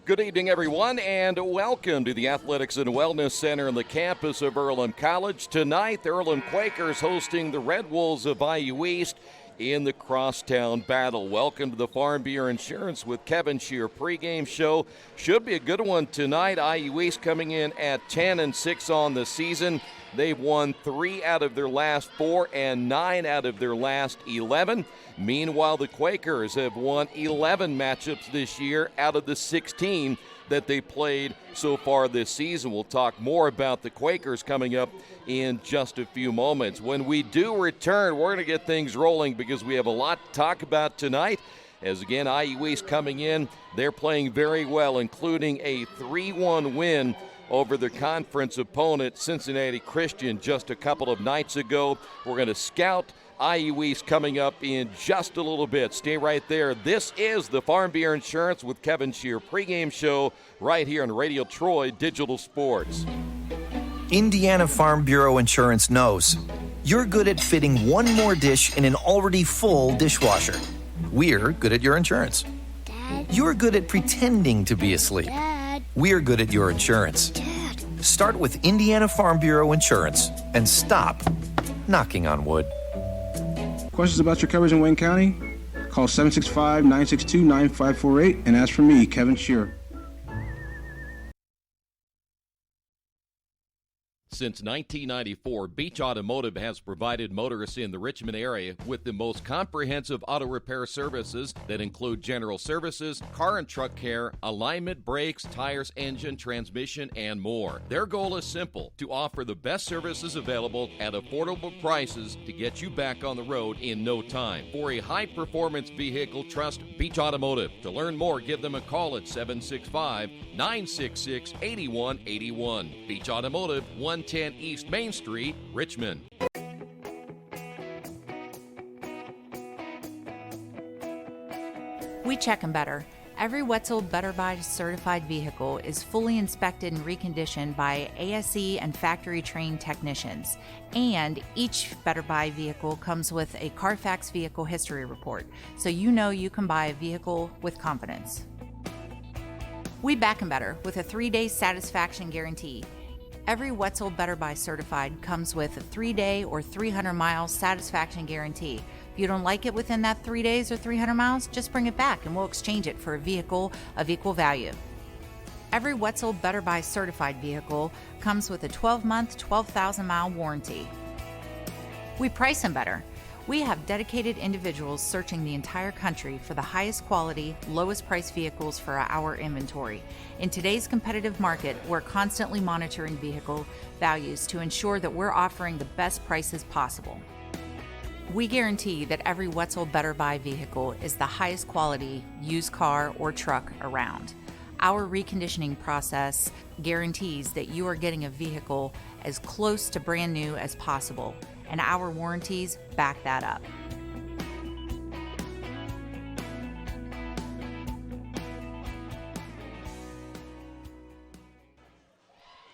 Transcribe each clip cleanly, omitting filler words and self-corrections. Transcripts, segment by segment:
Good evening, everyone, and welcome to the Athletics and Wellness Center on the campus of Earlham College. Tonight, the Earlham Quakers hosting the Red Wolves of IU East in the crosstown battle. Welcome to the Farm Bureau Insurance with Kevin Shear pregame show. Should be a good one tonight. IU East coming in at 10-6 on the season. They've won 3 out of their last 4 and 9 out of their last 11. Meanwhile, the Quakers have won 11 matchups this year out of the 16 that they played so far this season. We'll talk more about the Quakers coming up in just a few moments. When we do return, we're going to get things rolling because we have a lot to talk about tonight. As again, IU East coming in, they're playing very well, including a 3-1 win over their conference opponent, Cincinnati Christian, just a couple of nights ago. We're going to scout IU East coming up in just a little bit. Stay right there. This is the Farm Bureau Insurance with Kevin Shear pregame show right here on Radio Troy Digital Sports. Indiana Farm Bureau Insurance knows you're good at fitting one more dish in an already full dishwasher. We're good at your insurance. Dad? You're good at pretending to be asleep. Dad? We're good at your insurance. Dad? Start with Indiana Farm Bureau Insurance and stop knocking on wood. Questions about your coverage in Wayne County? Call 765-962-9548 and ask for me, Kevin Shear. Since 1994, Beach Automotive has provided motorists in the Richmond area with the most comprehensive auto repair services that include general services, car and truck care, alignment, brakes, tires, engine, transmission, and more. Their goal is simple: to offer the best services available at affordable prices to get you back on the road in no time. For a high-performance vehicle, trust Beach Automotive. To learn more, give them a call at 765-966-8181. Beach Automotive, 110 East Main Street, Richmond. We check them better. Every Wetzel Better Buy certified vehicle is fully inspected and reconditioned by ASE and factory-trained technicians. And each Better Buy vehicle comes with a Carfax vehicle history report, so you know you can buy a vehicle with confidence. We back 'em better with a 3-day satisfaction guarantee. Every Wetzel Better Buy certified comes with a 3-day or 300-mile satisfaction guarantee. If you don't like it within that 3 days or 300 miles, just bring it back and we'll exchange it for a vehicle of equal value. Every Wetzel Better Buy certified vehicle comes with a 12-month, 12,000-mile warranty. We price them better. We have dedicated individuals searching the entire country for the highest quality, lowest price vehicles for our inventory. In today's competitive market, we're constantly monitoring vehicle values to ensure that we're offering the best prices possible. We guarantee that every Wetzel Better Buy vehicle is the highest quality used car or truck around. Our reconditioning process guarantees that you are getting a vehicle as close to brand new as possible, and our warranties back that up.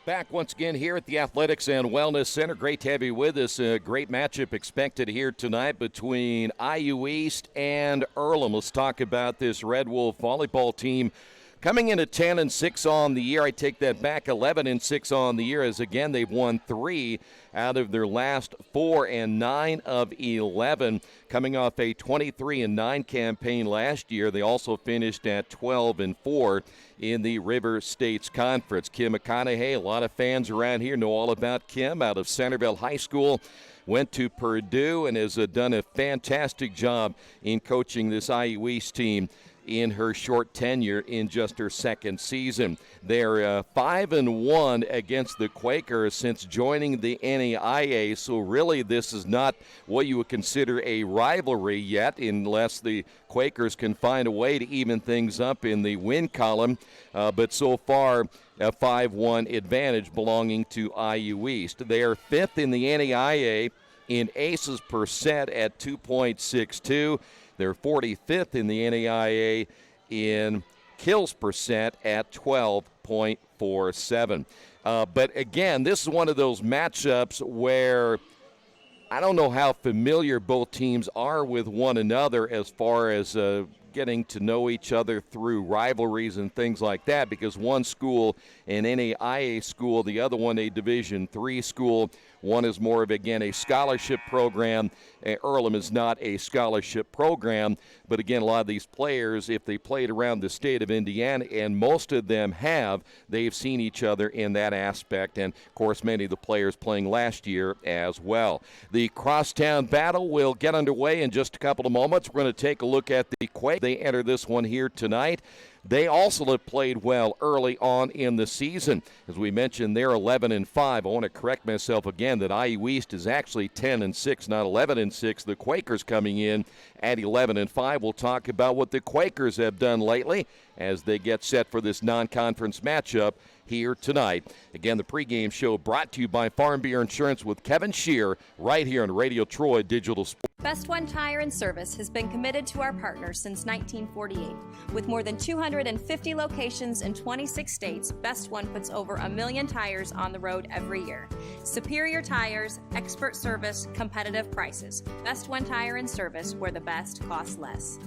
Back once again here at the Athletics and Wellness Center. Great to have you with us. A great matchup expected here tonight between IU East and Earlham. Let's talk about this Red Wolf volleyball team coming in at 10-6 on the year. I take that back, 11-6 on the year, as again they've won 3 out of their last 4 and 9 of 11. Coming off a 23-9 campaign last year, they also finished at 12-4 in the River States Conference. Kim McConaughey, a lot of fans around here know all about Kim out of Centerville High School. Went to Purdue and has done a fantastic job in coaching this IU East team in her short tenure in just her second season. They're 5-1 against the Quakers since joining the NAIA, so really this is not what you would consider a rivalry yet, unless the Quakers can find a way to even things up in the win column. But so far, a 5-1 advantage belonging to IU East. They are 5th in the NAIA in aces per set at 2.62. They're 45th in the NAIA in kills per set at 12.47. But again, this is one of those matchups where I don't know how familiar both teams are with one another as far as getting to know each other through rivalries and things like that, because one school in any IA school, the other one a Division III school. One is more of, again, a scholarship program. Earlham is not a scholarship program. But, again, a lot of these players, if they played around the state of Indiana, and most of them have, they've seen each other in that aspect. And, of course, many of the players playing last year as well. The crosstown battle will get underway in just a couple of moments. We're going to take a look at the Quake. They enter this one here tonight. They also have played well early on in the season. As we mentioned, they're 11-5. I want to correct myself again that IU East is actually 10-6, not 11-6. The Quakers coming in at 11-5. We'll talk about what the Quakers have done lately as they get set for this non-conference matchup here tonight. Again, the pregame show brought to you by Farm Bureau Insurance with Kevin Shear right here on Radio Troy Digital Sports. Best One Tire and Service has been committed to our partners since 1948. With more than 250 locations in 26 states, Best One puts over 1 million tires on the road every year. Superior tires, expert service, competitive prices. Best One Tire and Service, where the best costs less.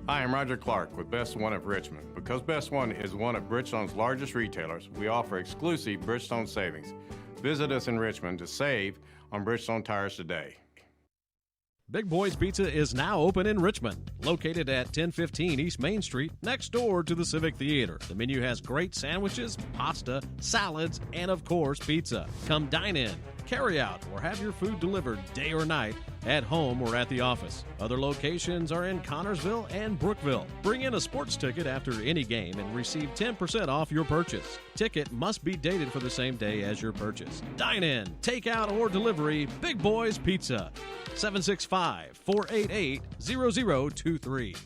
Hi, I'm Roger Clark with Best One of Richmond. Because Best One is one of Bridgestone's largest retailers, we offer exclusive Bridgestone savings. Visit us in Richmond to save on Bridgestone tires today. Big Boys Pizza is now open in Richmond, located at 1015 East Main Street, next door to the Civic Theater. The menu has great sandwiches, pasta, salads, and of course, pizza. Come dine in, carry out, or have your food delivered day or night, at home or at the office. Other locations are in Connorsville and Brookville. Bring in a sports ticket after any game and receive 10% off your purchase. Ticket must be dated for the same day as your purchase. Dine in, take out, or delivery, Big Boys Pizza. 765-488-0023.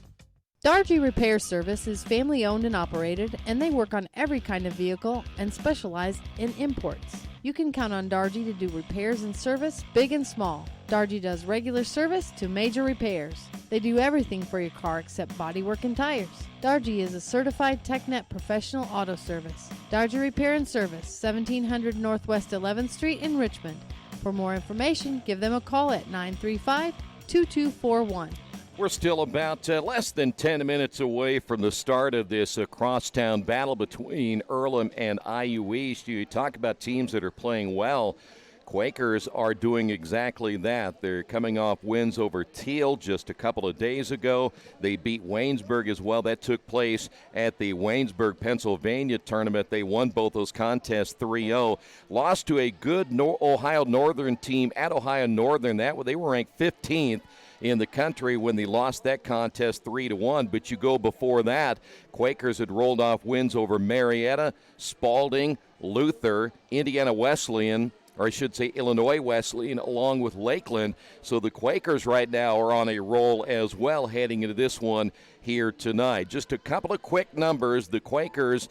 Dargy Repair Service is family owned and operated, and they work on every kind of vehicle and specialize in imports. You can count on Dargy to do repairs and service, big and small. Dargy does regular service to major repairs. They do everything for your car except bodywork and tires. Dargy is a certified TechNet professional auto service. Dargy Repair and Service, 1700 Northwest 11th Street in Richmond. For more information, give them a call at 935-2241. We're still about less than 10 minutes away from the start of this crosstown battle between Earlham and IU East. You talk about teams that are playing well. Quakers are doing exactly that. They're coming off wins over Teal just a couple of days ago. They beat Waynesburg as well. That took place at the Waynesburg, Pennsylvania tournament. They won both those contests 3-0. Lost to a good Ohio Northern team at Ohio Northern. They were ranked 15th in the country when they lost that contest 3-1. But you go before that, Quakers had rolled off wins over Marietta, Spalding, Luther, Indiana Wesleyan, or I should say Illinois Wesleyan, along with Lakeland. So the Quakers right now are on a roll as well heading into this one here tonight. Just a couple of quick numbers. The Quakers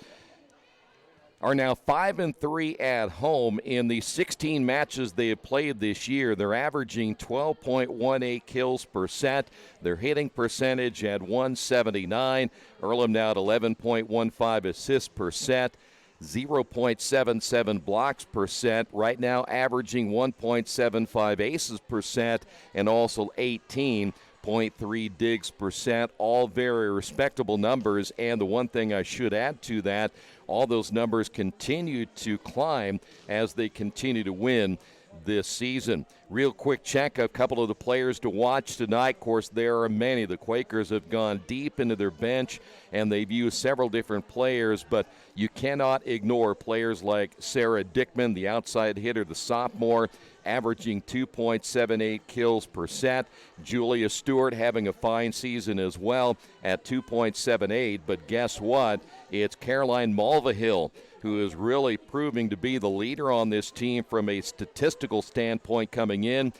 are now 5-3 at home in the 16 matches they have played this year. They're averaging 12.18 kills per set. Their hitting percentage at 179. Earlham now at 11.15 assists per set. 0.77 blocks per set, right now averaging 1.75 aces per set, and also 18.3 digs per set, all very respectable numbers. And the one thing I should add to that, all those numbers continue to climb as they continue to win this season. Real quick check, a couple of the players to watch tonight. Of course, there are many. The Quakers have gone deep into their bench, and they've used several different players, but you cannot ignore players like Sarah Dickman, the outside hitter, the sophomore, averaging 2.78 kills per set. Julia Stewart having a fine season as well at 2.78, but guess what? It's Caroline Mulvihill who is really proving to be the leader on this team from a statistical standpoint coming in.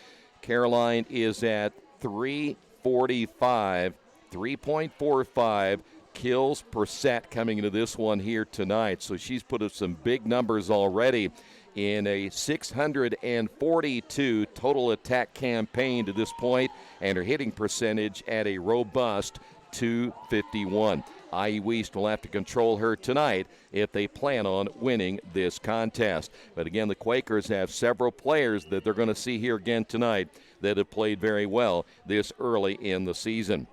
Caroline is at 3.45 kills per set coming into this one here tonight. So she's put up some big numbers already in a 642 total attack campaign to this point, and her hitting percentage at a robust 251. IU East will have to control her tonight if they plan on winning this contest. But again, the Quakers have several players that they're going to see here again tonight that have played very well this early in the season.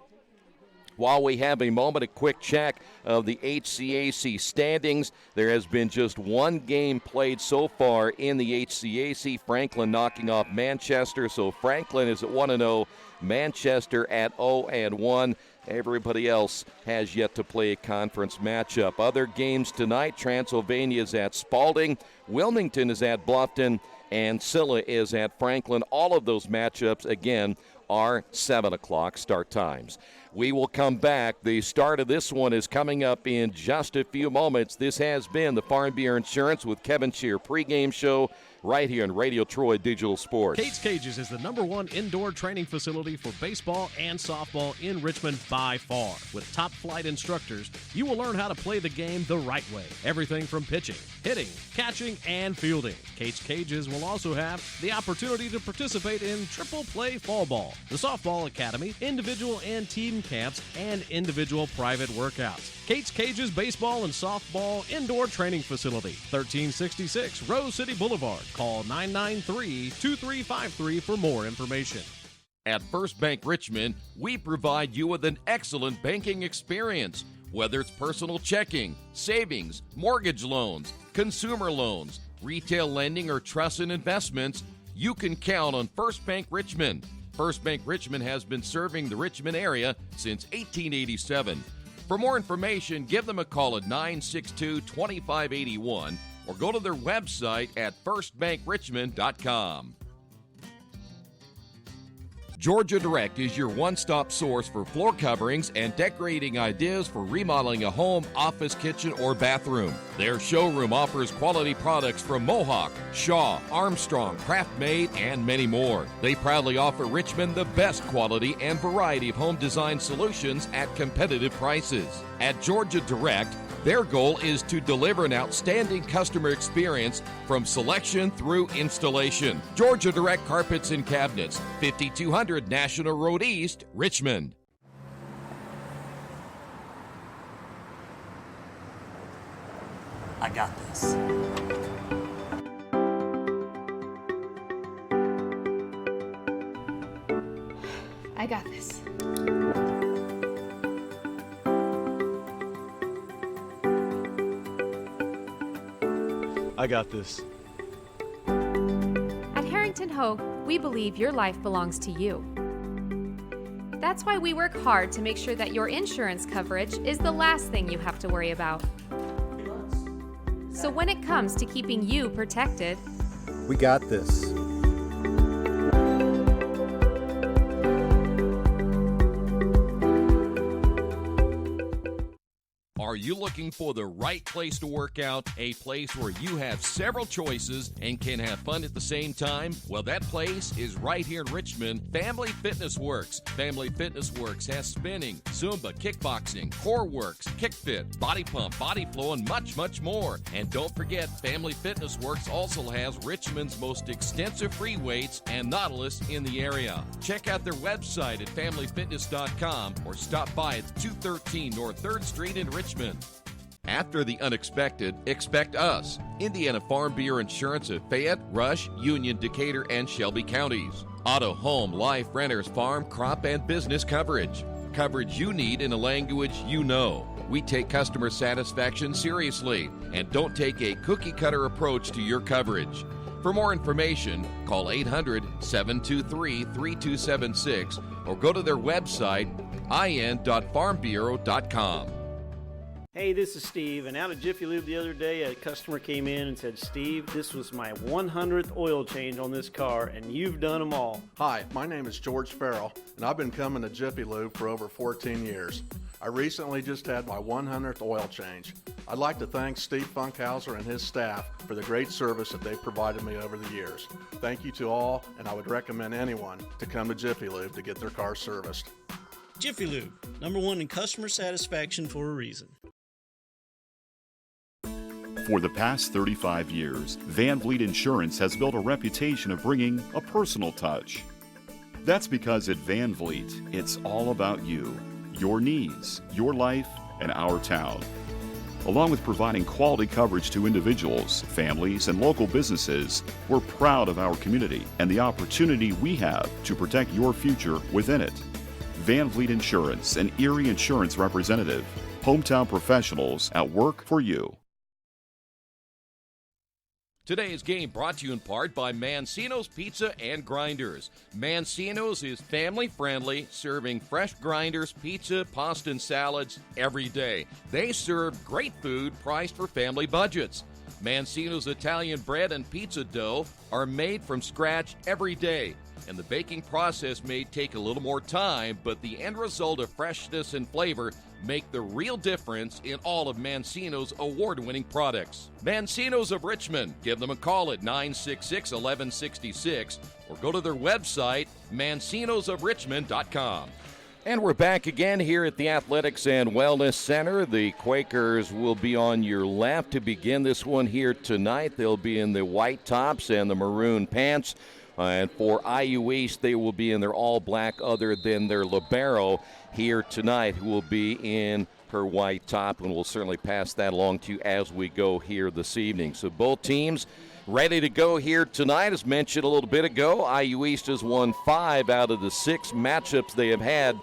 While we have a moment, a quick check of the HCAC standings. There has been just one game played so far in the HCAC. Franklin knocking off Manchester. So Franklin is at 1-0, Manchester at 0-1. Everybody else has yet to play a conference matchup. Other games tonight, Transylvania is at Spalding, Wilmington is at Bluffton, and Scylla is at Franklin. All of those matchups, again, are 7 o'clock start times. We will come back. The start of this one is coming up in just a few moments. This has been the Farm Bureau Insurance with Kevin Shear pregame show right here on Radio Troy Digital Sports. Kate's Cages is the #1 indoor training facility for baseball and softball in Richmond by far. With top flight instructors, you will learn how to play the game the right way. Everything from pitching, hitting, catching, and fielding. Kate's Cages will also have the opportunity to participate in triple play fall ball, the softball academy, individual and team camps, and individual private workouts. Kate's Cages Baseball and Softball Indoor Training Facility, 1366 Rose City Boulevard. Call 993-2353 for more information. At First Bank Richmond, we provide you with an excellent banking experience. Whether it's personal checking, savings, mortgage loans, consumer loans, retail lending, or trust and investments, you can count on First Bank Richmond. First Bank Richmond has been serving the Richmond area since 1887. For more information, give them a call at 962-2581 or go to their website at firstbankrichmond.com. Georgia Direct is your one-stop source for floor coverings and decorating ideas for remodeling a home, office, kitchen, or bathroom. Their showroom offers quality products from Mohawk, Shaw, Armstrong, Craft-Made, and many more. They proudly offer Richmond the best quality and variety of home design solutions at competitive prices. At Georgia Direct, their goal is to deliver an outstanding customer experience from selection through installation. Georgia Direct Carpets and Cabinets, 5200 National Road East, Richmond. I got this. I got this. I got this. At Harrington Hogue, we believe your life belongs to you. That's why we work hard to make sure that your insurance coverage is the last thing you have to worry about. So when it comes to keeping you protected, We got this. Are you looking for the right place to work out, a place where you have several choices and can have fun at the same time? Well, that place is right here in Richmond, Family Fitness Works. Family Fitness Works has spinning, Zumba, kickboxing, core works, kick fit, body pump, body flow, and much, much more. And don't forget, Family Fitness Works also has Richmond's most extensive free weights and Nautilus in the area. Check out their website at familyfitness.com or stop by at 213 North 3rd Street in Richmond. After the unexpected, expect us. Indiana Farm Bureau Insurance of Fayette, Rush, Union, Decatur, and Shelby counties. Auto, home, life, renters, farm, crop, and business coverage. Coverage you need in a language you know. We take customer satisfaction seriously and don't take a cookie-cutter approach to your coverage. For more information, call 800-723-3276 or go to their website, in.farmbureau.com. Hey, this is Steve, and out at Jiffy Lube the other day, a customer came in and said, Steve, this was my 100th oil change on this car, and you've done them all. Hi, my name is George Farrell, and I've been coming to Jiffy Lube for over 14 years. I recently just had my 100th oil change. I'd like to thank Steve Funkhauser and his staff for the great service that they've provided me over the years. Thank you to all, and I would recommend anyone to come to Jiffy Lube to get their car serviced. Jiffy Lube, #1 in customer satisfaction for a reason. For the past 35 years, Van Vliet Insurance has built a reputation of bringing a personal touch. That's because at Van Vliet, it's all about you, your needs, your life, and our town. Along with providing quality coverage to individuals, families, and local businesses, we're proud of our community and the opportunity we have to protect your future within it. Van Vliet Insurance, an Erie Insurance representative. Hometown professionals at work for you. Today's game brought to you in part by Mancino's Pizza and Grinders. Mancino's is family-friendly, serving fresh grinders, pizza, pasta, and salads every day. They serve great food priced for family budgets. Mancino's Italian bread and pizza dough are made from scratch every day, and the baking process may take a little more time, but the end result of freshness and flavor make the real difference in all of Mancino's award-winning products. Mancino's of Richmond. Give them a call at 966-1166 or go to their website, mancinosofrichmond.com. And we're back again here at the Athletics and Wellness Center. The Quakers will be on your left to begin this one here tonight. They'll be in the white tops and the maroon pants. And for IU East, they will be in their all-black other than their libero here tonight, who will be in her white top, and we'll certainly pass that along to you as we go here this evening. So both teams ready to go here tonight. As mentioned a little bit ago, IU East has won 5 out of the 6 matchups they have had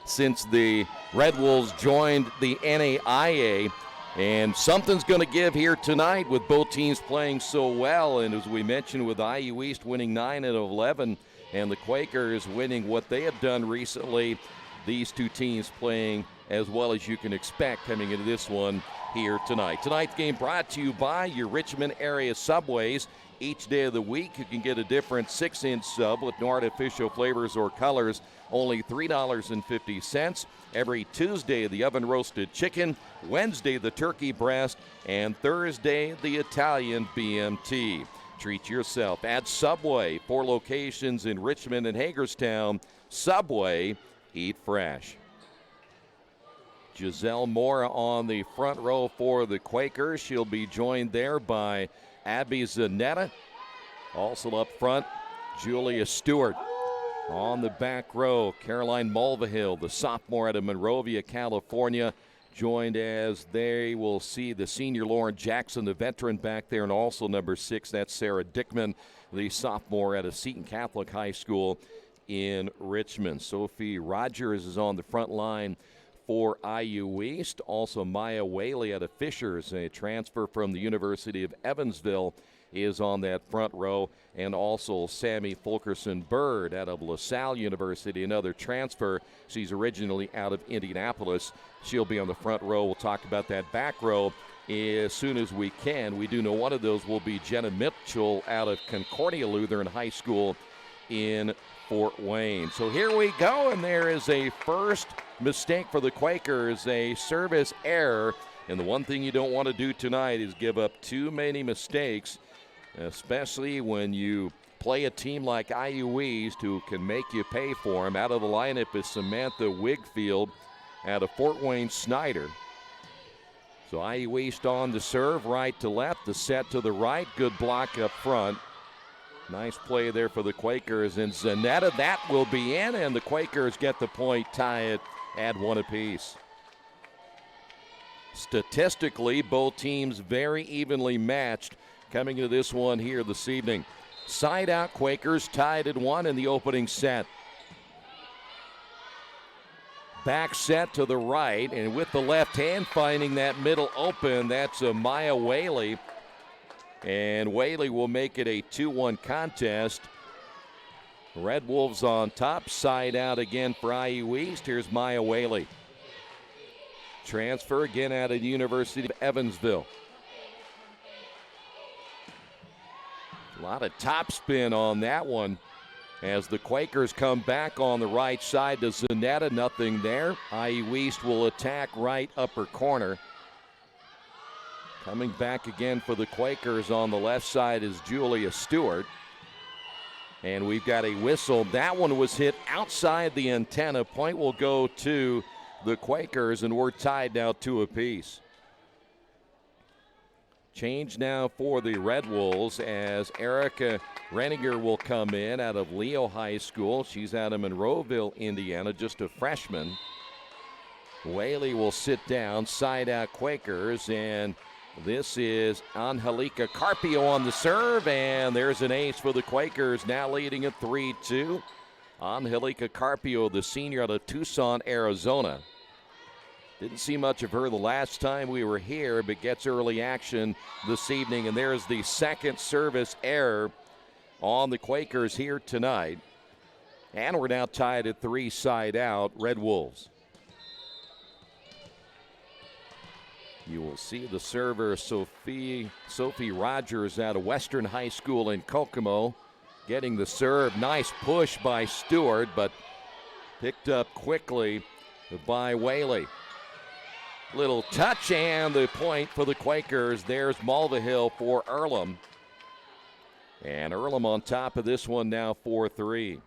since the Red Wolves joined the NAIA. And something's going to give here tonight with both teams playing so well. And as we mentioned, with IU East winning 9 out of 11 and the Quakers winning what they have done recently, these two teams playing as well as you can expect coming into this one here tonight. Tonight's game brought to you by your Richmond area Subways. Each day of the week, you can get a different 6-inch sub with no artificial flavors or colors, only $3.50. Every Tuesday, the oven-roasted chicken, Wednesday, the turkey breast, and Thursday, the Italian BMT. Treat yourself at Subway. 4 locations in Richmond and Hagerstown. Subway, eat fresh. Giselle Mora on the front row for the Quakers. She'll be joined there by Abby Zanetta. Also up front, Julia Stewart. On the back row, Caroline Mulvihill, the sophomore out of Monrovia, California, joined as they will see the senior Lauren Jackson, the veteran back there, and also number 6, that's Sarah Dickman, the sophomore out of Seton Catholic High School in Richmond. Sophie Rogers is on the front line for IU East. Also Maya Whaley out of Fishers, a transfer from the University of Evansville, is on that front row. And also Sammy Fulkerson-Bird out of LaSalle University, another transfer. She's originally out of Indianapolis. She'll be on the front row. We'll talk about that back row as soon as we can. We do know one of those will be Jenna Mitchell out of Concordia Lutheran High School in Fort Wayne. So here we go, and there is a first mistake for the Quakers, a service error. And the one thing you don't want to do tonight is give up too many mistakes, especially when you play a team like IU East who can make you pay for them. Out of the lineup is Samantha Wigfield out of Fort Wayne Snyder. So IU East on the serve, right to left, the set to the right, good block up front. Nice play there for the Quakers, and Zanetta, that will be in, and the Quakers get the point, tie it, add 1 apiece. Statistically, both teams very evenly matched coming into this one here this evening. Side out Quakers tied at 1 in the opening set. Back set to the right, and with the left hand finding that middle open, that's Maya Whaley. And Whaley will make it a 2-1 contest. Red Wolves on top, side out again for IU East. Here's Maya Whaley. Transfer again out of the University of Evansville. A lot of topspin on that one as the Quakers come back on the right side to Zanetta. Nothing there. IU East will attack right upper corner. Coming back again for the Quakers on the left side is Julia Stewart. And we've got a whistle. That one was hit outside the antenna. Point will go to the Quakers, and we're tied now 2 apiece. Change now for the Red Wolves as Erica Renninger will come in out of Leo High School. She's out of Monroeville, Indiana, just a freshman. Whaley will sit down, side out Quakers, and this is Angelica Carpio on the serve, and there's an ace for the Quakers, now leading at 3-2. Angelica Carpio, the senior out of Tucson, Arizona. Didn't see much of her the last time we were here, but gets early action this evening. And there's the second service error on the Quakers here tonight. And we're now tied at 3 side out, Red Wolves. You will see the server, Sophie Rogers out of Western High School in Kokomo, getting the serve. Nice push by Stewart, but picked up quickly by Whaley. Little touch and the point for the Quakers. There's Mulvihill for Earlham. And Earlham on top of this one now 4-3.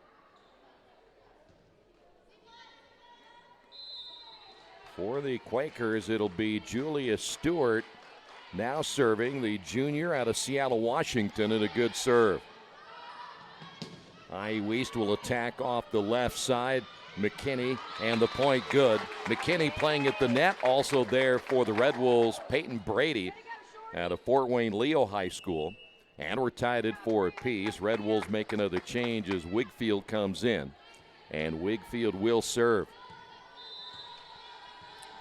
For the Quakers, it'll be Julia Stewart now serving, the junior out of Seattle, Washington, and a good serve. IU East will attack off the left side. McKinney and the point good. McKinney playing at the net, also there for the Red Wolves, Peyton Brady out of Fort Wayne Leo High School. And we're tied at 4 apiece. Red Wolves make another change as Wigfield comes in. And Wigfield will serve.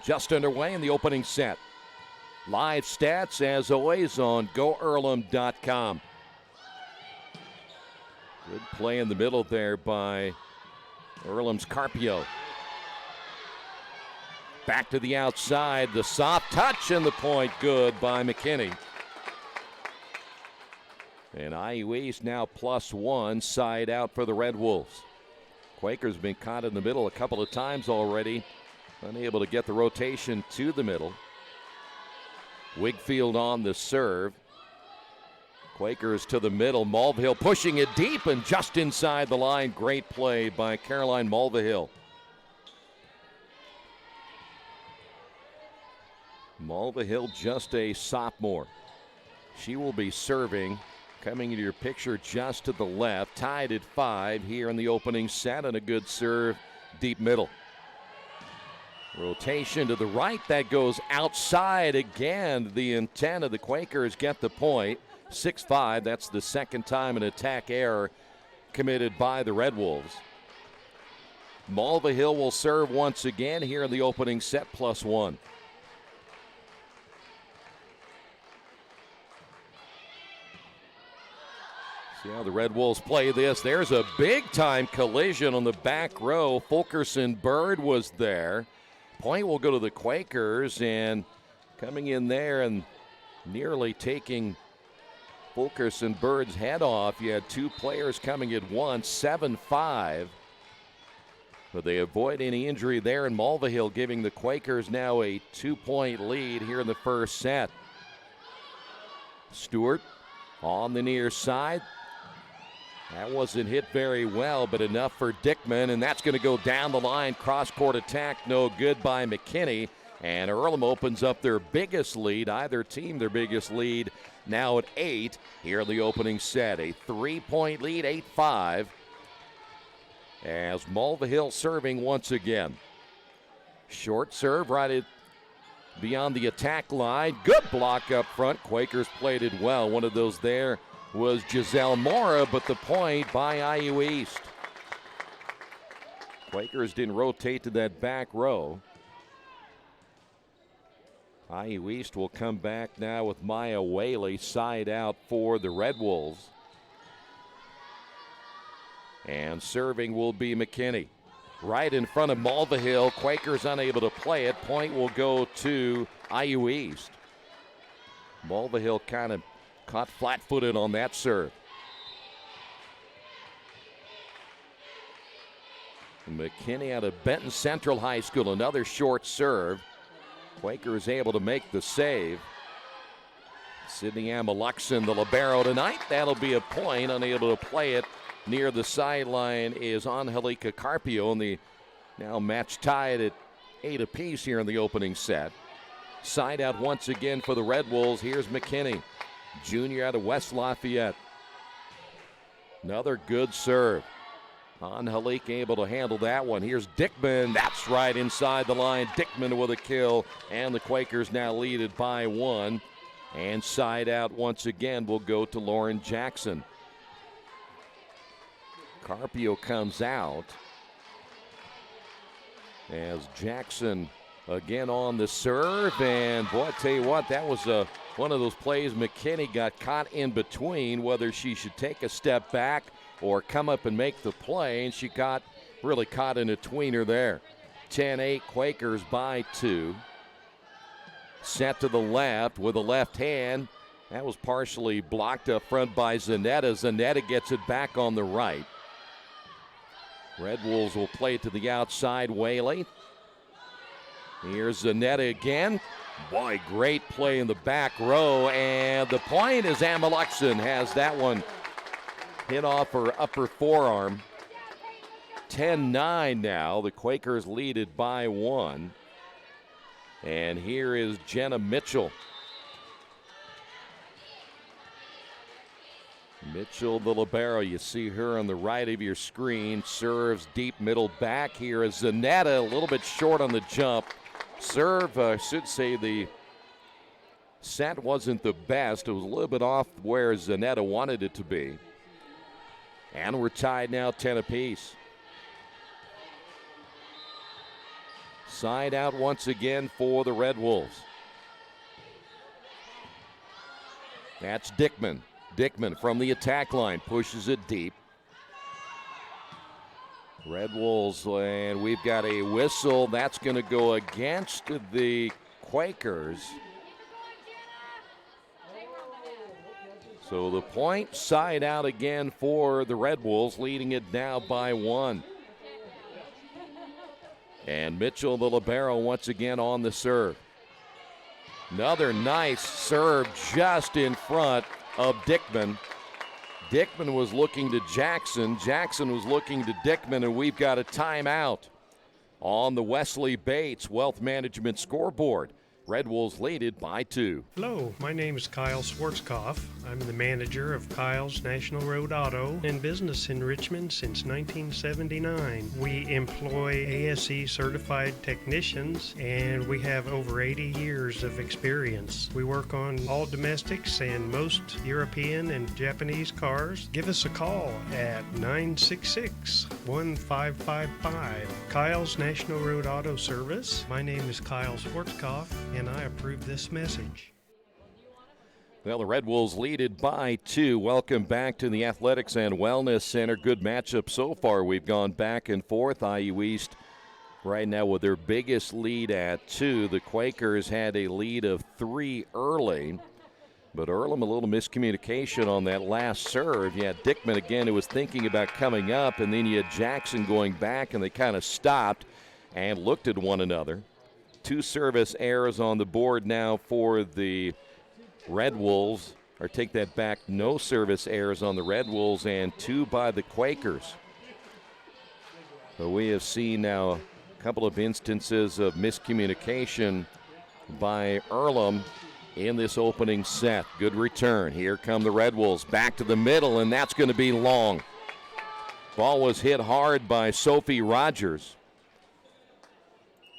Just underway in the opening set. Live stats, as always, on GoEarlham.com. Good play in the middle there by Earlham's Carpio. Back to the outside, the soft touch and the point good by McKinney. And IU East now +1, side out for the Red Wolves. Quakers been caught in the middle a couple of times already, unable to get the rotation to the middle. Wigfield on the serve. Quakers to the middle. Mulvihill pushing it deep and just inside the line. Great play by Caroline Mulvihill. Mulvihill, just a sophomore. She will be serving. Coming into your picture just to the left. Tied at 5 here in the opening set, and a good serve deep middle. Rotation to the right. That goes outside again. The intent of the Quakers get the point. 6-5, that's the second time an attack error committed by the Red Wolves. Mulvihill will serve once again here in the opening set, +1. See how the Red Wolves play this. There's a big-time collision on the back row. Fulkerson Bird was there. Point will go to the Quakers, and coming in there and nearly taking Fulkerson Bird's head off. You had 2 players coming at once, 7-5. But they avoid any injury there, and Mulvihill giving the Quakers now a 2-point lead here in the first set. Stewart on the near side. That wasn't hit very well, but enough for Dickman, and that's going to go down the line. Cross-court attack, no good by McKinney. And Earlham opens up their biggest lead, either team their biggest lead, now at 8 here in the opening set. A 3-point lead, 8-5, as Mulvihill serving once again. Short serve right beyond the attack line. Good block up front. Quakers played it well. One of those there was Giselle Mora, but the point by IU East. Quakers didn't rotate to that back row. IU East will come back now with Maya Whaley side out for the Red Wolves. And serving will be McKinney. Right in front of Mulvihill. Quakers unable to play it. Point will go to IU East. Mulvihill kind of caught flat-footed on that serve. McKinney out of Benton Central High School. Another short serve. Quakers able to make the save. Sydney Amaluxon, the libero tonight. That'll be a point. Unable to play it near the sideline is Angelica Carpio, and the now match tied at 8 apiece here in the opening set. Side out once again for the Red Wolves. Here's McKinney, junior out of West Lafayette. Another good serve. Angelique able to handle that one. Here's Dickman. That's right inside the line. Dickman with a kill, and the Quakers now lead it by 1. And side out once again will go to Lauren Jackson. Carpio comes out as Jackson again on the serve. And boy, I tell you what, that was one of those plays McKinney got caught in between, whether she should take a step back or come up and make the play, and she got really caught in a tweener there. 10-8 Quakers by 2. Set to the left with a left hand. That was partially blocked up front by Zanetta. Zanetta gets it back on the right. Red Wolves will play it to the outside. Whaley. Here's Zanetta again. Boy, great play in the back row. And the point is Amaluxon has that one hit off her upper forearm. 10-9 now. The Quakers lead it by 1. And here is Jenna Mitchell. Mitchell, the libero, you see her on the right of your screen, serves deep middle back. Here is Zanetta, a little bit short on the jump. Serve, I should say the set wasn't the best. It was a little bit off where Zanetta wanted it to be. And we're tied now 10 apiece. Side out once again for the Red Wolves. That's Dickman. Dickman from the attack line pushes it deep. Red Wolves, and we've got a whistle. That's going to go against the Quakers. So the point side out again for the Red Wolves, leading it now by 1. And Mitchell, the libero, once again on the serve. Another nice serve just in front of Dickman. Dickman was looking to Jackson. Jackson was looking to Dickman, and we've got a timeout on the Wesley Bates Wealth Management scoreboard. Red Wolves lead it by 2. Hello, my name is Kyle Schwarzkopf. I'm the manager of Kyle's National Road Auto and business in Richmond since 1979. We employ ASE certified technicians and we have over 80 years of experience. We work on all domestics and most European and Japanese cars. Give us a call at 966-1555. Kyle's National Road Auto Service. My name is Kyle Schwarzkopf and I approve this message. Well, the Red Wolves lead it by 2. Welcome back to the Athletics and Wellness Center. Good matchup so far. We've gone back and forth. IU East right now with their biggest lead at 2. The Quakers had a lead of 3 early, but Earlham a little miscommunication on that last serve. You had Dickman again who was thinking about coming up, and then you had Jackson going back, and they kind of stopped and looked at one another. 2 service errors on the board now for the Red Wolves, or take that back, no service errors on the Red Wolves and 2 by the Quakers. So we have seen now a couple of instances of miscommunication by Earlham in this opening set. Good return. Here come the Red Wolves back to the middle, and that's going to be long. Ball was hit hard by Sophie Rogers.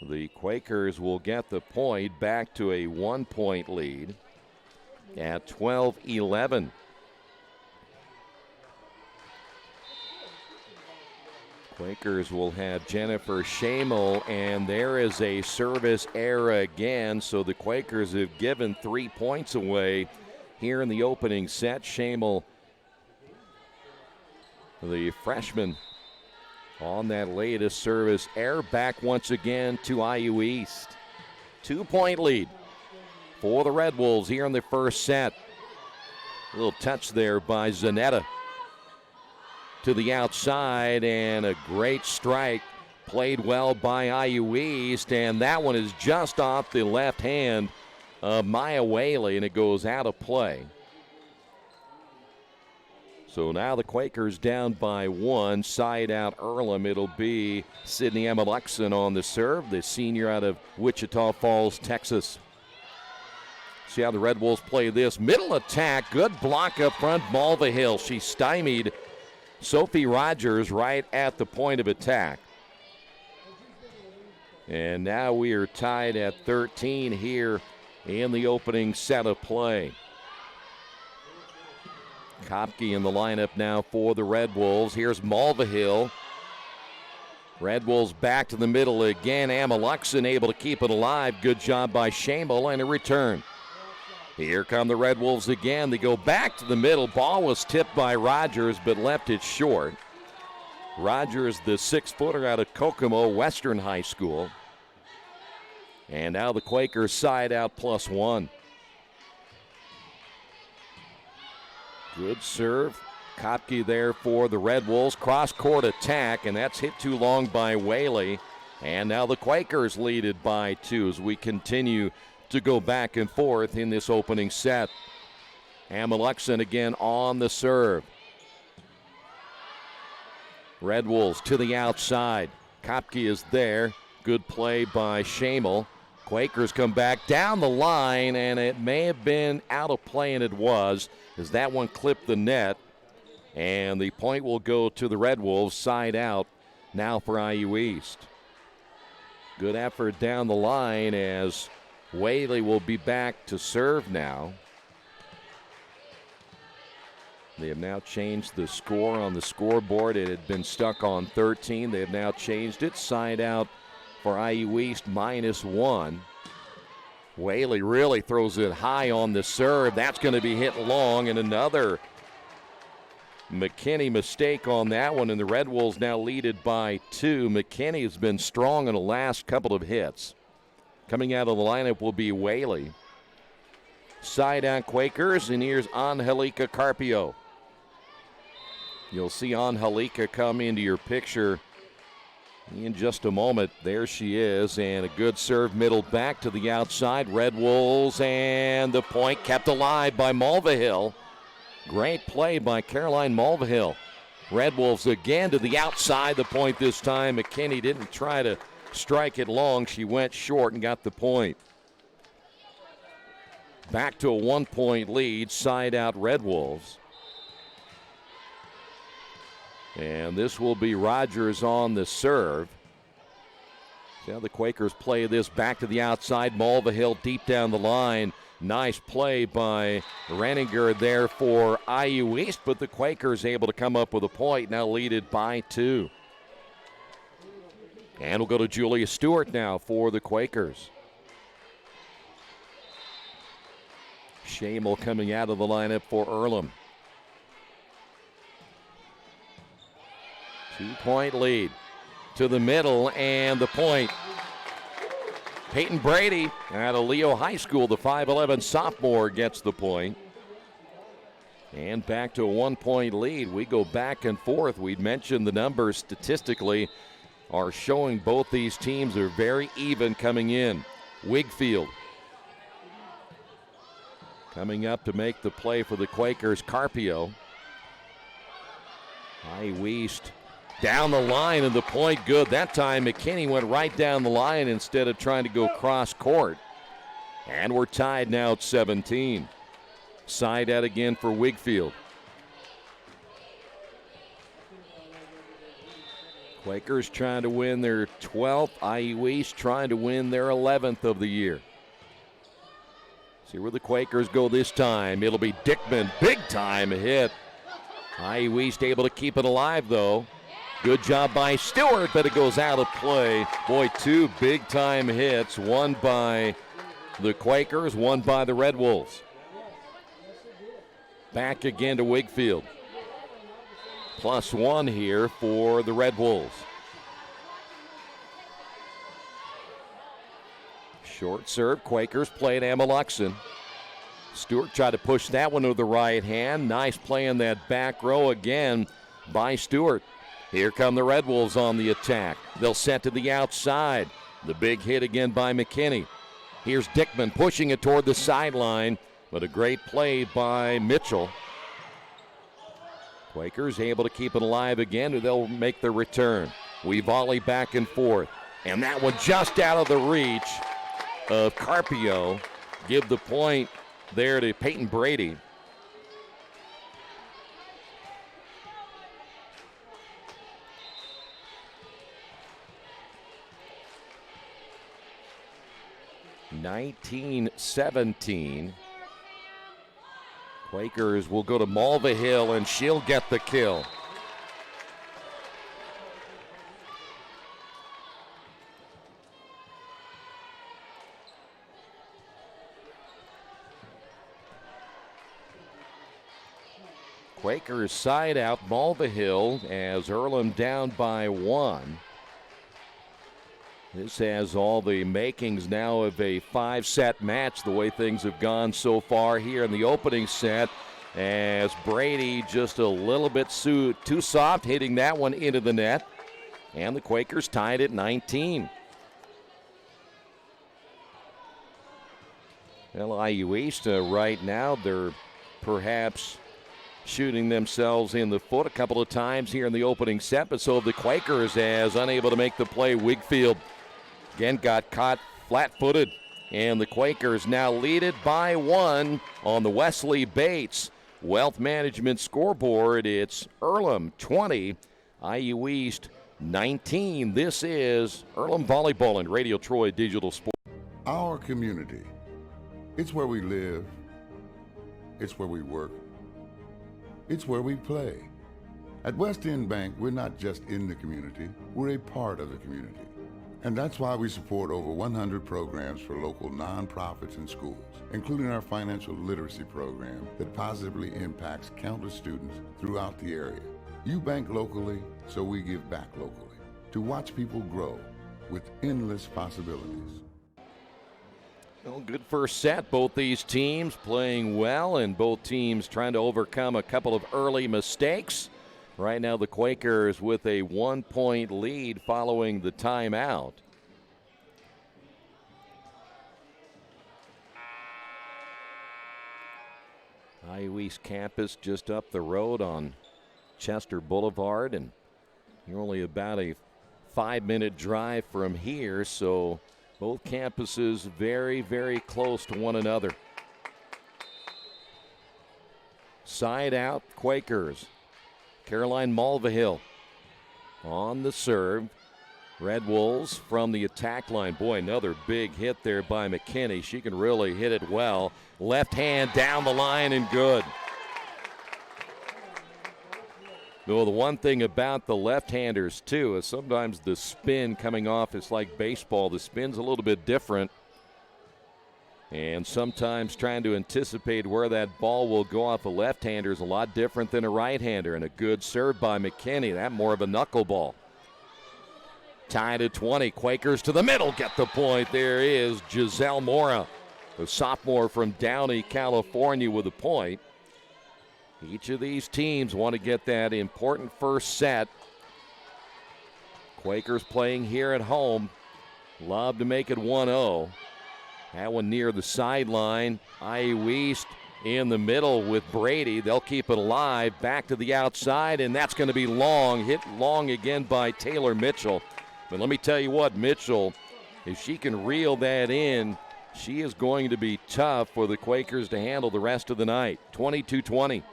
The Quakers will get the point back to a 1-point lead at 12-11. Quakers will have Jennifer Schamel, and there is a service error again, so the Quakers have given 3 points away here in the opening set. Schamel, the freshman, on that latest service error, back once again to IU East. 2-point lead for the Red Wolves here in the first set. A little touch there by Zanetta to the outside, and a great strike played well by IU East, and that one is just off the left hand of Maya Whaley, and it goes out of play. So now the Quakers down by 1. Side out Earlham. It'll be Sydney Amaluxon on the serve, the senior out of Wichita Falls, Texas. See how the Red Wolves play this. Middle attack. Good block up front. Malva Hill. She stymied Sophie Rogers right at the point of attack. And now we are tied at 13 here in the opening set of play. Kopke in the lineup now for the Red Wolves. Here's Mulvihill. Red Wolves back to the middle again. Amaluxon able to keep it alive. Good job by Shamel and a return. Here come the Red Wolves again. They go back to the middle. Ball was tipped by Rogers but left it short. Rogers, the 6-footer out of Kokomo Western High School. And now the Quakers side out +1. Good serve. Kopke there for the Red Wolves. Cross-court attack, and that's hit too long by Whaley. And now the Quakers lead it by 2 as we continue to go back and forth in this opening set. Amaluxon again on the serve. Red Wolves to the outside. Kopke is there. Good play by Shamel. Quakers come back down the line, and it may have been out of play, and it was, as that one clipped the net. And the point will go to the Red Wolves, side out now for IU East. Good effort down the line as Whaley will be back to serve now. They have now changed the score on the scoreboard. It had been stuck on 13. They have now changed it. Side out for IU East, -1. Whaley really throws it high on the serve. That's going to be hit long, and another McKinney mistake on that one, and the Red Wolves now lead it by 2. McKinney has been strong in the last couple of hits. Coming out of the lineup will be Whaley. Side out Quakers, and here's Angelica Carpio. You'll see Angelica come into your picture in just a moment. There she is, and a good serve middle back to the outside. Red Wolves, and the point kept alive by Mulvihill. Great play by Caroline Mulvihill. Red Wolves again to the outside. The point this time. McKinney didn't try to strike it long. She went short and got the point. Back to a 1-point lead. Side out Red Wolves. And this will be Rogers on the serve. See how the Quakers play this back to the outside. Mulvihill deep down the line. Nice play by Renninger there for IU East, but the Quakers able to come up with a point, now lead it by 2. And we'll go to Julia Stewart now for the Quakers. Shamel coming out of the lineup for Earlham. 2-point lead to the middle, and the point. Peyton Brady out of Leo High School, the 5'11 sophomore, gets the point. And back to a 1-point lead. We go back and forth. We'd mentioned the numbers statistically are showing both these teams are very even coming in. Wigfield coming up to make the play for the Quakers. Carpio. IU East down the line, and the point good. That time McKinney went right down the line instead of trying to go cross court. And we're tied now at 17. Side out again for Wigfield. Quakers trying to win their 12th. IU East trying to win their 11th of the year. See where the Quakers go this time. It'll be Dickman. Big time hit. IU East able to keep it alive though. Good job by Stewart, but it goes out of play. Boy, 2 big-time hits, one by the Quakers, one by the Red Wolves. Back again to Wigfield. +1 here for the Red Wolves. Short serve, Quakers played Amaluxon. Stewart tried to push that one to the right hand. Nice play in that back row again by Stewart. Here come the Red Wolves on the attack. They'll set to the outside. The big hit again by McKinney. Here's Dickman pushing it toward the sideline, but a great play by Mitchell. Quakers able to keep it alive again, they'll make the return. We volley back and forth, and that one just out of the reach of Carpio. Give the point there to Peyton Brady. (19-17). Quakers will go to Mulvihill, and she'll get the kill. Quakers side out Mulvihill as Earlham down by 1. This has all the makings now of a 5-set match, the way things have gone so far here in the opening set, as Brady just a little bit too soft, hitting that one into the net, and the Quakers tied at 19. Well, IU East right now, they're perhaps shooting themselves in the foot a couple of times here in the opening set, but so have the Quakers, as unable to make the play. Wigfield again got caught flat-footed, and the Quakers now lead it by 1 on the Wesley Bates Wealth Management scoreboard. It's Earlham 20, IU East 19. This is Earlham Volleyball and Radio Troy Digital Sports. Our community, it's where we live, it's where we work, it's where we play. At West End Bank, we're not just in the community, we're a part of the community. And that's why we support over 100 programs for local nonprofits and schools, including our financial literacy program that positively impacts countless students throughout the area. You bank locally, so we give back locally to watch people grow with endless possibilities. Well, good first set. Both these teams playing well, and both teams trying to overcome a couple of early mistakes. Right now, the Quakers with a 1-point lead following the timeout. IU East campus just up the road on Chester Boulevard, and you're only about a 5-minute drive from here, so both campuses very, very close to one another. Side out, Quakers. Caroline Mulvihill on the serve. Red Wolves from the attack line. Boy, another big hit there by McKinney. She can really hit it well. Left hand down the line and good. Well, the one thing about the left-handers, too, is sometimes the spin coming off is like baseball. The spin's a little bit different. And sometimes trying to anticipate where that ball will go off a left-hander is a lot different than a right-hander. And a good serve by McKinney. That more of a knuckleball. Tied at 20. Quakers to the middle. Get the point. There is Giselle Mora, the sophomore from Downey, California, with a point. Each of these teams want to get that important first set. Quakers playing here at home. Love to make it 1-0. That one near the sideline. IU East in the middle with Brady. They'll keep it alive. Back to the outside, and that's going to be long. Hit long again by Taylor Mitchell. But let me tell you what, Mitchell, if she can reel that in, she is going to be tough for the Quakers to handle the rest of the night. 22-20.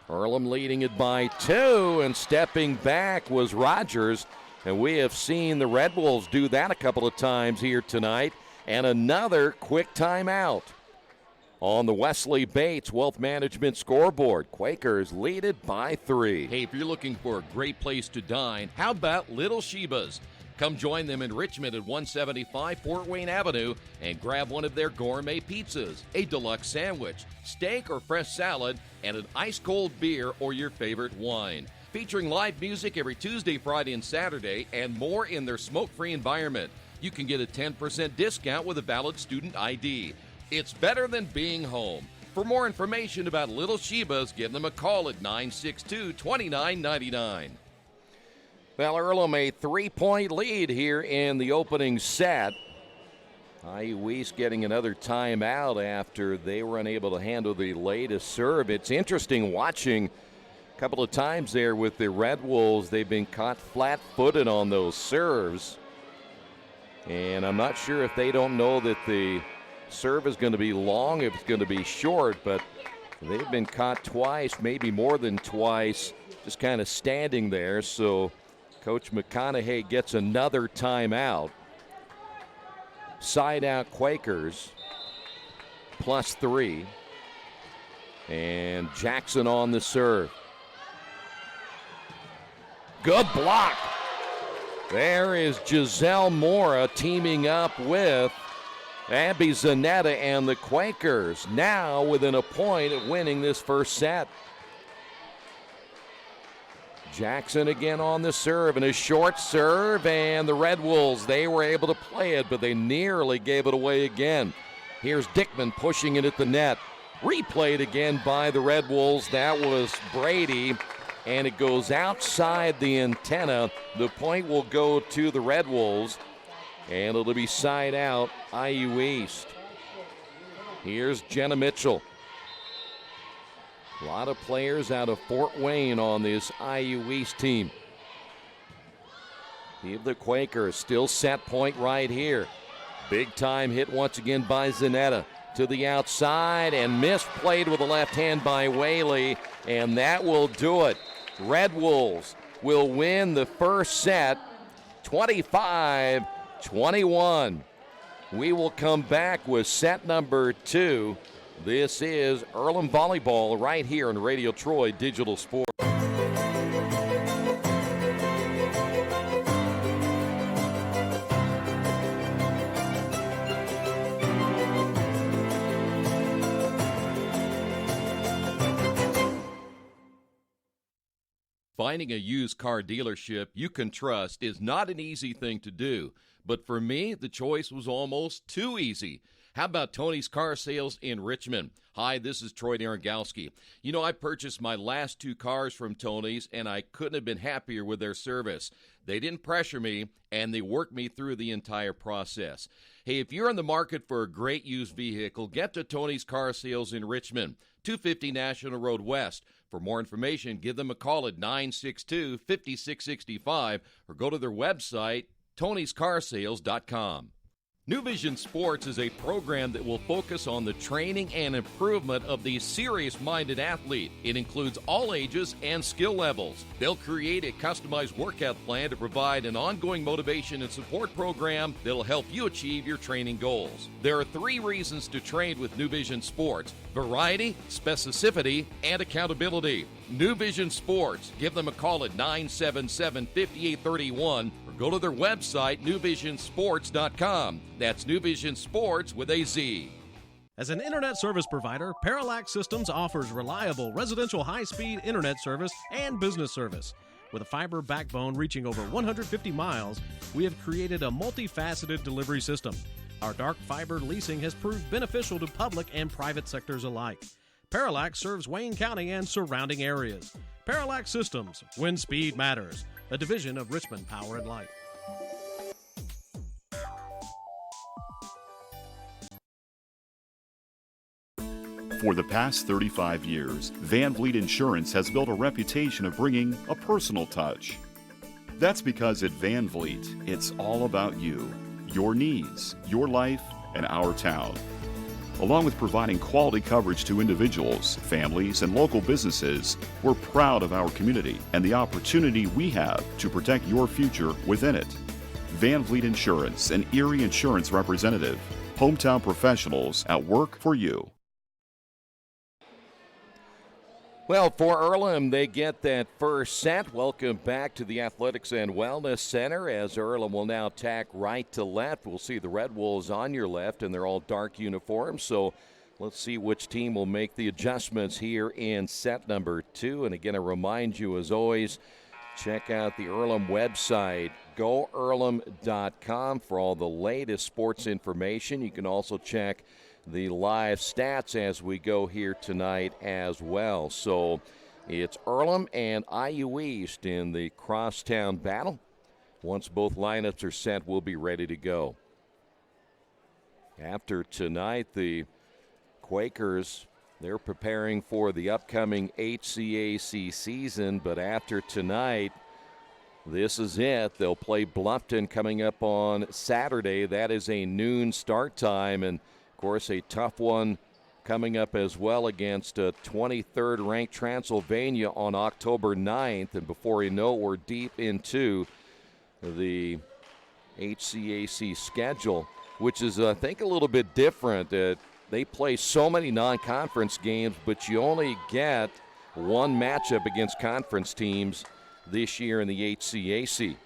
Earlham leading it by 2, and stepping back was Rogers. And we have seen the Red Wolves do that a couple of times here tonight. And another quick timeout on the Wesley Bates Wealth Management scoreboard. Quakers lead it by 3. Hey, if you're looking for a great place to dine, how about Little Sheba's? Come join them in Richmond at 175 Fort Wayne Avenue and grab one of their gourmet pizzas, a deluxe sandwich, steak or fresh salad, and an ice-cold beer or your favorite wine. Featuring live music every Tuesday, Friday, and Saturday, and more in their smoke-free environment. You can get a 10% discount with a valid student ID. It's better than being home. For more information about Little Sheba's, give them a call at 962-2999. Well, Earlham a 3-point lead here in the opening set. IU East getting another timeout after they were unable to handle the latest serve. It's interesting watching a couple of times there with the Red Wolves. They've been caught flat-footed on those serves. And I'm not sure if they don't know that the serve is going to be long, if it's going to be short, but they've been caught twice, maybe more than twice, just kind of standing there. So Coach McConaughey gets another timeout. Side out Quakers. +3. And Jackson on the serve. Good block. There is Giselle Mora teaming up with Abby Zanetta and the Quakers. Now within a point of winning this first set. Jackson again on the serve, and a short serve, and the Red Wolves, they were able to play it, but they nearly gave it away again. Here's Dickman pushing it at the net. Replayed again by the Red Wolves. That was Brady, and it goes outside the antenna. The point will go to the Red Wolves, and it'll be side out, IU East. Here's Jenna Mitchell. A lot of players out of Fort Wayne on this IU East team. The Quakers still set point right here. Big time hit once again by Zanetta to the outside, and misplayed with the left hand by Whaley, and that will do it. Red Wolves will win the first set 25-21. We will come back with set number 2. This is Earlham Volleyball right here on Radio Troy Digital Sports. Finding a used car dealership you can trust is not an easy thing to do, but for me, the choice was almost too easy. How about Tony's Car Sales in Richmond? Hi, this is Troy Narangowski. You know, I purchased my last 2 cars from Tony's, and I couldn't have been happier with their service. They didn't pressure me, and they worked me through the entire process. Hey, if you're in the market for a great used vehicle, get to Tony's Car Sales in Richmond, 250 National Road West. For more information, give them a call at 962-5665 or go to their website, tonyscarsales.com. New Vision Sports is a program that will focus on the training and improvement of the serious-minded athlete. It includes all ages and skill levels. They'll create a customized workout plan to provide an ongoing motivation and support program that'll help you achieve your training goals. There are 3 reasons to train with New Vision Sports: variety, specificity, and accountability. New Vision Sports. Give them a call at 977-5831 or go to their website, newvisionsports.com. That's New Vision Sports with a Z. As an internet service provider, Parallax Systems offers reliable residential high-speed internet service and business service. With a fiber backbone reaching over 150 miles, we have created a multifaceted delivery system. Our dark fiber leasing has proved beneficial to public and private sectors alike. Parallax serves Wayne County and surrounding areas. Parallax Systems, when speed matters, a division of Richmond Power and Light. For the past 35 years, Van Vliet Insurance has built a reputation of bringing a personal touch. That's because at Van Vliet, it's all about you, your needs, your life, and our town. Along with providing quality coverage to individuals, families, and local businesses, we're proud of our community and the opportunity we have to protect your future within it. Van Vliet Insurance, an Erie Insurance representative. Hometown professionals at work for you. Well, for Earlham, they get that first set. Welcome back to the Athletics and Wellness Center as Earlham will now tack right to left. We'll see the Red Wolves on your left, and they're all dark uniforms. So let's see which team will make the adjustments here in set number 2. And again, I remind you, as always, check out the Earlham website, goearlham.com, for all the latest sports information. You can also check the live stats as we go here tonight as well. So it's Earlham and IU East in the crosstown battle. Once both lineups are set, we'll be ready to go. After tonight, the Quakers, they're preparing for the upcoming HCAC season, but after tonight, this is it. They'll play Bluffton coming up on Saturday. That is a noon start time, and of course, a tough one coming up as well against 23rd ranked Transylvania on October 9th. And before you know it, we're deep into the HCAC schedule, which is, I think, a little bit different. they play so many non-conference games, but you only get one matchup against conference teams this year in the HCAC.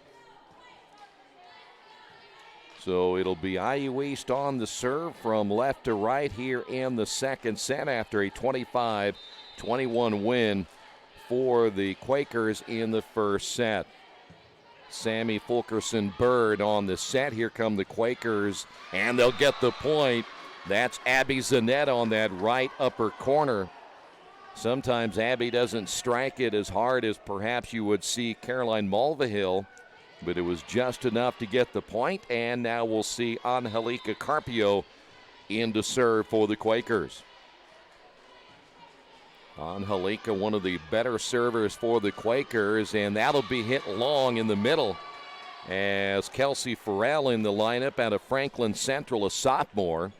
So it'll be IU East on the serve from left to right here in the second set after a 25-21 win for the Quakers in the first set. Sammy Fulkerson-Bird on the set. Here come the Quakers, and they'll get the point. That's Abby Zanette on that right upper corner. Sometimes Abby doesn't strike it as hard as perhaps you would see Caroline Mulvihill, but it was just enough to get the point, and now we'll see Angelica Carpio in to serve for the Quakers. Angelica, one of the better servers for the Quakers, and that'll be hit long in the middle as Kelsey Farrell in the lineup out of Franklin Central, a sophomore.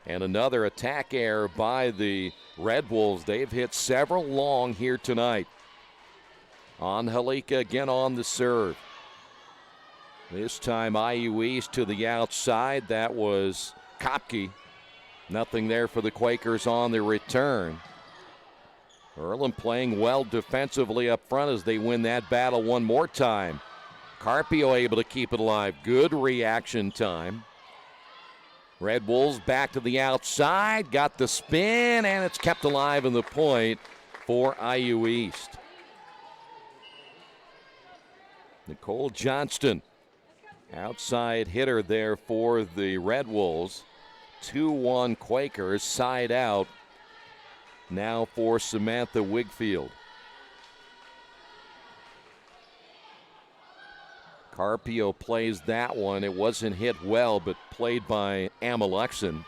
And another attack error by the Red Wolves. They've hit several long here tonight. Angelica again on the serve. This time IU East to the outside. That was Kopke. Nothing there for the Quakers on the return. Earlham playing well defensively up front as they win that battle one more time. Carpio able to keep it alive. Good reaction time. Red Wolves back to the outside, got the spin, and it's kept alive in the point for IU East. Nicole Johnston, outside hitter there for the Red Wolves. 2-1 Quakers, side out now for Samantha Wigfield. Carpio plays that one. It wasn't hit well, but played by Amalexon.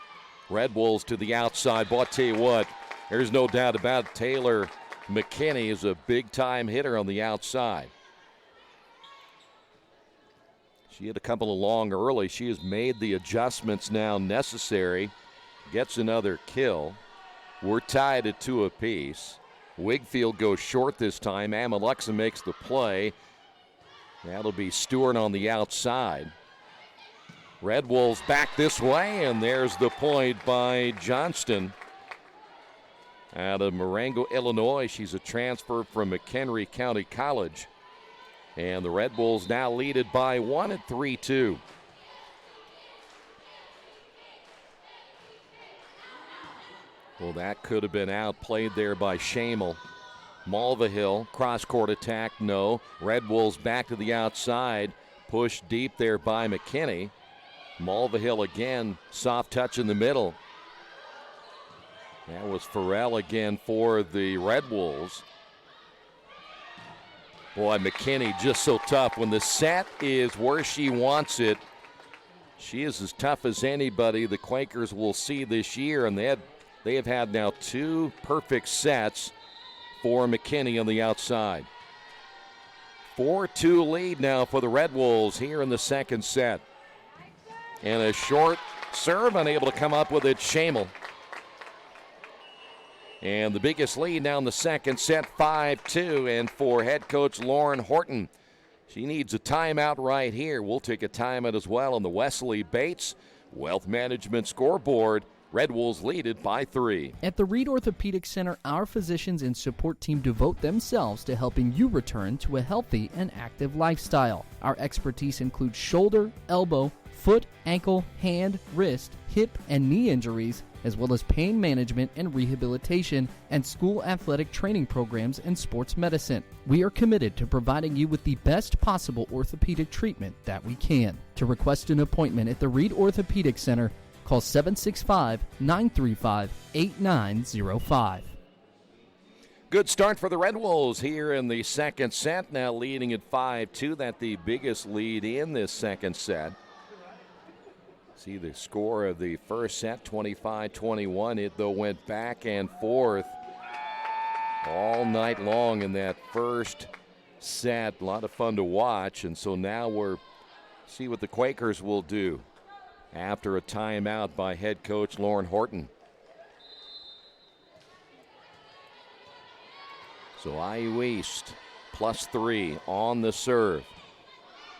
Red Wolves to the outside. But I'll tell you what, there's no doubt about it. Taylor McKinney is a big-time hitter on the outside. She hit a couple of long early. She has made the adjustments now necessary. Gets another kill. We're tied at 2 apiece. Wigfield goes short this time. Amalexon makes the play. That'll be Stewart on the outside. Red Wolves back this way, and there's the point by Johnston. Out of Marengo, Illinois. She's a transfer from McHenry County College. And the Red Wolves now lead it by 1 at 3-2. Well, that could have been outplayed there by Shamel. Mulvihill, cross-court attack, no. Red Wolves back to the outside. Pushed deep there by McKinney. Mulvihill again, soft touch in the middle. That was Farrell again for the Red Wolves. Boy, McKinney just so tough. When the set is where she wants it, she is as tough as anybody the Quakers will see this year, and they have had now 2 perfect sets for McKinney on the outside. 4-2 lead now for the Red Wolves here in the second set. And a short serve, unable to come up with it, Shamel. And the biggest lead now in the second set, 5-2. And for head coach Lauren Horton, she needs a timeout right here. We'll take a timeout as well on the Wesley Bates Wealth Management scoreboard. Red Wolves lead it by 3. At the Reed Orthopedic Center, our physicians and support team devote themselves to helping you return to a healthy and active lifestyle. Our expertise includes shoulder, elbow, foot, ankle, hand, wrist, hip, and knee injuries, as well as pain management and rehabilitation, and school athletic training programs and sports medicine. We are committed to providing you with the best possible orthopedic treatment that we can. To request an appointment at the Reed Orthopedic Center, call 765-935-8905. Good start for the Red Wolves here in the second set, now leading at 5-2. That's the biggest lead in this second set. See the score of the first set, 25-21. It, though, went back and forth all night long in that first set. A lot of fun to watch, and so now we're see what the Quakers will do after a timeout by head coach Lauren Horton. So IU East +3 on the serve.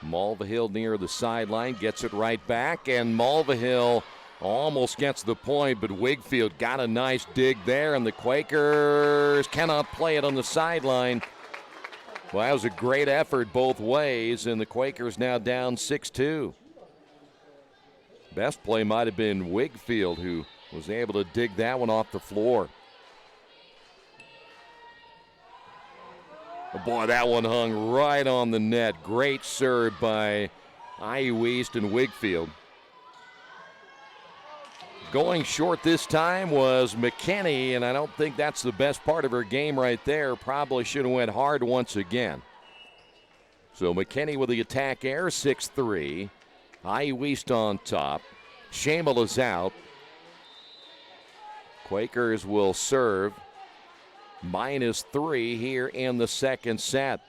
Mulvihill near the sideline, gets it right back, and Mulvihill Almost gets the point, but Wigfield got a nice dig there, and the Quakers cannot play it on the sideline. Well, that was a great effort both ways, and the Quakers now down 6-2. Best play might have been Wigfield, who was able to dig that one off the floor. Oh boy, that one hung right on the net. Great serve by IU East and Wigfield. Going short this time was McKinney, and I don't think that's the best part of her game right there. Probably should have went hard once again. So McKinney with the attack air, 6-3. IU East on top. Shamel is out. Quakers will serve. -3 here in the second set.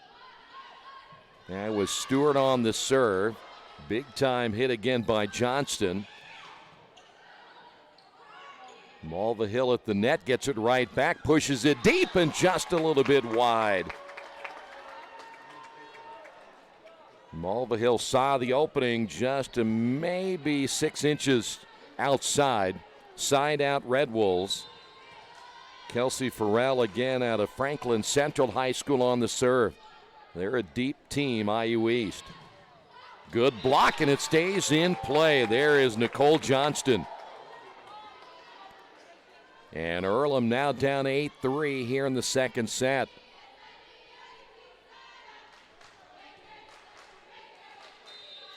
That was Stewart on the serve. Big time hit again by Johnston. Malva Hill at the net, gets it right back, pushes it deep and just a little bit wide. Malva Hill saw the opening just maybe 6 inches outside. Side out Red Wolves. Kelsey Farrell again out of Franklin Central High School on the serve. They're a deep team, IU East. Good block, and it stays in play. There is Nicole Johnston. And Earlham now down 8-3 here in the second set.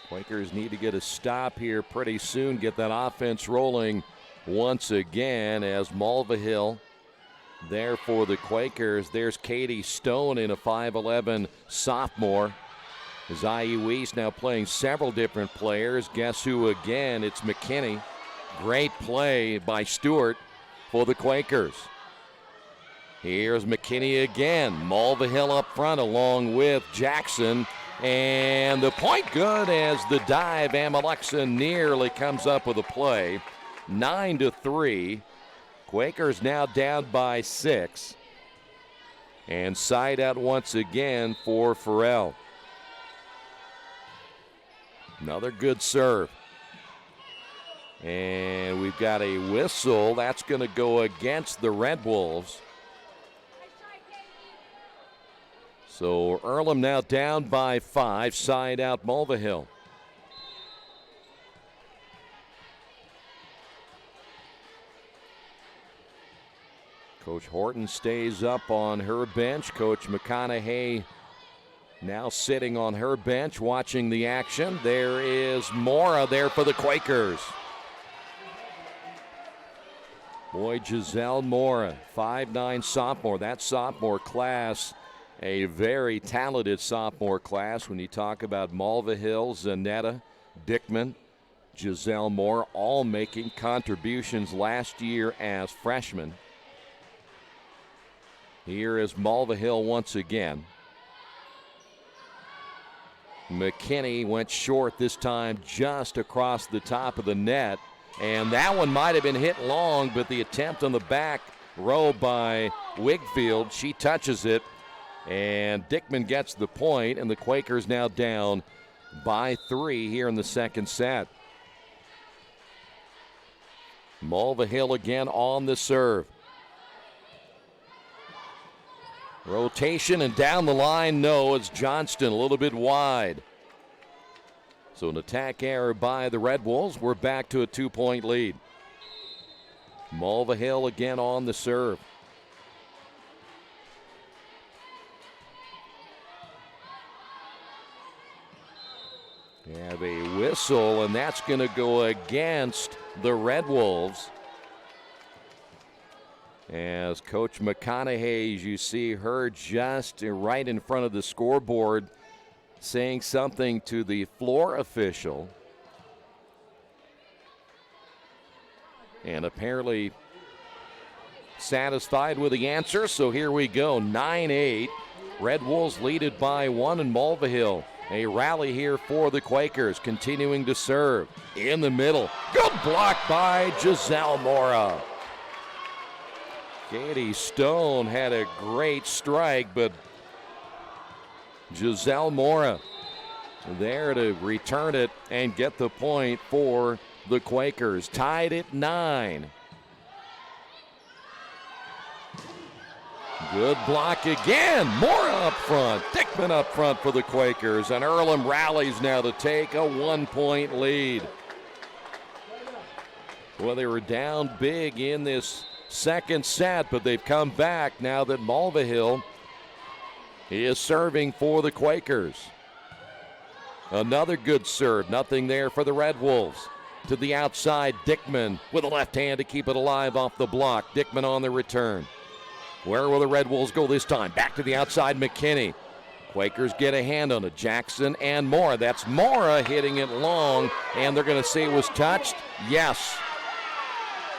Quakers need to get a stop here pretty soon, get that offense rolling once again as Malva Hill there for the Quakers. There's Katie Stone in a 5'11 sophomore. As IU East now playing several different players. Guess who again? It's McKinney. Great play by Stewart for the Quakers. Here's McKinney again. Malva Hill up front along with Jackson. And the point good as the dive. Amaleksa nearly comes up with a play. 9-3. Quakers now down by 6. And side out once again for Farrell. Another good serve. And we've got a whistle. That's going to go against the Red Wolves. So Earlham now down by 5. Side out Malva Hill. Coach Horton stays up on her bench. Coach McConaughey now sitting on her bench watching the action. There is Mora there for the Quakers. Boy, Giselle Mora, 5'9 sophomore. That sophomore class, a very talented sophomore class. When you talk about Malva Hill, Zanetta, Dickman, Giselle Mora, all making contributions last year as freshmen. Here is Malva Hill once again. McKinney went short this time just across the top of the net. And that one might have been hit long, but the attempt on the back row by Wigfield, she touches it. And Dickman gets the point, and the Quakers now down by 3 here in the second set. Malva Hill again on the serve. Rotation and down the line, no, it's Johnston a little bit wide. So an attack error by the Red Wolves. We're back to a 2-point lead. Malva Hill again on the serve. We have a whistle, and that's going to go against the Red Wolves. As Coach McConaughey, as you see her just right in front of the scoreboard, saying something to the floor official. And apparently satisfied with the answer, so here we go, 9-8. Red Wolves lead it by 1 in Malva Hill. A rally here for the Quakers, continuing to serve. In the middle, good block by Giselle Mora. Katie Stone had a great strike, but Giselle Mora there to return it and get the point for the Quakers, tied at 9. Good block again. More up front. Dickman up front for the Quakers. And Earlham rallies now to take a 1-point lead. Well, they were down big in this second set, but they've come back now that Mulvihill is serving for the Quakers. Another good serve. Nothing there for the Red Wolves. To the outside, Dickman with a left hand to keep it alive off the block. Dickman on the return. Where will the Red Wolves go this time? Back to the outside, McKinney. Quakers get a hand on it. Jackson and Mora. That's Mora hitting it long, and they're going to say it was touched? Yes.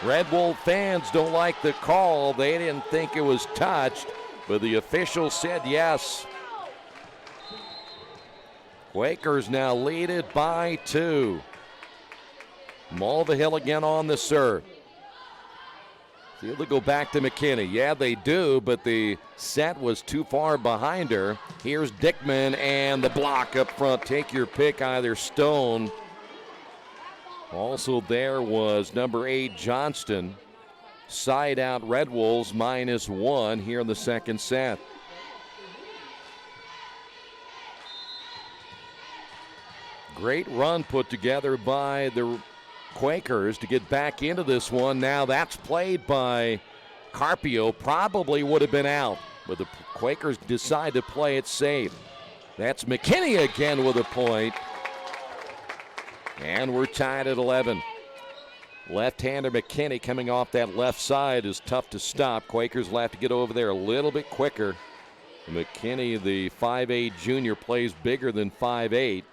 Red Wolf fans don't like the call. They didn't think it was touched, but the official said yes. Quakers now lead it by 2. Mulvihill again on the serve. They'll go back to McKinney. Yeah, they do, but the set was too far behind her. Here's Dickman and the block up front. Take your pick, either Stone. Also there was number 8, Johnston. Side out Red Wolves -1 here in the second set. Great run put together by the Quakers to get back into this one. Now that's played by Carpio. Probably would have been out, but the Quakers decide to play it safe. That's McKinney again with a point. And we're tied at 11. Left-hander McKinney coming off that left side is tough to stop. Quakers will have to get over there a little bit quicker. McKinney, the 5'8 junior, plays bigger than 5'8.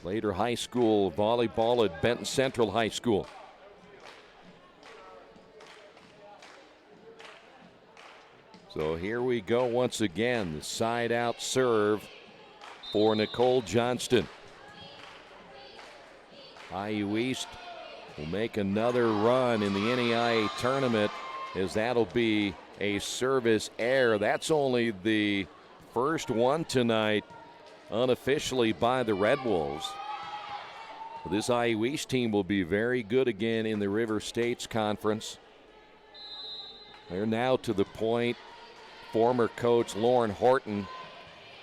Later high school volleyball at Benton Central High School. So here we go once again. The side out serve for Nicole Johnston. IU East will make another run in the NEIA tournament, as that'll be a service error. That's only the first one tonight unofficially by the Red Wolves. This IU East team will be very good again in the River States Conference. They're now to the point. Former coach Lauren Horton,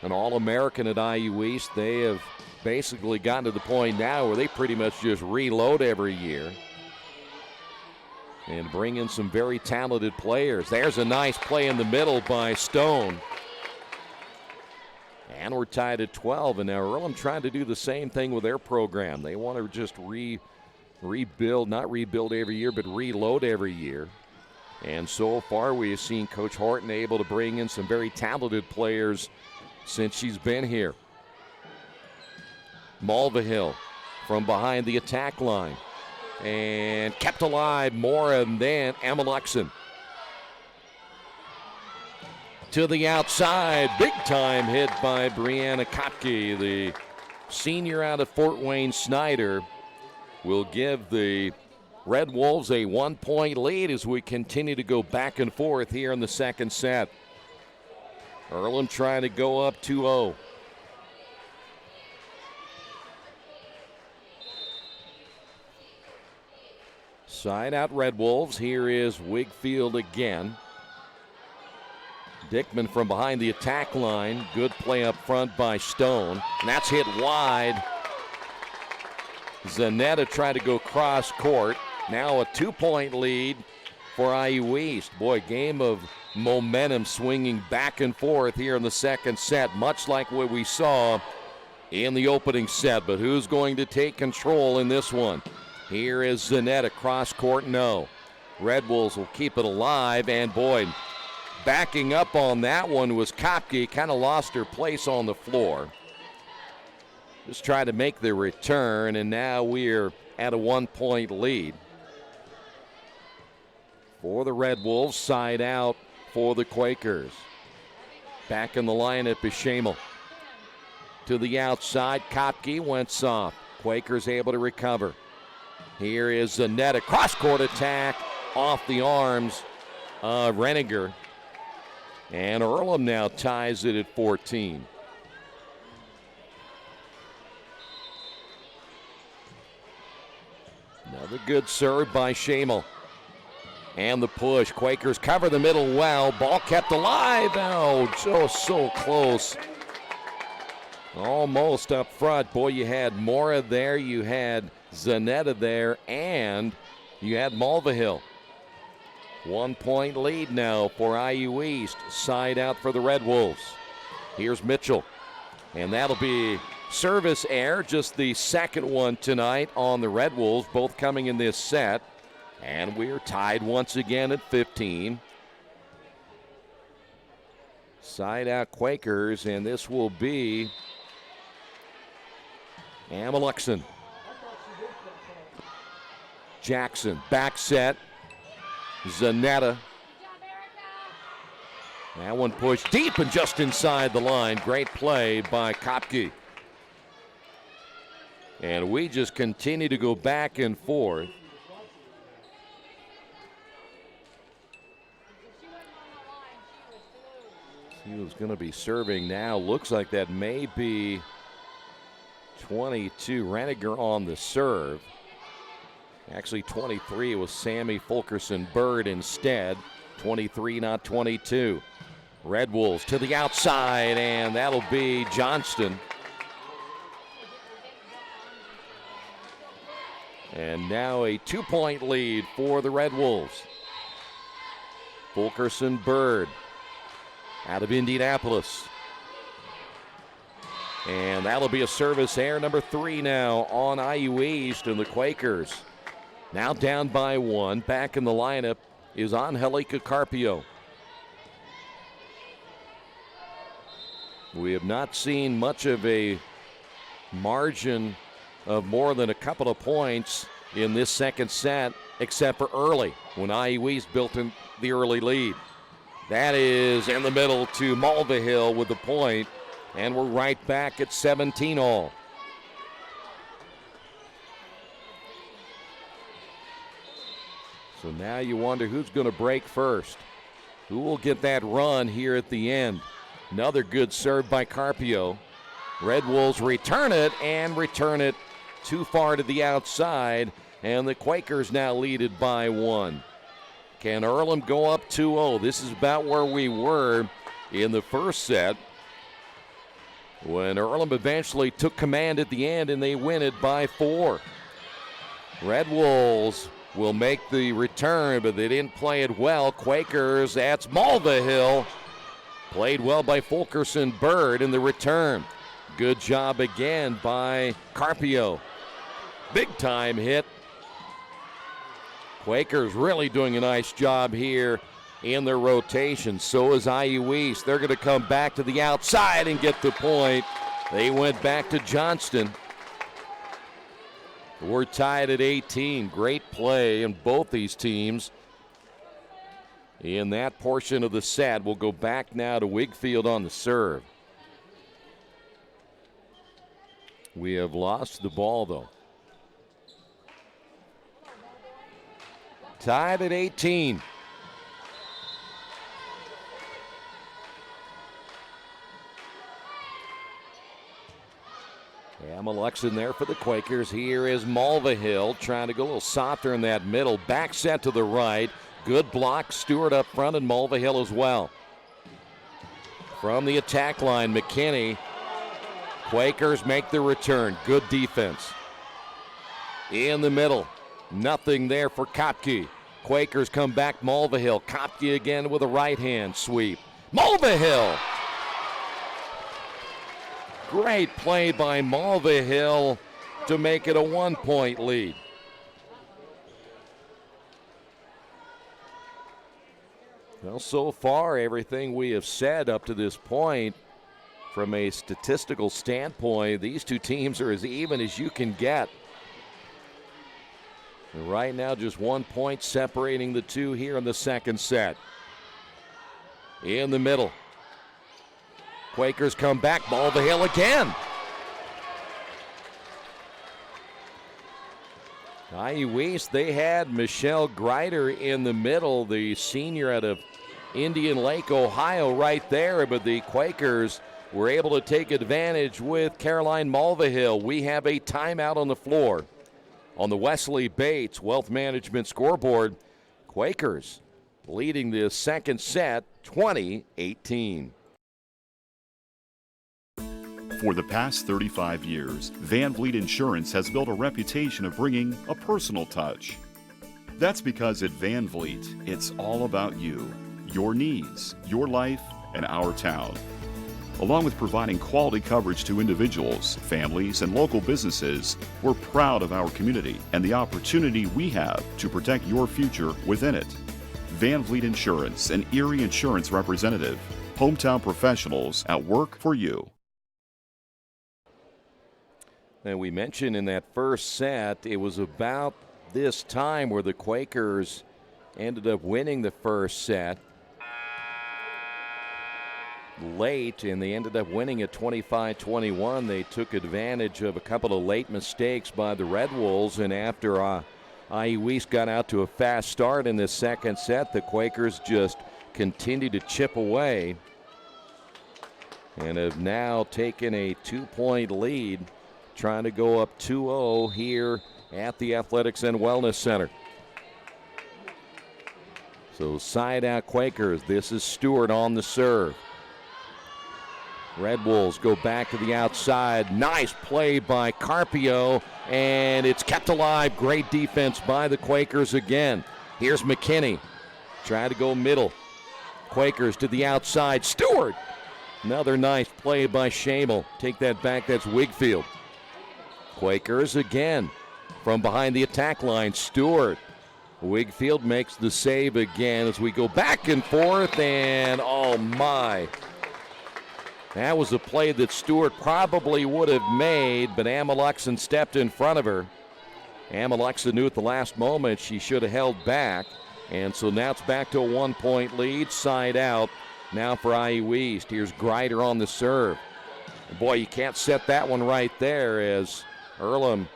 an All-American at IU East, they have basically gotten to the point now where they pretty much just reload every year and bring in some very talented players. There's a nice play in the middle by Stone. And we're tied at 12, and now Earlham trying to do the same thing with their program. They want to just rebuild, not rebuild every year, but reload every year. And so far we have seen Coach Horton able to bring in some very talented players since she's been here. Mulvihill from behind the attack line. And kept alive more, and then Emma Luxon. To the outside, big time hit by Brianna Kopke. The senior out of Fort Wayne Snyder will give the Red Wolves a 1-point lead as we continue to go back and forth here in the second set. Earlham trying to go up 2-0. Side out Red Wolves. Here is Wigfield again. Dickman from behind the attack line. Good play up front by Stone. And that's hit wide. Zanetta tried to go cross court. Now a 2-point lead for IU East. Boy, game of momentum swinging back and forth here in the second set, much like what we saw in the opening set. But who's going to take control in this one? Here is Zanetta, cross court, no. Red Wolves will keep it alive, and boy, backing up on that one was Kopke. Kind of lost her place on the floor. Just trying to make the return, and now we're at a 1-point lead. For the Red Wolves, side out for the Quakers. Back in the lineup is Shamel. To the outside, Kopke went soft. Quakers able to recover. Here is Zanetta, cross-court attack off the arms of Reniger. And Earlham now ties it at 14. Another good serve by Shamel. And the push. Quakers cover the middle well. Ball kept alive. Oh, so close. Almost up front. Boy, you had Mora there. You had Zanetta there. And you had Mulvihill. 1 point lead now for IU East. Side out for the Red Wolves. Here's Mitchell. And that'll be service error. Just the second one tonight on the Red Wolves. Both coming in this set. And we're tied once again at 15. Side out Quakers, and this will be Amalexon. Jackson, back set. Zanetta. That one pushed deep and just inside the line. Great play by Kopke. And we just continue to go back and forth. He was going to be serving now. Looks like that may be 22. Reniger on the serve. Actually, 23 was Sammy Fulkerson-Bird instead. 23, not 22. Red Wolves to the outside, and that'll be Johnston. And now a 2-point lead for the Red Wolves. Fulkerson-Bird out of Indianapolis. And that'll be a service error number 3 now on IU East, and the Quakers now down by 1. Back in the lineup is Angelica Carpio. We have not seen much of a margin of more than a couple of points in this second set, except for early, when IU East built in the early lead. That is in the middle to Mulvihill with the point, and we're right back at 17 all. So now you wonder who's going to break first. Who will get that run here at the end? Another good serve by Carpio. Red Wolves return it and return it too far to the outside, and the Quakers now lead it by 1. Can Earlham go up 2-0? This is about where we were in the first set, when Earlham eventually took command at the end and they win it by 4. Red Wolves will make the return, but they didn't play it well. Quakers, that's Mulvihill. Played well by Fulkerson-Bird in the return. Good job again by Carpio. Big time hit. Quakers really doing a nice job here in their rotation. So is IU East. They're going to come back to the outside and get the point. They went back to Johnston. We're tied at 18. Great play in both these teams in that portion of the set. We'll go back now to Wigfield on the serve. We have lost the ball, though. Tied at 18. Amalexon there for the Quakers. Here is Mulvihill trying to go a little softer in that middle. Back set to the right. Good block. Stewart up front and Mulvihill as well. From the attack line, McKinney. Quakers make the return. Good defense. In the middle. Nothing there for Kopke. Quakers come back. Mulvihill. Kopke again with a right hand sweep. Mulvihill. Great play by Mulvihill to make it a 1-point lead. Well, so far, everything we have said up to this point, from a statistical standpoint, these two teams are as even as you can get. And right now, just 1 point separating the two here in the second set. In the middle. Quakers come back. Mulvihill again. IU East, they had Michelle Greider in the middle, the senior out of Indian Lake, Ohio, right there. But the Quakers were able to take advantage with Caroline Mulvihill. We have a timeout on the floor. On the Wesley Bates Wealth Management scoreboard, Quakers leading the second set 20-18. For the past 35 years, Van Vliet Insurance has built a reputation of bringing a personal touch. That's because at Van Vliet, it's all about you, your needs, your life, and our town. Along with providing quality coverage to individuals, families, and local businesses, we're proud of our community and the opportunity we have to protect your future within it. Van Vliet Insurance, an Erie Insurance representative. Hometown professionals at work for you. And we mentioned in that first set, it was about this time where the Quakers ended up winning the first set late, and they ended up winning at 25-21. They took advantage of a couple of late mistakes by the Red Wolves, and after IU East got out to a fast start in this second set, the Quakers just continued to chip away and have now taken a 2-point lead, trying to go up 2-0 here at the Athletics and Wellness Center. So side out Quakers. This is Stewart on the serve. Red Wolves go back to the outside. Nice play by Carpio, and it's kept alive. Great defense by the Quakers again. Here's McKinney. Try to go middle. Quakers to the outside. Stewart. Another nice play by Shamel. Take that back. That's Wigfield. Quakers again from behind the attack line. Stewart. Wigfield makes the save again as we go back and forth, and oh my. That was a play that Stewart probably would have made, but Ameluxon stepped in front of her. Ameluxon knew at the last moment she should have held back, and so now it's back to a 1-point lead, side out now for IU East. Here's Greider on the serve. Boy, you can't set that one right there as Earlham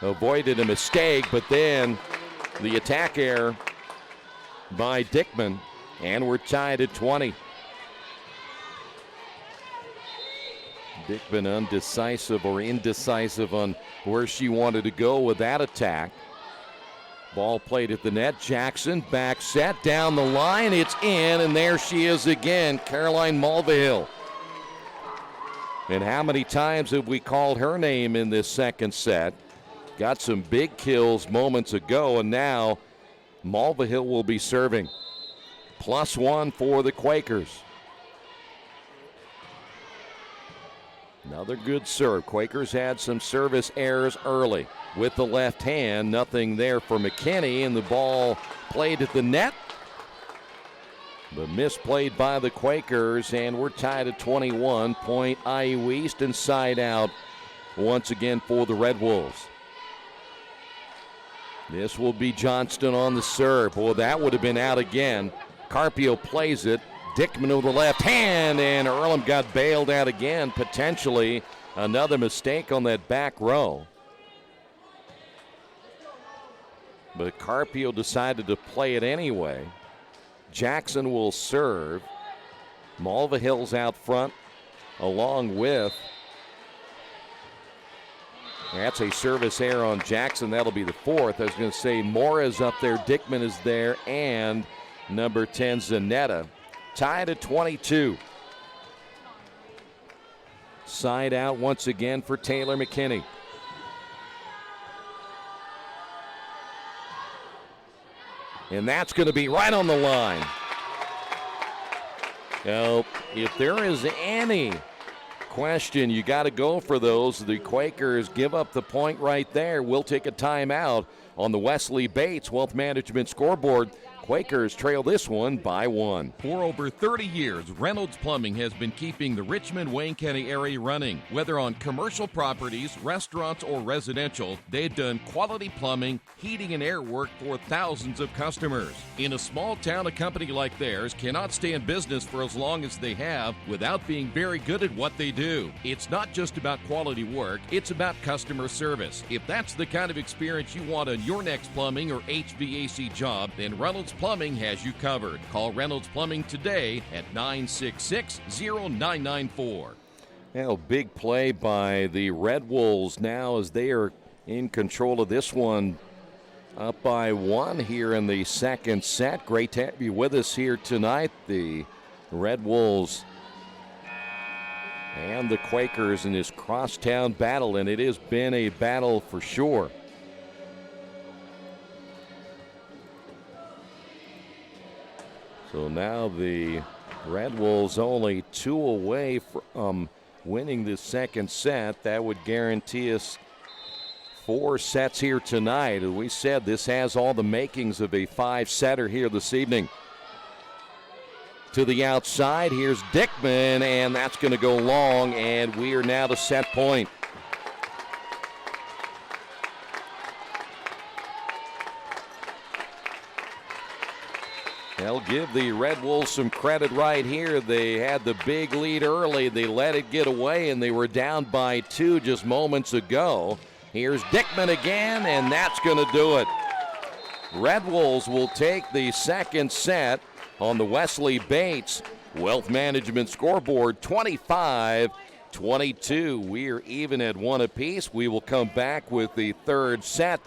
avoided a mistake, but then the attack error by Dickman, and we're tied at 20. Dickman undecisive or indecisive on where she wanted to go with that attack. Ball played at the net. Jackson back set down the line. It's in, and there she is again, Caroline Mulvihill. And how many times have we called her name in this second set? Got some big kills moments ago, and now Mulvihill will be serving. +1 for the Quakers. Another good serve. Quakers had some service errors early with the left hand. Nothing there for McKinney, and the ball played at the net. But misplayed by the Quakers, and we're tied at 21. Point IU East, and side out once again for the Red Wolves. This will be Johnston on the serve. Boy, that would have been out again. Carpio plays it. Dickman with the left hand, and Earlham got bailed out again. Potentially another mistake on that back row. But Carpio decided to play it anyway. Jackson will serve. Mulvihill's out front along with. That's a service error on Jackson. That'll be the fourth. I was going to say Mora's up there, Dickman is there, and number 10, Zanetta. Tied at 22. Side out once again for Taylor McKinney. And that's going to be right on the line. Now, if there is any question, you got to go for those. The Quakers give up the point right there. We'll take a timeout on the Wesley Bates Wealth Management scoreboard. Quakers trail this one by 1. For over 30 years, Reynolds Plumbing has been keeping the Richmond-Wayne County area running. Whether on commercial properties, restaurants, or residential, they've done quality plumbing, heating, and air work for thousands of customers. In a small town, a company like theirs cannot stay in business for as long as they have without being very good at what they do. It's not just about quality work, it's about customer service. If that's the kind of experience you want on your next plumbing or HVAC job, then Reynolds Plumbing has you covered. Call Reynolds Plumbing today at 966-0994. Well, big play by the Red Wolves now as they are in control of this one. Up by 1 here in the second set. Great to have you with us here tonight. The Red Wolves and the Quakers in this crosstown battle, and it has been a battle for sure. So now the Red Wolves only 2 away from winning the second set. That would guarantee us 4 sets here tonight. As we said, this has all the makings of a 5-setter here this evening. To the outside, here's Dickman, and that's going to go long, and we are now to set point. They'll give the Red Wolves some credit right here. They had the big lead early. They let it get away, and they were down by 2 just moments ago. Here's Dickman again, and that's going to do it. Red Wolves will take the second set on the Wesley Bates Wealth Management scoreboard, 25-22. We're even at 1 apiece. We will come back with the third set.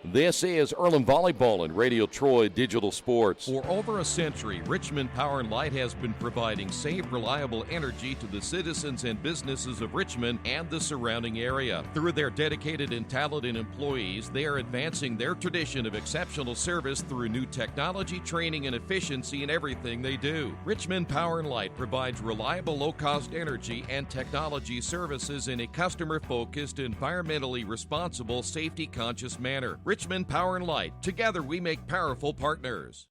This is Earlham Volleyball and Radio Troy Digital Sports. For over a century, Richmond Power and Light has been providing safe, reliable energy to the citizens and businesses of Richmond and the surrounding area. Through their dedicated and talented employees, they are advancing their tradition of exceptional service through new technology, training, and efficiency in everything they do. Richmond Power and Light provides reliable, low-cost energy and technology services in a customer-focused, environmentally responsible, safety-conscious manner. Richmond Power and Light. Together we make powerful partners.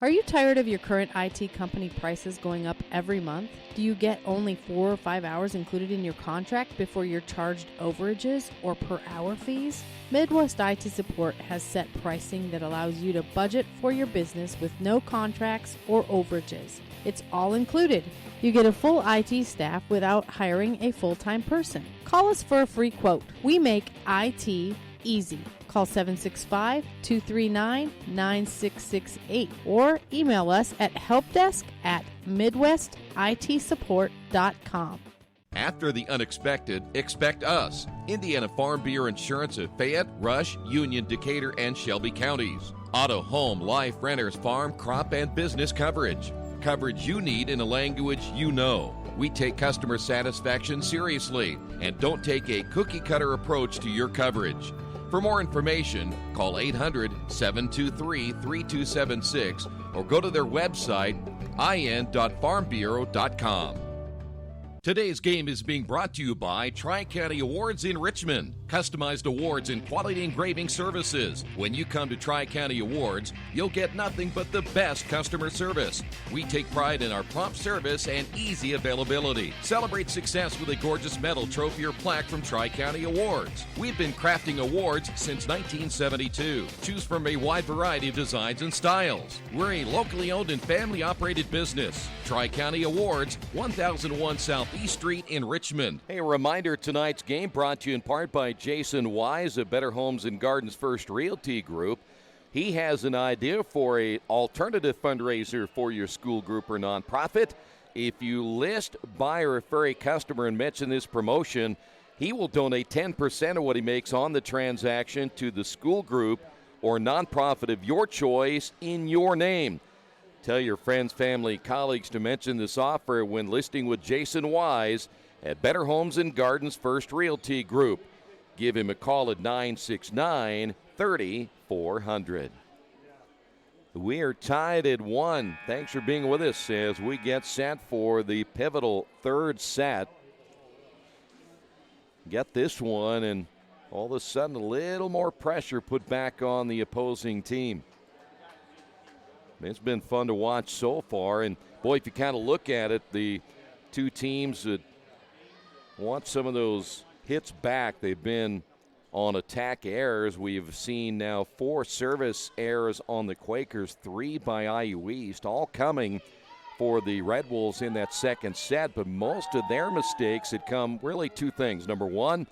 Are you tired of your current IT company prices going up every month? Do you get only 4 or 5 hours included in your contract before you're charged overages or per hour fees? Midwest IT Support has set pricing that allows you to budget for your business with no contracts or overages. It's all included. You get a full IT staff without hiring a full-time person. Call us for a free quote. We make IT easy. Call 765-239-9668 or email us at helpdesk@midwestitsupport.com. After the unexpected, expect us. Indiana Farm Bureau Insurance of Fayette, Rush, Union, Decatur, and Shelby counties. Auto, home, life, renters, farm, crop, and business coverage. Coverage you need in a language you know. We take customer satisfaction seriously and don't take a cookie-cutter approach to your coverage. For more information, call 800-723-3276 or go to their website, in.farmbureau.com. Today's game is being brought to you by Tri-County Awards in Richmond. Customized awards and quality engraving services. When you come to Tri-County Awards, you'll get nothing but the best customer service. We take pride in our prompt service and easy availability. Celebrate success with a gorgeous medal, trophy, or plaque from Tri-County Awards. We've been crafting awards since 1972. Choose from a wide variety of designs and styles. We're a locally owned and family-operated business. Tri-County Awards, 1001 South East Street in Richmond. Hey, a reminder, tonight's game brought to you in part by Jason Wise of Better Homes and Gardens First Realty Group. He has an idea for an alternative fundraiser for your school group or nonprofit. If you list, buy, or refer a customer and mention this promotion, he will donate 10% of what he makes on the transaction to the school group or nonprofit of your choice in your name. Tell your friends, family, colleagues to mention this offer when listing with Jason Wise at Better Homes and Gardens First Realty Group. Give him a call at 969-3400. We are tied at 1. Thanks for being with us as we get set for the pivotal third set. Get this one, and all of a sudden a little more pressure put back on the opposing team. It's been fun to watch so far, and boy, if you kind of look at it, the two teams that want some of those hits back, they've been on attack errors. We've seen now 4 service errors on the Quakers, 3 by IU East, all coming for the Red Wolves in that second set, but most of their mistakes had come really 2 things. Number 1,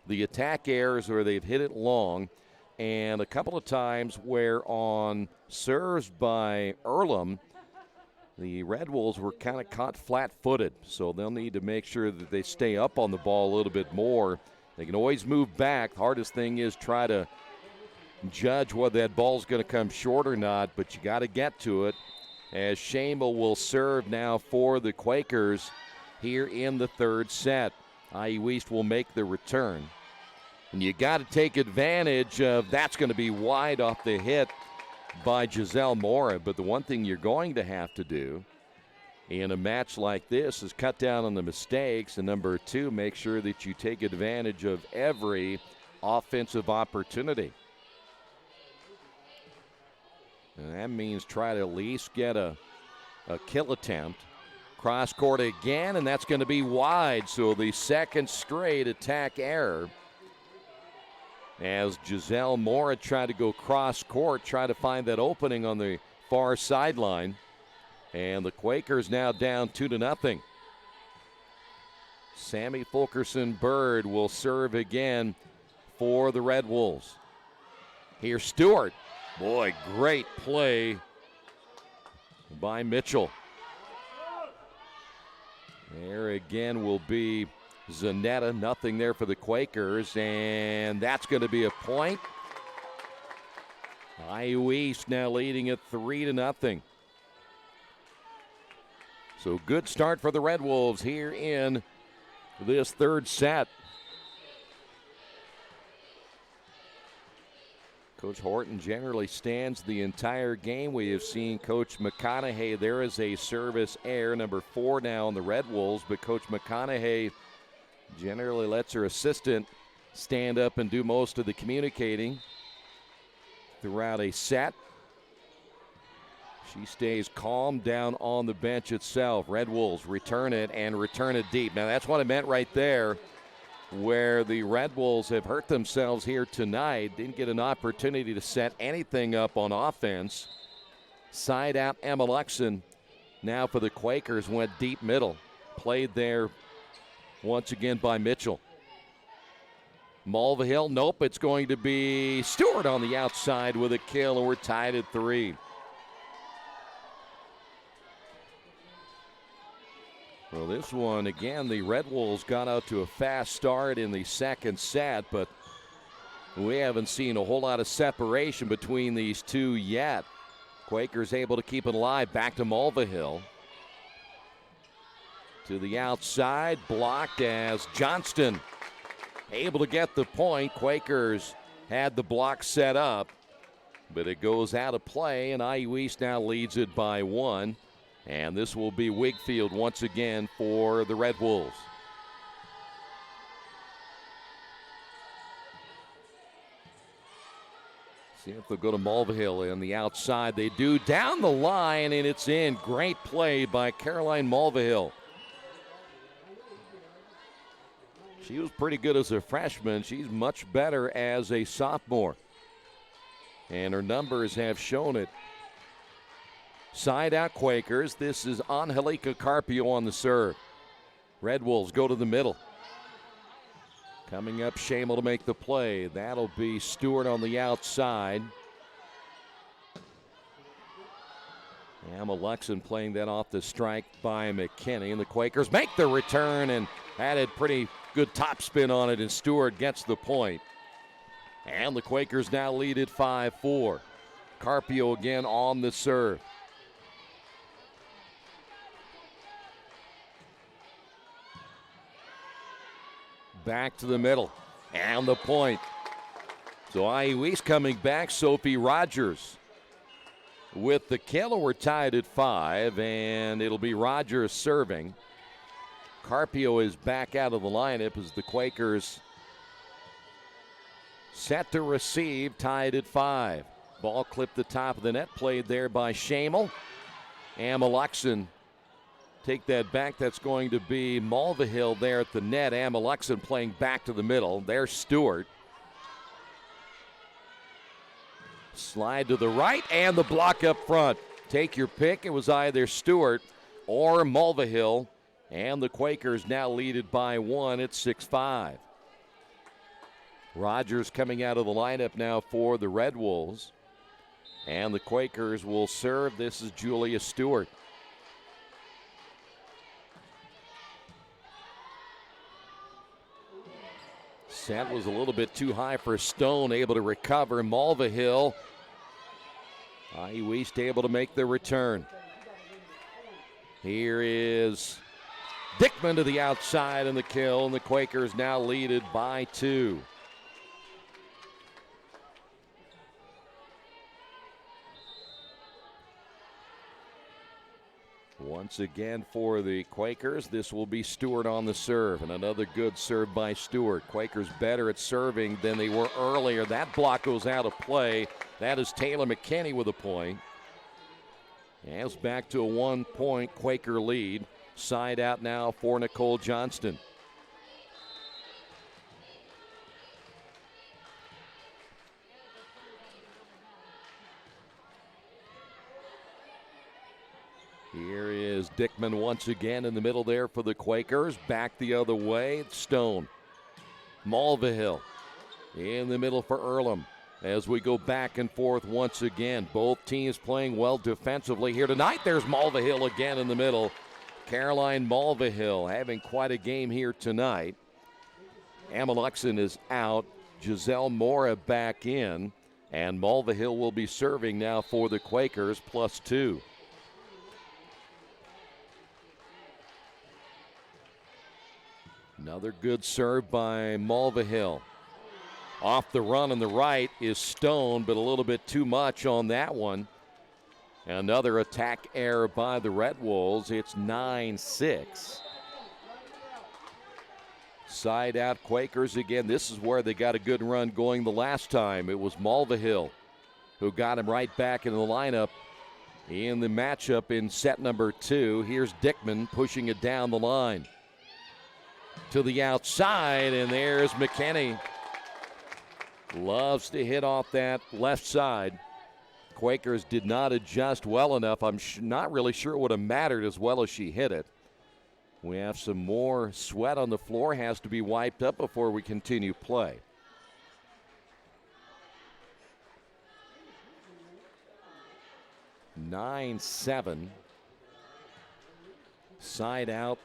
the attack errors where they've hit it long, and a couple of times where on serves by Earlham, the Red Wolves were kind of caught flat-footed, so they'll need to make sure that they stay up on the ball a little bit more They can always move back. The hardest thing is try to judge whether that ball's going to come short or not, but you got to get to it. As Shamel will serve now for the Quakers here in the third set. IU East will make the return. And you got to take advantage of that's going to be wide off the hit by Giselle Mora. But the one thing you're going to have to do in a match like this is cut down on the mistakes, and number two, make sure that you take advantage of every offensive opportunity. And that means try to at least get a kill attempt. Cross court again, and that's going to be wide. So the second straight attack error as Giselle Mora tried to go cross court, try to find that opening on the far sideline. And the Quakers now down 2-0. Sammy Fulkerson Bird will serve again for the Red Wolves. Here's Stewart. Boy, great play by Mitchell. There again will be Zanetta. Nothing there for the Quakers, and that's going to be a point. IU East now leading at 3-0. So good start for the Red Wolves here in this third set. Coach Horton generally stands the entire game. We have seen Coach McConaughey. There is a service error, number 4 now on the Red Wolves, but Coach McConaughey generally lets her assistant stand up and do most of the communicating throughout a set. She stays calm down on the bench itself. Red Wolves return it and return it deep. Now that's what I meant right there, where the Red Wolves have hurt themselves here tonight. Didn't get an opportunity to set anything up on offense. Side out Emma Luxon now for the Quakers, went deep middle. Played there once again by Mitchell. Mulvihill, nope, it's going to be Stewart on the outside with a kill, and we're tied at 3. Well, this one, again, the Red Wolves got out to a fast start in the second set, but we haven't seen a whole lot of separation between these two yet. Quakers able to keep it alive. Back to Mulvihill. To the outside, blocked as Johnston able to get the point. Quakers had the block set up, but it goes out of play, and IU East now leads it by 1. And this will be Wigfield once again for the Red Wolves. See if they'll go to Mulvihill on the outside. They do, down the line, and it's in. Great play by Caroline Mulvihill. She was pretty good as a freshman. She's much better as a sophomore, and her numbers have shown it. Side out Quakers. This is Angelica Carpio on the serve. Red Wolves go to the middle. Coming up, Shamel to make the play. That'll be Stewart on the outside. Emma Luxon playing that off the strike by McKinney. And the Quakers make the return and added pretty good topspin on it, and Stewart gets the point. And the Quakers now lead at 5-4. Carpio again on the serve. Back to the middle, and the point. So IU East coming back. Sophie Rogers with the kill. We're tied at 5, and it'll be Rogers serving. Carpio is back out of the lineup as the Quakers set to receive, tied at 5. Ball clipped the top of the net, played there by Shamel. Emma Luxon take that back. That's going to be Mulvihill there at the net. Emma Luxon playing back to the middle. There's Stewart. Slide to the right, and the block up front. Take your pick. It was either Stewart or Mulvihill, and the Quakers now lead it by 1 at 6-5. Rogers coming out of the lineup now for the Red Wolves, and the Quakers will serve. This is Julia Stewart. Set was a little bit too high for Stone, able to recover. Mulvihill, IU East able to make the return. Here is Dickman to the outside in the kill, and the Quakers now lead it by 2. Once again for the Quakers, this will be Stewart on the serve, and another good serve by Stewart. Quakers better at serving than they were earlier. That block goes out of play. That is Taylor McKinney with a point. And it's back to a 1-point Quaker lead. Side out now for Nicole Johnston. Here is Dickman once again in the middle there for the Quakers. Back the other way, Stone. Mulvihill in the middle for Earlham. As we go back and forth once again, both teams playing well defensively here tonight. There's Mulvihill again in the middle. Caroline Mulvihill having quite a game here tonight. Emma Luxon is out. Giselle Mora back in. And Mulvihill will be serving now for the Quakers, +2. Another good serve by Mulvihill. Off the run on the right is Stone, but a little bit too much on that one. Another attack error by the Red Wolves. It's 9-6. Side out Quakers again. This is where they got a good run going the last time. It was Mulvihill who got him right back in the lineup in the matchup in set number 2. Here's Dickman pushing it down the line to the outside, and there's McKinney. Loves to hit off that left side. Quakers did not adjust well enough. I'm not really sure it would have mattered as well as she hit it. We have some more sweat on the floor. Has to be wiped up before we continue play. (9-7). Side out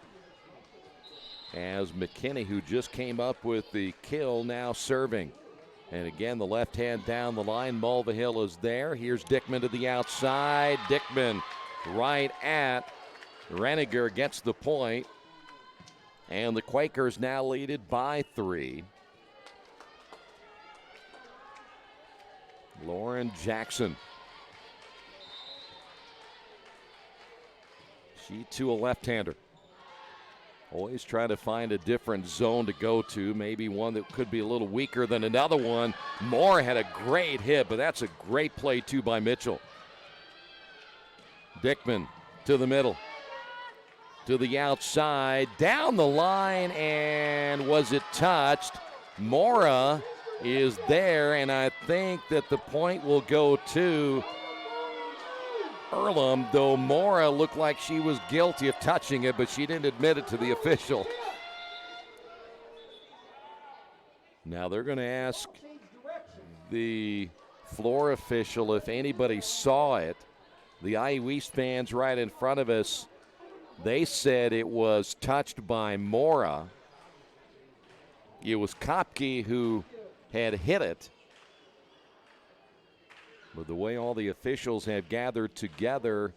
as McKinney, who just came up with the kill, now serving. And again, the left hand down the line. Mulvihill is there. Here's Dickman to the outside. Dickman right at Reniger, gets the point. And the Quakers now lead it by 3. Lauren Jackson. She too a left-hander. Always trying to find a different zone to go to, maybe one that could be a little weaker than another one. Moore had a great hit, but that's a great play too by Mitchell. Dickman to the middle, to the outside, down the line, and was it touched? Mora is there, and I think that the point will go to Earlham, though Mora looked like she was guilty of touching it, but she didn't admit it to the official. Now they're going to ask the floor official if anybody saw it. The IU East fans right in front of us, they said it was touched by Mora. It was Kopke who had hit it. But the way all the officials have gathered together,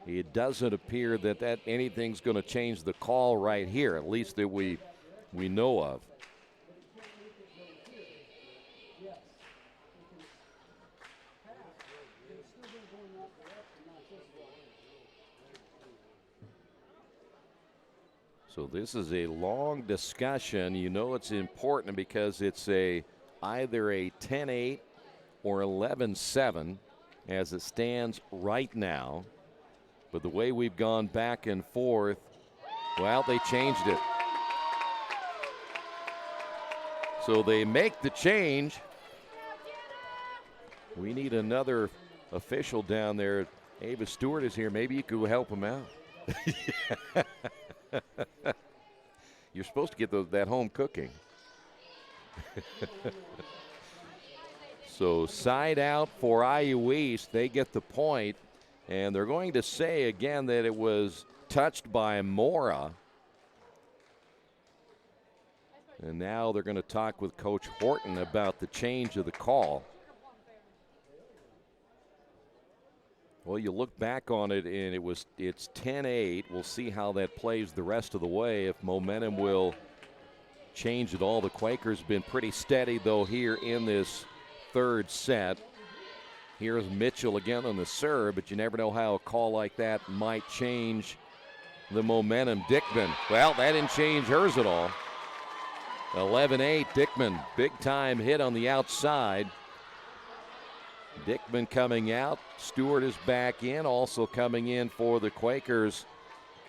it doesn't appear that anything's going to change the call right here, at least that we know of. So this is a long discussion. You know it's important because it's either a 10-8 or 11-7 as it stands right now. But the way we've gone back and forth, well, they changed it. So they make the change. We need another official down there. Ava Stewart is here. Maybe you could help him out. You're supposed to get that home cooking. So side out for IU East. They get the point, and they're going to say again that it was touched by Mora. And now they're going to talk with Coach Horton about the change of the call. Well, you look back on it, and it's 10-8. We'll see how that plays the rest of the way, if momentum will change at all. The Quakers been pretty steady, though, here in this third set. Here's Mitchell again on the serve, but you never know how a call like that might change the momentum. Dickman, well, that didn't change hers at all. 11-8, Dickman, big time hit on the outside. Dickman coming out. Stewart is back in. Also coming in for the Quakers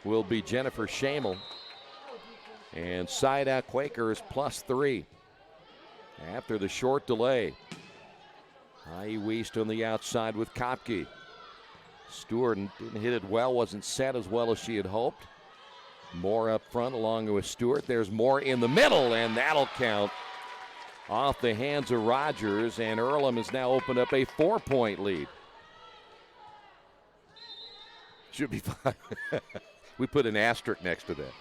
will be Jennifer Schamel. And side out Quakers +3 after the short delay. IU East on the outside with Kopke. Stewart didn't hit it well, wasn't set as well as she had hoped. Moore up front along with Stewart. There's Moore in the middle, and that'll count off the hands of Rogers, and Earlham has now opened up a 4-point lead. Should be fine. We put an asterisk next to that.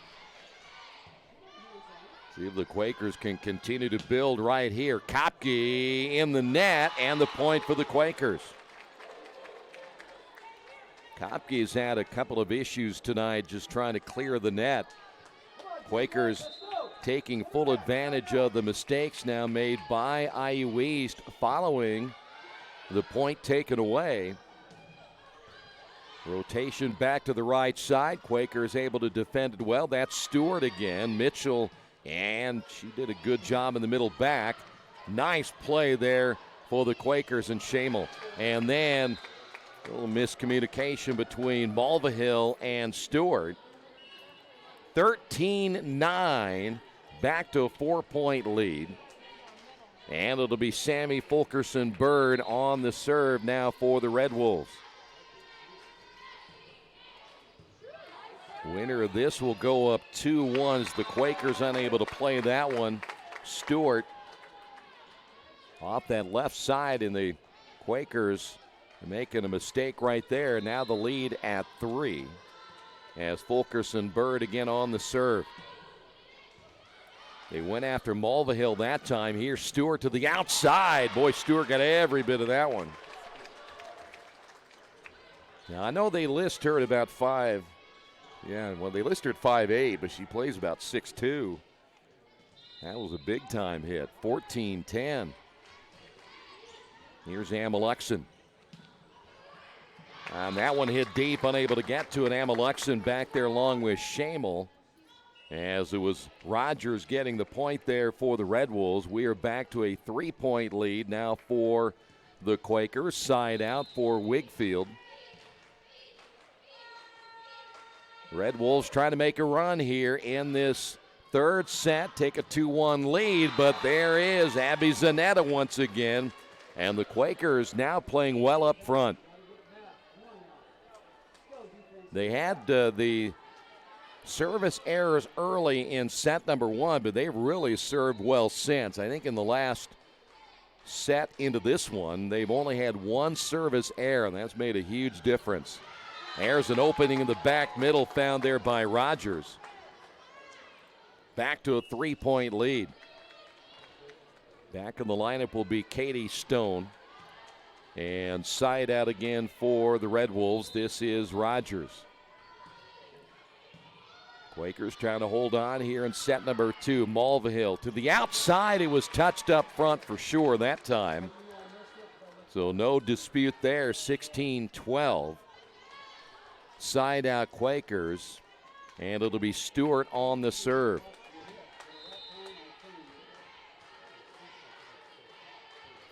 See if the Quakers can continue to build right here. Kopke in the net, and the point for the Quakers. Kopke's had a couple of issues tonight just trying to clear the net. Quakers taking full advantage of the mistakes now made by IU East following the point taken away. Rotation back to the right side. Quakers able to defend it well. That's Stewart again. Mitchell, and she did a good job in the middle back. Nice play there for the Quakers and Schamel. And then a little miscommunication between Mulvihill and Stewart. 13-9, back to a 4-point lead. And it'll be Sammy Fulkerson-Bird on the serve now for the Red Wolves. Winner of this will go up 2-1. The Quakers unable to play that one. Stewart off that left side, and the Quakers making a mistake right there. Now the lead at 3 as Fulkerson-Bird again on the serve. They went after Mulvihill that time. Here's Stewart to the outside. Boy, Stewart got every bit of that one. Now, I know they list her at about 5. Yeah, well, they list her at 5'8", but she plays about 6'2". That was a big-time hit. 14-10. Here's Amelexon. And that one hit deep, unable to get to it. Amelexon back there along with Schamel, as it was Rogers getting the point there for the Red Wolves. We are back to a 3-point lead now for the Quakers. Side out for Wigfield. Red Wolves trying to make a run here in this third set, take a 2-1 lead, but there is Abby Zanetta once again, and the Quakers now playing well up front. They had the service errors early in set number 1, but they've really served well since. I think in the last set into this one, they've only had one service error, and that's made a huge difference. There's an opening in the back middle found there by Rogers. Back to a 3-point lead. Back in the lineup will be Katie Stone. And side out again for the Red Wolves. This is Rogers. Quakers trying to hold on here in set number 2. Mulvihill to the outside. It was touched up front for sure that time. So no dispute there. 16-12. Side out Quakers. And it'll be Stewart on the serve.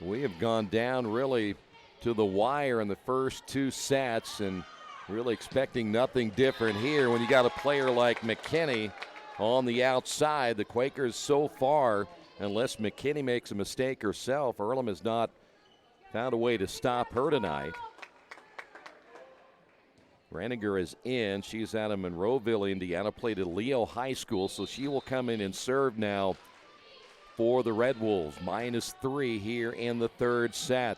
We have gone down really to the wire in the first 2 sets, and really expecting nothing different here when you got a player like McKinney on the outside. The Quakers so far, unless McKinney makes a mistake herself, Earlham has not found a way to stop her tonight. Renninger is in. She's out of Monroeville, Indiana, played at Leo High School, so she will come in and serve now for the Red Wolves. -3 here in the third set.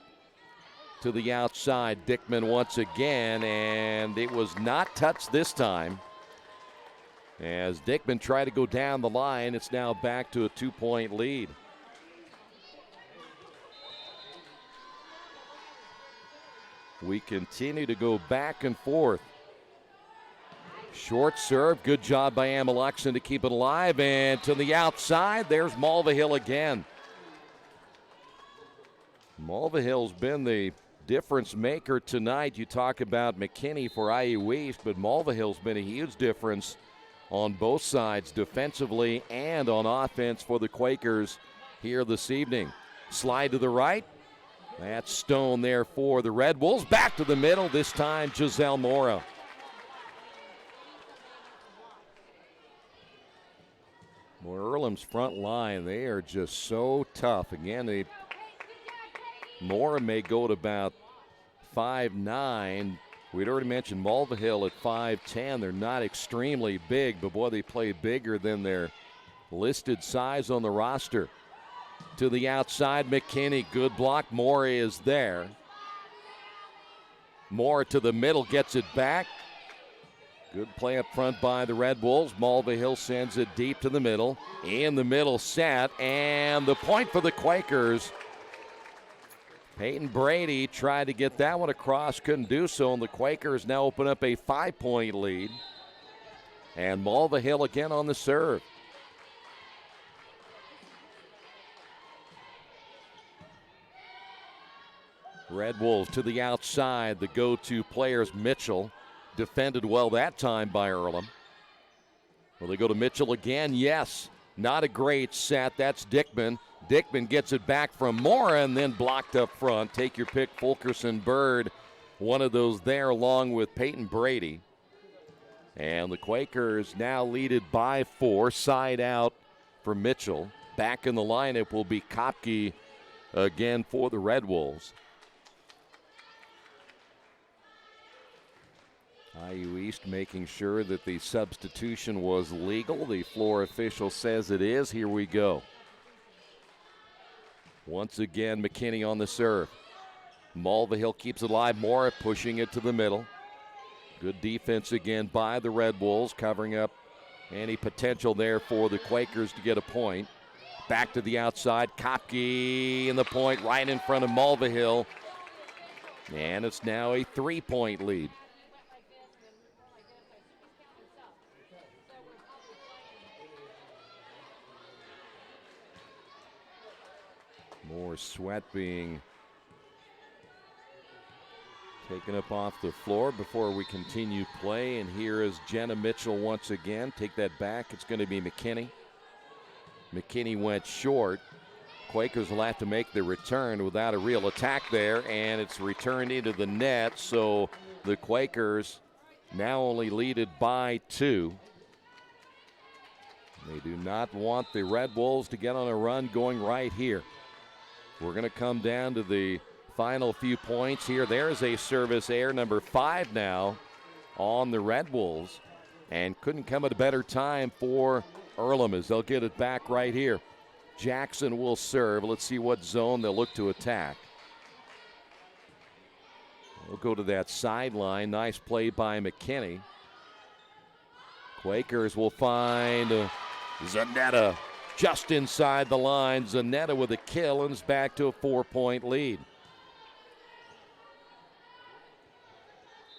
To the outside, Dickman once again, and it was not touched this time. As Dickman tried to go down the line, it's now back to a 2-point lead. We continue to go back and forth. Short serve, good job by Ameluxon to keep it alive, and to the outside, there's Mulvihill again. Mulvihill's been the difference maker tonight. You talk about McKinney for IU East, but Mulvihill's been a huge difference on both sides, defensively and on offense for the Quakers here this evening. Slide to the right. That's Stone there for the Red Wolves. Back to the middle, this time Giselle Mora. Well, Earlham's front line, they are just so tough. Again, Mora may go to about 5'9". We'd already mentioned Mulvihill at 5'10". They're not extremely big, but boy, they play bigger than their listed size on the roster. To the outside, McKinney, good block. Mora is there. Mora to the middle, gets it back. Good play up front by the Red Wolves. Mulvihill sends it deep to the middle. In the middle set, and the point for the Quakers. Peyton Brady tried to get that one across, couldn't do so, and the Quakers now open up a 5-point lead. And Mulvihill again on the serve. Red Wolves to the outside, the go-to players, Mitchell. Defended well that time by Earlham. Will they go to Mitchell again? Yes. Not a great set. That's Dickman. Dickman gets it back from Mora and then blocked up front. Take your pick, Fulkerson, Bird. One of those there along with Peyton Brady. And the Quakers now leaded by 4. Side out for Mitchell. Back in the lineup will be Kopke again for the Red Wolves. IU East making sure that the substitution was legal. The floor official says it is. Here we go. Once again, McKinney on the serve. Mulvihill keeps it alive. Mora pushing it to the middle. Good defense again by the Red Wolves, covering up any potential there for the Quakers to get a point. Back to the outside. Kopke in the point right in front of Mulvihill. And it's now a 3-point lead. More sweat being taken up off the floor before we continue play. And here is Jenna Mitchell once again. Take that back. It's going to be McKinney. McKinney went short. Quakers will have to make the return without a real attack there. And it's returned into the net. So the Quakers now only leaded by 2. They do not want the Red Wolves to get on a run going right here. We're going to come down to the final few points here. There's a service error, number 5 now on the Red Wolves. And couldn't come at a better time for Earlham as they'll get it back right here. Jackson will serve. Let's see what zone they'll look to attack. We'll go to that sideline. Nice play by McKinney. Quakers will find Zanetta. Just inside the line, Zanetta with a kill and is back to a 4-point lead.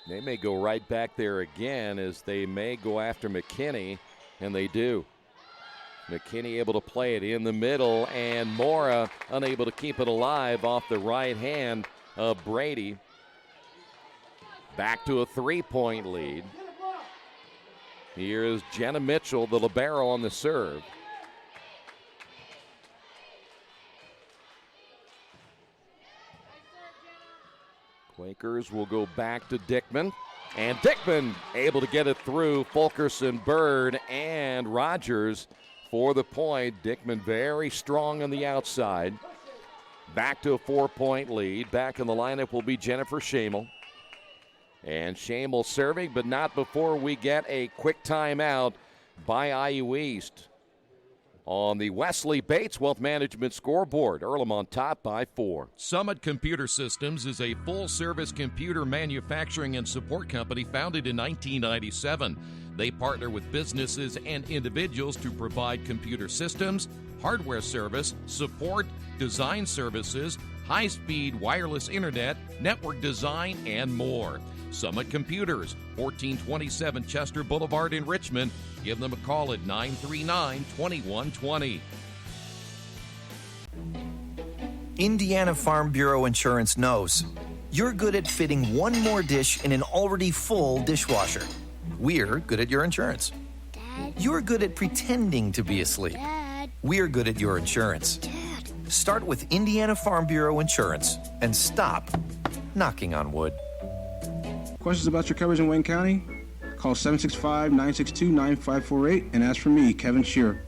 They may go right back there again as they may go after McKinney, and they do. McKinney able to play it in the middle, and Mora unable to keep it alive off the right hand of Brady. Back to a 3-point lead. Here's Jenna Mitchell, the libero, on the serve. Quakers will go back to Dickman. And Dickman able to get it through Fulkerson, Bird, and Rogers for the point. Dickman very strong on the outside. Back to a 4-point lead. Back in the lineup will be Jennifer Schamel. And Schamel serving, but not before we get a quick timeout by IU East. on the Wesley Bates Wealth Management scoreboard. Earlham on top by 4. Summit Computer Systems is a full-service computer manufacturing and support company founded in 1997. They partner with businesses and individuals to provide computer systems, hardware service, support, design services, high-speed wireless internet, network design, and more. Summit Computers, 1427 Chester Boulevard in Richmond. Give them a call at 939-2120. Indiana Farm Bureau Insurance knows you're good at fitting one more dish in an already full dishwasher. We're good at your insurance. Dad. You're good at pretending to be asleep. Dad. We're good at your insurance. Dad. Start with Indiana Farm Bureau Insurance and stop knocking on wood. Questions about your coverage in Wayne County? Call 765-962-9548 and ask for me, Kevin Shearer.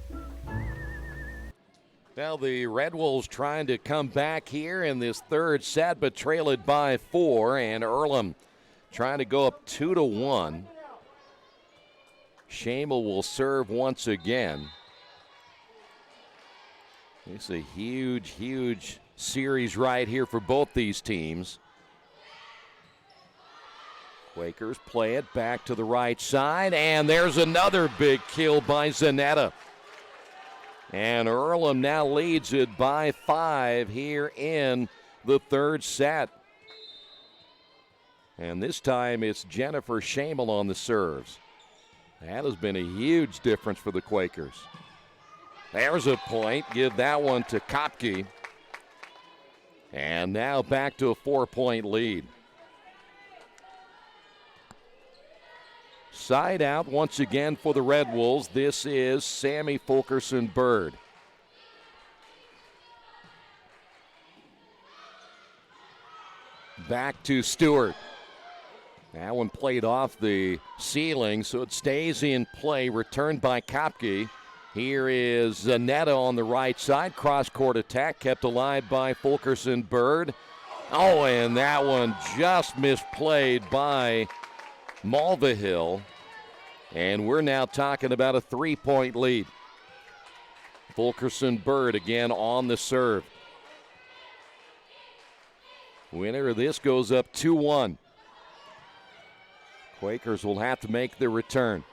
Now the Red Wolves trying to come back here in this third set, but trail it by 4, and Earlham trying to go up 2-1. Shamel will serve once again. It's a huge, huge series right here for both these teams. Quakers play it back to the right side, and there's another big kill by Zanetta. And Earlham now leads it by 5 here in the third set. And this time it's Jennifer Shamel on the serves. That has been a huge difference for the Quakers. There's a point. Give that one to Kopke. And now back to a 4-point lead. Side out once again for the Red Wolves. This is Sammy Fulkerson-Bird. Back to Stewart. That one played off the ceiling, so it stays in play. Returned by Kopke. Here is Zanetta on the right side. Cross-court attack kept alive by Fulkerson-Bird. Oh, and that one just misplayed by Mulvihill. And we're now talking about a 3-point lead. Fulkerson-Bird again on the serve. Winner of this goes up 2-1. Quakers will have to make the return.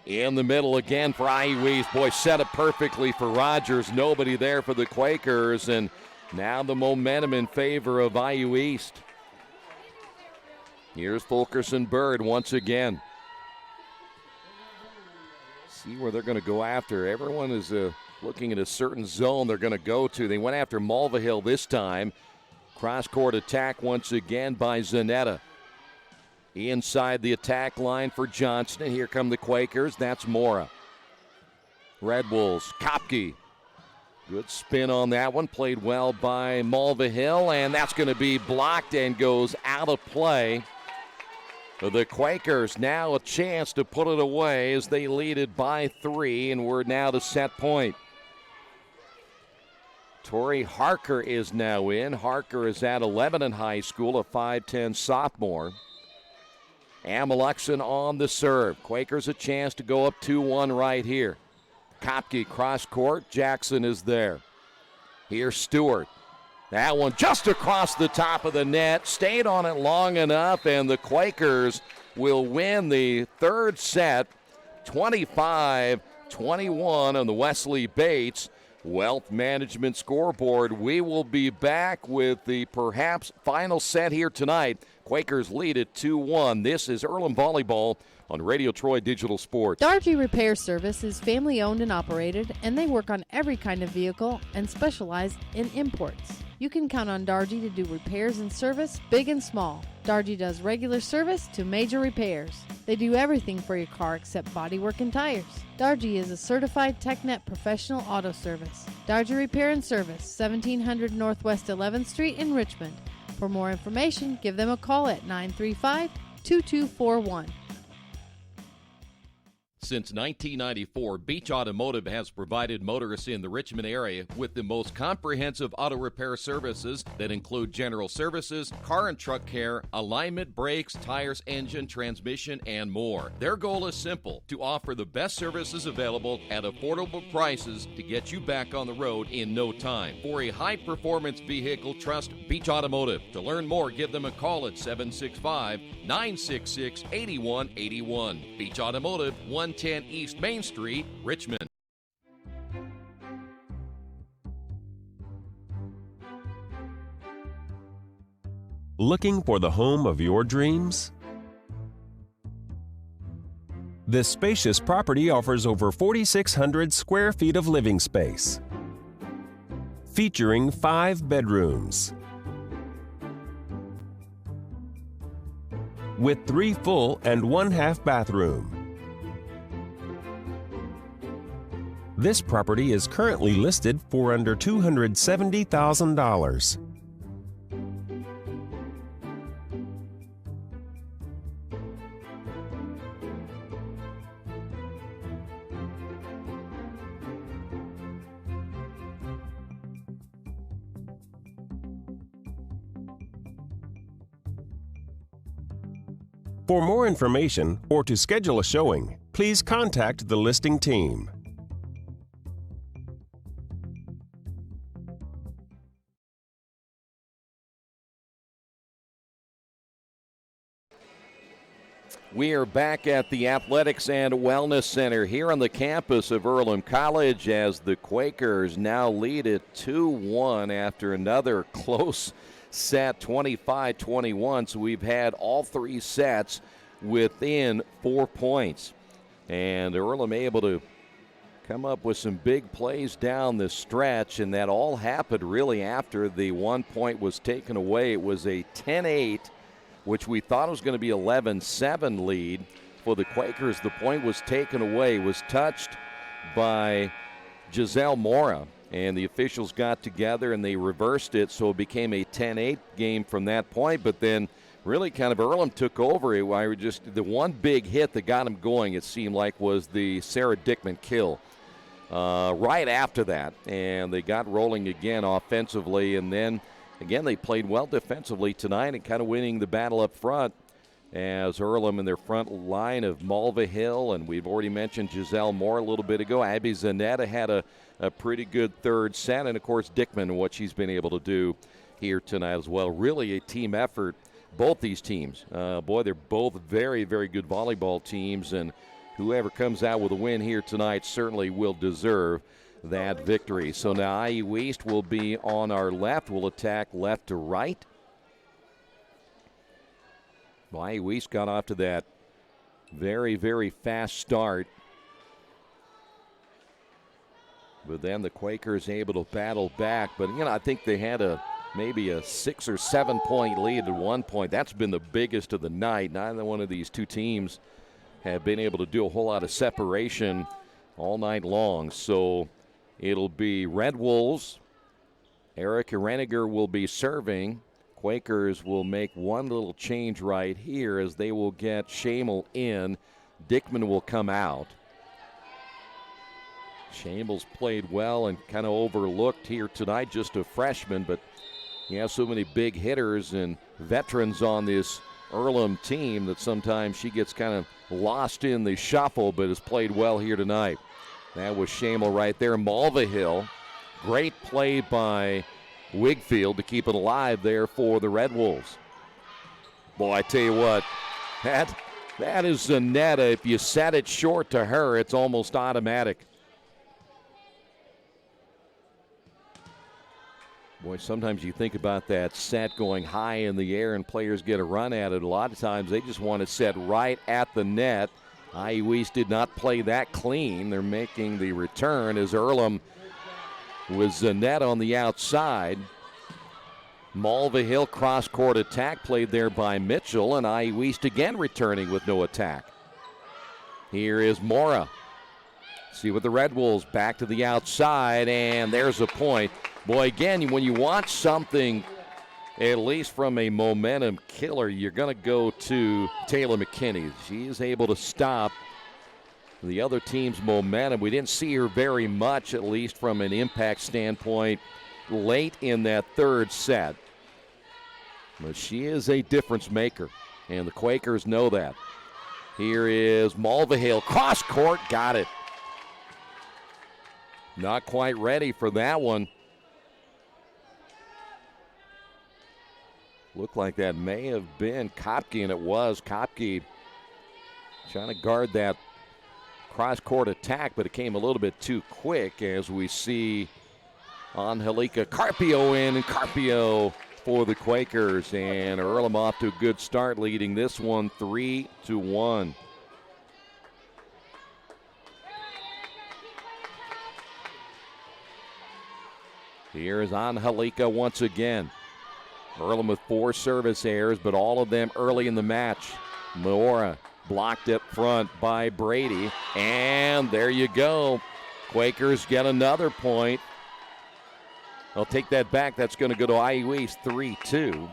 In the middle again for IU East. Boy, set up perfectly for Rogers. Nobody there for the Quakers. And now the momentum in favor of IU East. Here's Fulkerson-Bird once again. See where they're going to go after. Everyone is looking at a certain zone they're going to go to. They went after Mulvihill this time. Cross-court attack once again by Zanetta. Inside the attack line for Johnston. Here come the Quakers. That's Mora. Red Wolves, Kopke. Good spin on that one. Played well by Mulvihill, and that's going to be blocked and goes out of play. The Quakers now a chance to put it away as they lead it by 3, and we're now to set point. Tori Harker is now in. Harker is at Lebanon High School, a 5'10 sophomore. Ameluxon on the serve. Quakers a chance to go up 2-1 right here. Kopke cross court. Jackson is there. Here's Stewart. That one just across the top of the net. Stayed on it long enough, and the Quakers will win the third set 25-21 on the Wesley Bates Wealth Management scoreboard. We will be back with the perhaps final set here tonight. Quakers lead at 2-1. This is Earlham Volleyball on Radio Troy Digital Sports. Dargy Repair Service is family owned and operated, and they work on every kind of vehicle and specialize in imports. You can count on Dargy to do repairs and service, big and small. Dargy does regular service to major repairs. They do everything for your car except bodywork and tires. Dargy is a certified TechNet professional auto service. Dargy Repair and Service, 1700 Northwest 11th Street in Richmond. For more information, give them a call at 935-2241. Since 1994, Beach Automotive has provided motorists in the Richmond area with the most comprehensive auto repair services that include general services, car and truck care, alignment, brakes, tires, engine, transmission, and more. Their goal is simple: to offer the best services available at affordable prices to get you back on the road in no time. For a high-performance vehicle, trust Beach Automotive. To learn more, give them a call at 765-966-8181. Beach Automotive, 110 East Main Street, Richmond. Looking for the home of your dreams? This spacious property offers over 4,600 square feet of living space, featuring 5 bedrooms, with 3 full and 1 half bathroom. This property is currently listed for under $270,000. For more information or to schedule a showing, please contact the listing team. We are back at the Athletics and Wellness Center here on the campus of Earlham College as the Quakers now lead it 2-1 after another close set, 25-21. So we've had all 3 sets within 4 points. And Earlham able to come up with some big plays down the stretch, and that all happened really after the 1 point was taken away. It was a 10-8, which we thought was going to be 11-7 lead for the Quakers. The point was taken away, was touched by Giselle Mora, and the officials got together and they reversed it, so it became a 10-8 game from that point. But then really kind of Earlham took over. The one big hit that got them going, it seemed like, was the Sarah Dickman kill right after that. And they got rolling again offensively, and then again, they played well defensively tonight and kind of winning the battle up front as Earlham in their front line of Malva Hill, and we've already mentioned Giselle Moore a little bit ago. Abby Zanetta had a pretty good third set, and, of course, Dickman, what she's been able to do here tonight as well. Really a team effort, both these teams. Boy, they're both very, very good volleyball teams, and whoever comes out with a win here tonight certainly will deserve that victory. So now IU East will be on our left. We'll attack left to right. Well, IU East got off to that very, very fast start. But then the Quakers able to battle back. But, I think they had maybe a 6 or 7 point lead at one point. That's been the biggest of the night. Neither one of these two teams have been able to do a whole lot of separation all night long. So it'll be Red Wolves. Erica Reniger will be serving. Quakers will make one little change right here as they will get Shamel in. Dickman will come out. Shamel's played well and kind of overlooked here tonight, just a freshman, but you have so many big hitters and veterans on this Earlham team that sometimes she gets kind of lost in the shuffle, but has played well here tonight. That was Shamel right there. Malva Hill, great play by Wigfield to keep it alive there for the Red Wolves. Boy, I tell you what, that is Zanetta. If you set it short to her, it's almost automatic. Boy, sometimes you think about that set going high in the air and players get a run at it. A lot of times they just want it set right at the net. IU East did not play that clean. They're making the return as Earlham with Zanetta on the outside. Malva Hill cross-court attack played there by Mitchell, and IU East again returning with no attack. Here is Mora. See with the Red Wolves back to the outside, and there's a point. Boy, again, when you want something, at least from a momentum killer, you're going to go to Taylor McKinney. She is able to stop the other team's momentum. We didn't see her very much, at least from an impact standpoint, late in that third set. But she is a difference maker, and the Quakers know that. Here is Mulvihill, cross court, got it. Not quite ready for that one. Looked like that may have been Kopke, and it was Kopke trying to guard that cross-court attack, but it came a little bit too quick as we see Angelica Carpio in, and Carpio for the Quakers, and Earlham off to a good start, leading this one 3-1. Here's Angelica once again. Earlham with 4 service errors, but all of them early in the match. Mora blocked up front by Brady, and there you go. Quakers get another point. I'll take that back. That's going to go to IU East 3-2.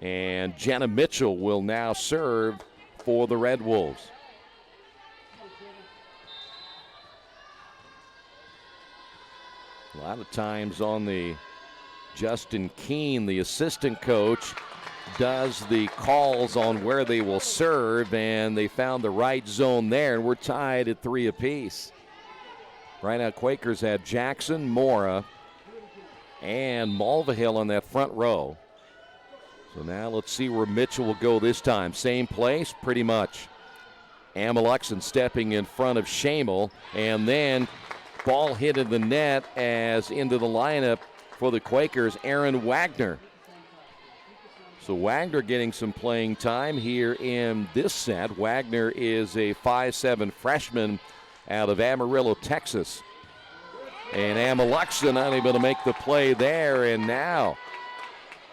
And Jenna Mitchell will now serve for the Red Wolves. A lot of times on the Justin Keene, the assistant coach, does the calls on where they will serve, and they found the right zone there, and we're tied at 3 apiece. Right now, Quakers have Jackson, Mora, and Mulvihill on that front row. So now let's see where Mitchell will go this time. Same place, pretty much. Ameluxon stepping in front of Shamel, and then ball hit in the net as into the lineup for the Quakers, Aaron Wagner. So Wagner getting some playing time here in this set. Wagner is a 5'7" freshman out of Amarillo, Texas. And Ameluxon unable to make the play there, and now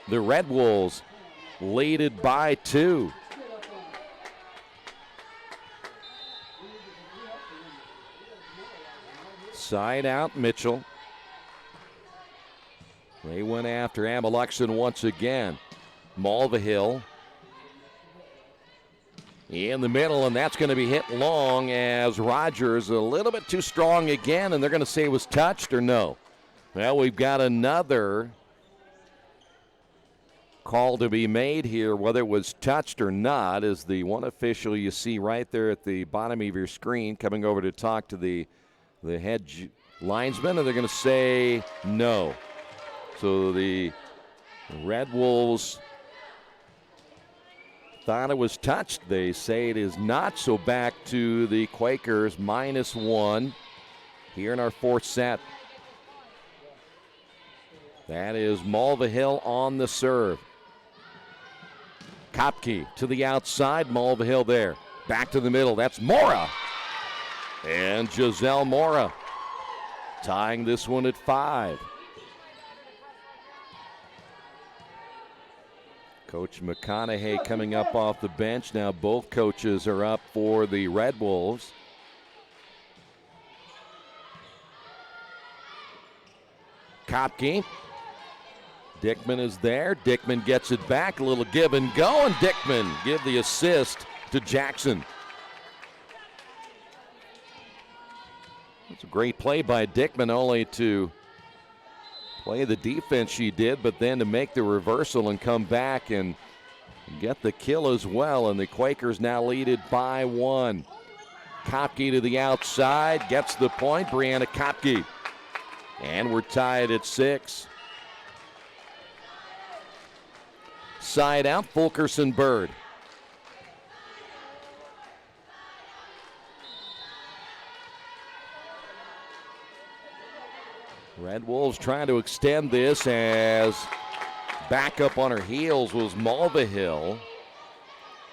the Red Wolves leaded by 2. Side out Mitchell. They went after Ameluxon once again. Mulvihill in the middle, and that's going to be hit long as Rogers a little bit too strong again, and they're going to say it was touched or no. Well, we've got another call to be made here, whether it was touched or not, is the one official you see right there at the bottom of your screen coming over to talk to the head linesman, and they're going to say no. So the Red Wolves thought it was touched. They say it is not, so back to the Quakers, -1 here in our 4th set. That is Mulvihill on the serve. Kopke to the outside, Mulvihill there. Back to the middle, that's Mora. And Giselle Mora tying this one at 5. Coach McConaughey coming up off the bench. Now both coaches are up for the Red Wolves. Kopke. Dickman is there. Dickman gets it back. A little give and go, and Dickman give the assist to Jackson. It's a great play by Dickman, only to play the defense she did, but then to make the reversal and come back and get the kill as well. And the Quakers now lead it by 1. Kopke to the outside, gets the point, Brianna Kopke. And we're tied at 6. Side out, Fulkerson Bird. Red Wolves trying to extend this as back up on her heels was Mulvihill.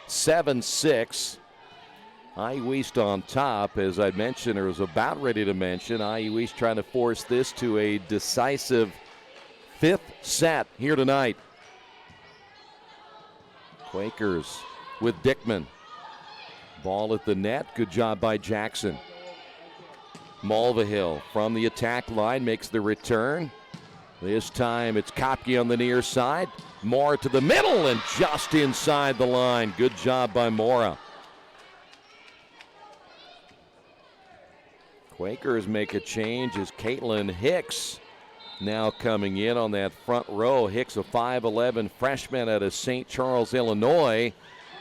7-6. IU East on top, as I mentioned, or was about ready to mention. IU East trying to force this to a decisive 5th set here tonight. Quakers with Dickman. Ball at the net. Good job by Jackson. Mulvihill from the attack line makes the return. This time it's Kopke on the near side. Mora to the middle and just inside the line. Good job by Mora. Quakers make a change as Caitlin Hicks now coming in on that front row. Hicks, a 5'11 freshman out of St. Charles, Illinois.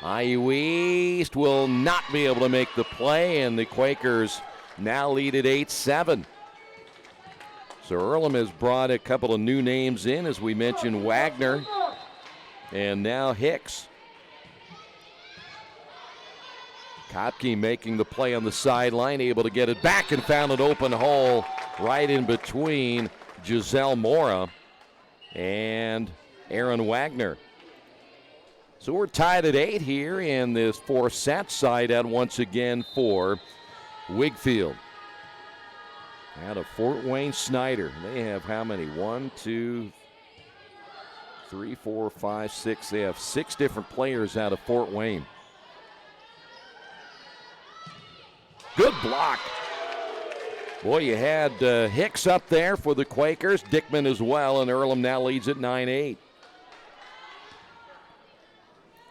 IU East will not be able to make the play, and the Quakers now lead at 8-7. So Earlham has brought a couple of new names in, as we mentioned, Wagner and now Hicks. Kopke making the play on the sideline, able to get it back and found an open hole right in between Giselle Mora and Aaron Wagner. So we're tied at 8 here in this 4-set side out once again for Wigfield. Out of Fort Wayne Snyder. They have how many? 1, 2, 3, 4, 5, 6. They have 6 different players out of Fort Wayne. Good block. Boy, you had Hicks up there for the Quakers, Dickman as well, and Earlham now leads at 9-8.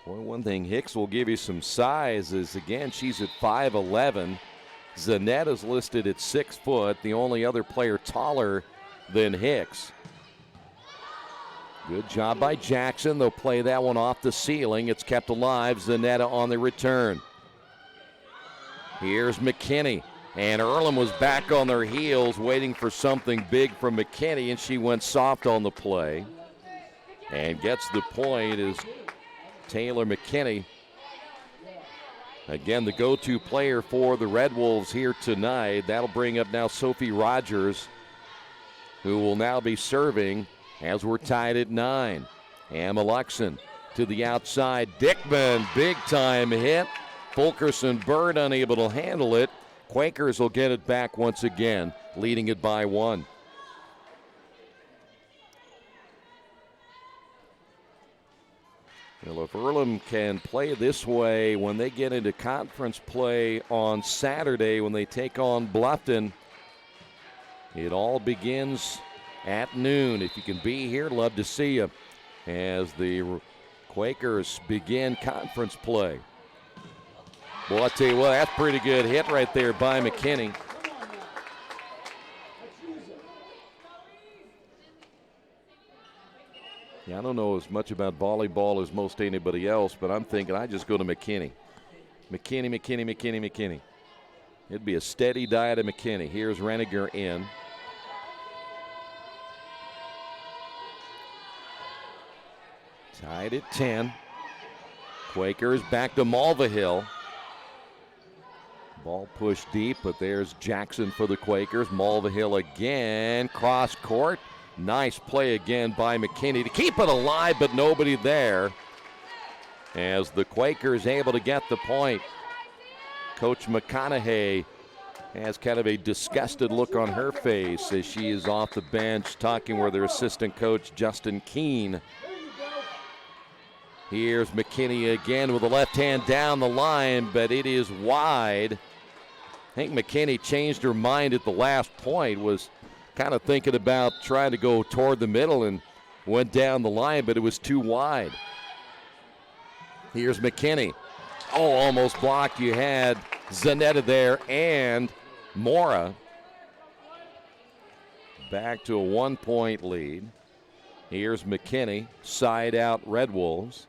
Boy, one thing Hicks will give you some size is, again, she's at 5'11". Zanette is listed at 6 foot, the only other player taller than Hicks. Good job by Jackson. They'll play that one off the ceiling. It's kept alive. Zanetta on the return. Here's McKinney. And Earlham was back on their heels waiting for something big from McKinney, and she went soft on the play. And gets the point is Taylor McKinney. Again, the go-to player for the Red Wolves here tonight. That'll bring up now Sophie Rogers, who will now be serving as we're tied at 9. Emma Luxon to the outside. Dickman, big-time hit. Fulkerson Bird unable to handle it. Quakers will get it back once again, leading it by 1. Well, if Earlham can play this way when they get into conference play on Saturday when they take on Bluffton, it all begins at noon. If you can be here, love to see you as the Quakers begin conference play. Well, I tell you what, that's a pretty good hit right there by McKinney. Yeah, I don't know as much about volleyball as most anybody else, but I'm thinking I just go to McKinney. McKinney. It'd be a steady diet of McKinney. Here's Reniger in. Tied at 10. Quakers back to Mulvihill. Ball pushed deep, but there's Jackson for the Quakers. Mulvihill again, cross court. Nice play again by McKinney to keep it alive, but nobody there. As the Quakers able to get the point. Coach McConaughey has kind of a disgusted look on her face as she is off the bench talking with her assistant coach, Justin Keene. Here's McKinney again with the left hand down the line, but it is wide. I think McKinney changed her mind at the last point, was kind of thinking about trying to go toward the middle and went down the line, but it was too wide. Here's McKinney. Oh, almost blocked. You had Zanetta there and Mora. Back to a 1-point lead. Here's McKinney, side out Red Wolves.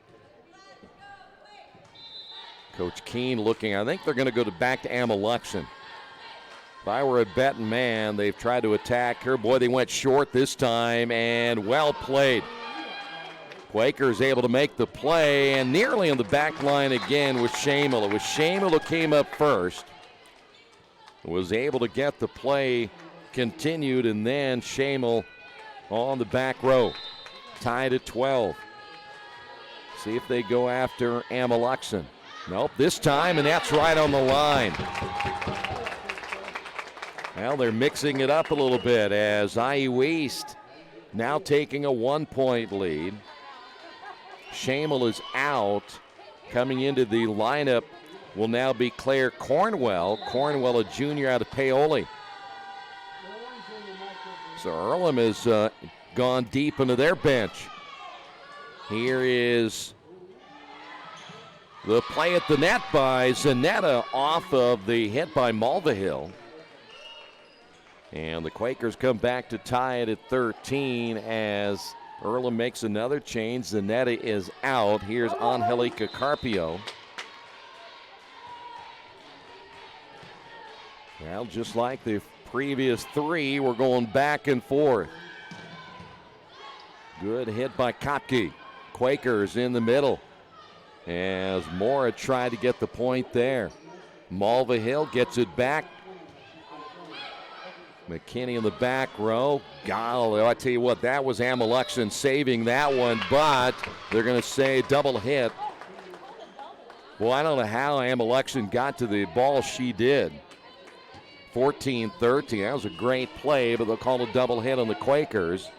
Coach Keene looking, I think they're going to go back to Emma Luxon. If I were a betting man, they've tried to attack her. Boy, they went short this time, and well played. Quakers able to make the play, and nearly on the back line again with Shamel. It was Shamel who came up first. Was able to get the play continued, and then Shamel on the back row. Tied at 12. See if they go after Emma Luxon. Nope, this time, and that's right on the line. Well, they're mixing it up a little bit as IU East now taking a 1-point lead. Shamel is out. Coming into the lineup will now be Claire Cornwell. Cornwell, a junior out of Paoli. So Earlham has gone deep into their bench. Here is the play at the net by Zanetta off of the hit by Mulvihill. And the Quakers come back to tie it at 13 as Earlham makes another change. Zanetta is out. Here's Angelica Carpio. Well, just like the previous three, we're going back and forth. Good hit by Kopke. Quakers in the middle as Mora tried to get the point there. Mulvihill gets it back. McKinney in the back row. Golly, I tell you what, that was Ameluxon saving that one, but they're going to say double hit. Well, I don't know how Ameluxon got to the ball. She did. 14-13. That was a great play, but they'll call a double hit on the Quakers.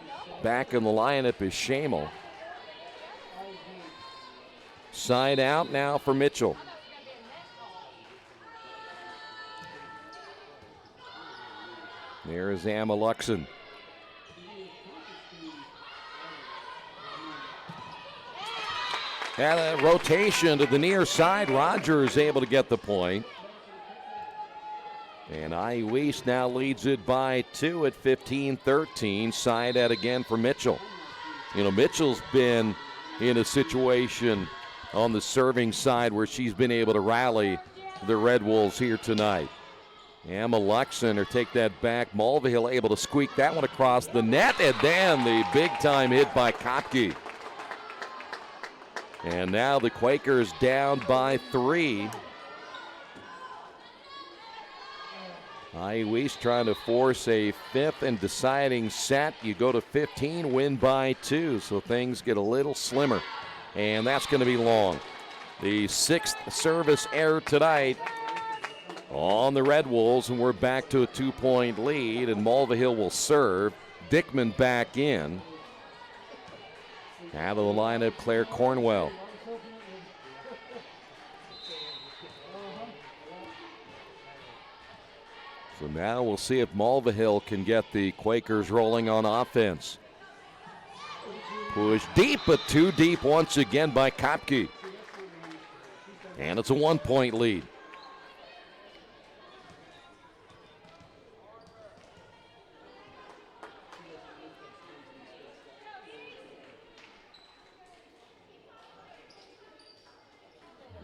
Back in the lineup is Shamel. Side out now for Mitchell. There is Ameluxon. And a rotation to the near side. Rogers able to get the point. And IU East now leads it by 2 at 15-13. Side out again for Mitchell. You know, Mitchell's been in a situation on the serving side where she's been able to rally the Red Wolves here tonight. Ameluxon or take that back. Mulvihill able to squeak that one across the net, and then the big-time hit by Kopke. And now the Quakers down by 3. IU East trying to force a 5th and deciding set. You go to 15, win by 2, so things get a little slimmer. And that's going to be long. The 6th service error tonight on the Red Wolves, and we're back to a 2-point lead, and Mulvihill will serve. Dickman back in. Out of the lineup, Claire Cornwell. So now we'll see if Mulvihill can get the Quakers rolling on offense. Push deep, but too deep once again by Kopke. And it's a 1-point lead.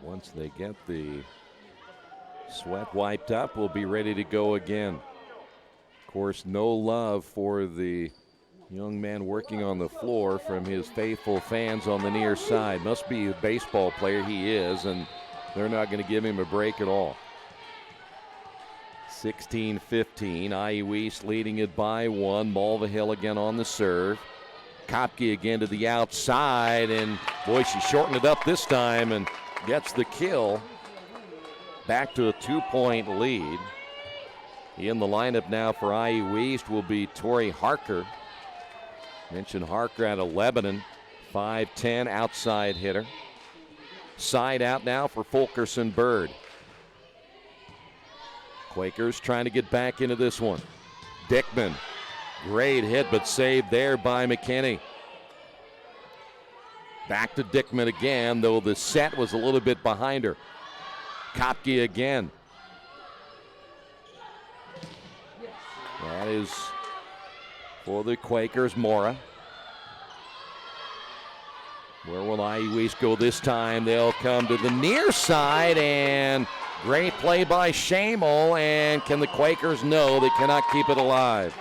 Once they get the sweat wiped up, we'll be ready to go again. Of course, no love for the young man working on the floor from his faithful fans on the near side. Must be a baseball player. He is, and they're not going to give him a break at all. 16-15. IU East leading it by 1. Mulvihill again on the serve. Kopke again to the outside, and boy, she shortened it up this time and gets the kill. Back to a 2-point lead. In the lineup now for IU East will be Tori Harker. Mentioned Harker out of Lebanon. 5'10", outside hitter. Side out now for Fulkerson Bird. Quakers trying to get back into this one. Dickman. Great hit, but saved there by McKinney. Back to Dickman again, though the set was a little bit behind her. Kopke again. That is for the Quakers, Mora. Where will IU East go this time? They'll come to the near side, and great play by Shamel. And can the Quakers? No, they cannot keep it alive.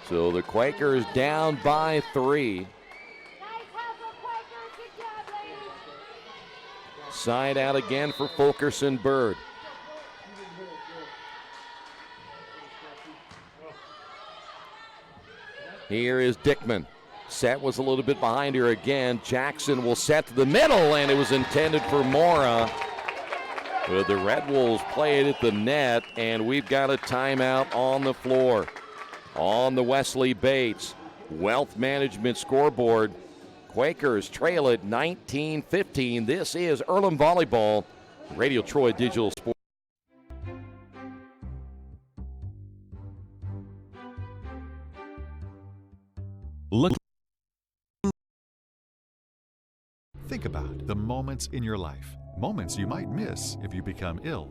So the Quakers down by 3. Side out again for Fulkerson Bird. Here is Dickman. Set was a little bit behind her again. Jackson will set to the middle, and it was intended for Mora. But the Red Wolves played at the net, and we've got a timeout on the floor. On the Wesley Bates Wealth Management scoreboard, Quakers trail at 19-15. This is Earlham Volleyball, Radio Troy Digital Sports. Think about the moments in your life, moments you might miss if you become ill.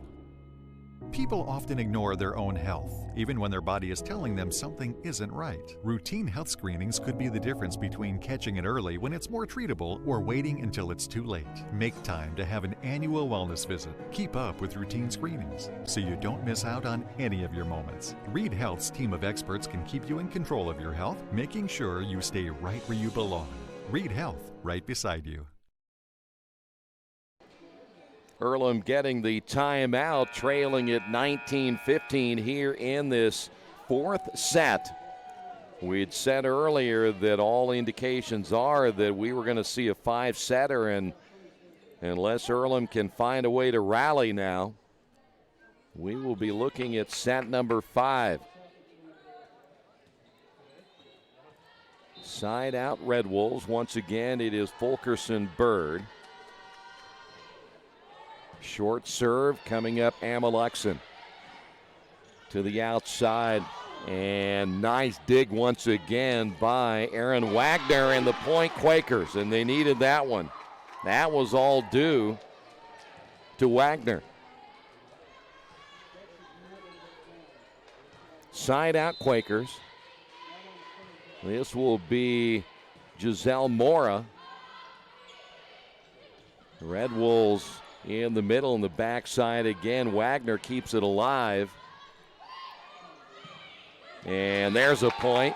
People often ignore their own health, even when their body is telling them something isn't right. Routine health screenings could be the difference between catching it early when it's more treatable or waiting until it's too late. Make time to have an annual wellness visit. Keep up with routine screenings so you don't miss out on any of your moments. Reed Health's team of experts can keep you in control of your health, making sure you stay right where you belong. Reed Health, right beside you. Earlham getting the timeout, trailing at 19-15 here in this fourth set. We'd said earlier that all indications are that we were going to see a five-setter, and unless Earlham can find a way to rally now, we will be looking at set number 5. Side out Red Wolves. Once again, it is Fulkerson Bird. Short serve coming up, Ameluxon to the outside, and nice dig once again by Aaron Wagner and the point Quakers, and they needed that one. That was all due to Wagner. Side out Quakers. This will be Giselle Mora. Red Wolves in the middle and the backside again. Wagner keeps it alive. And there's a point.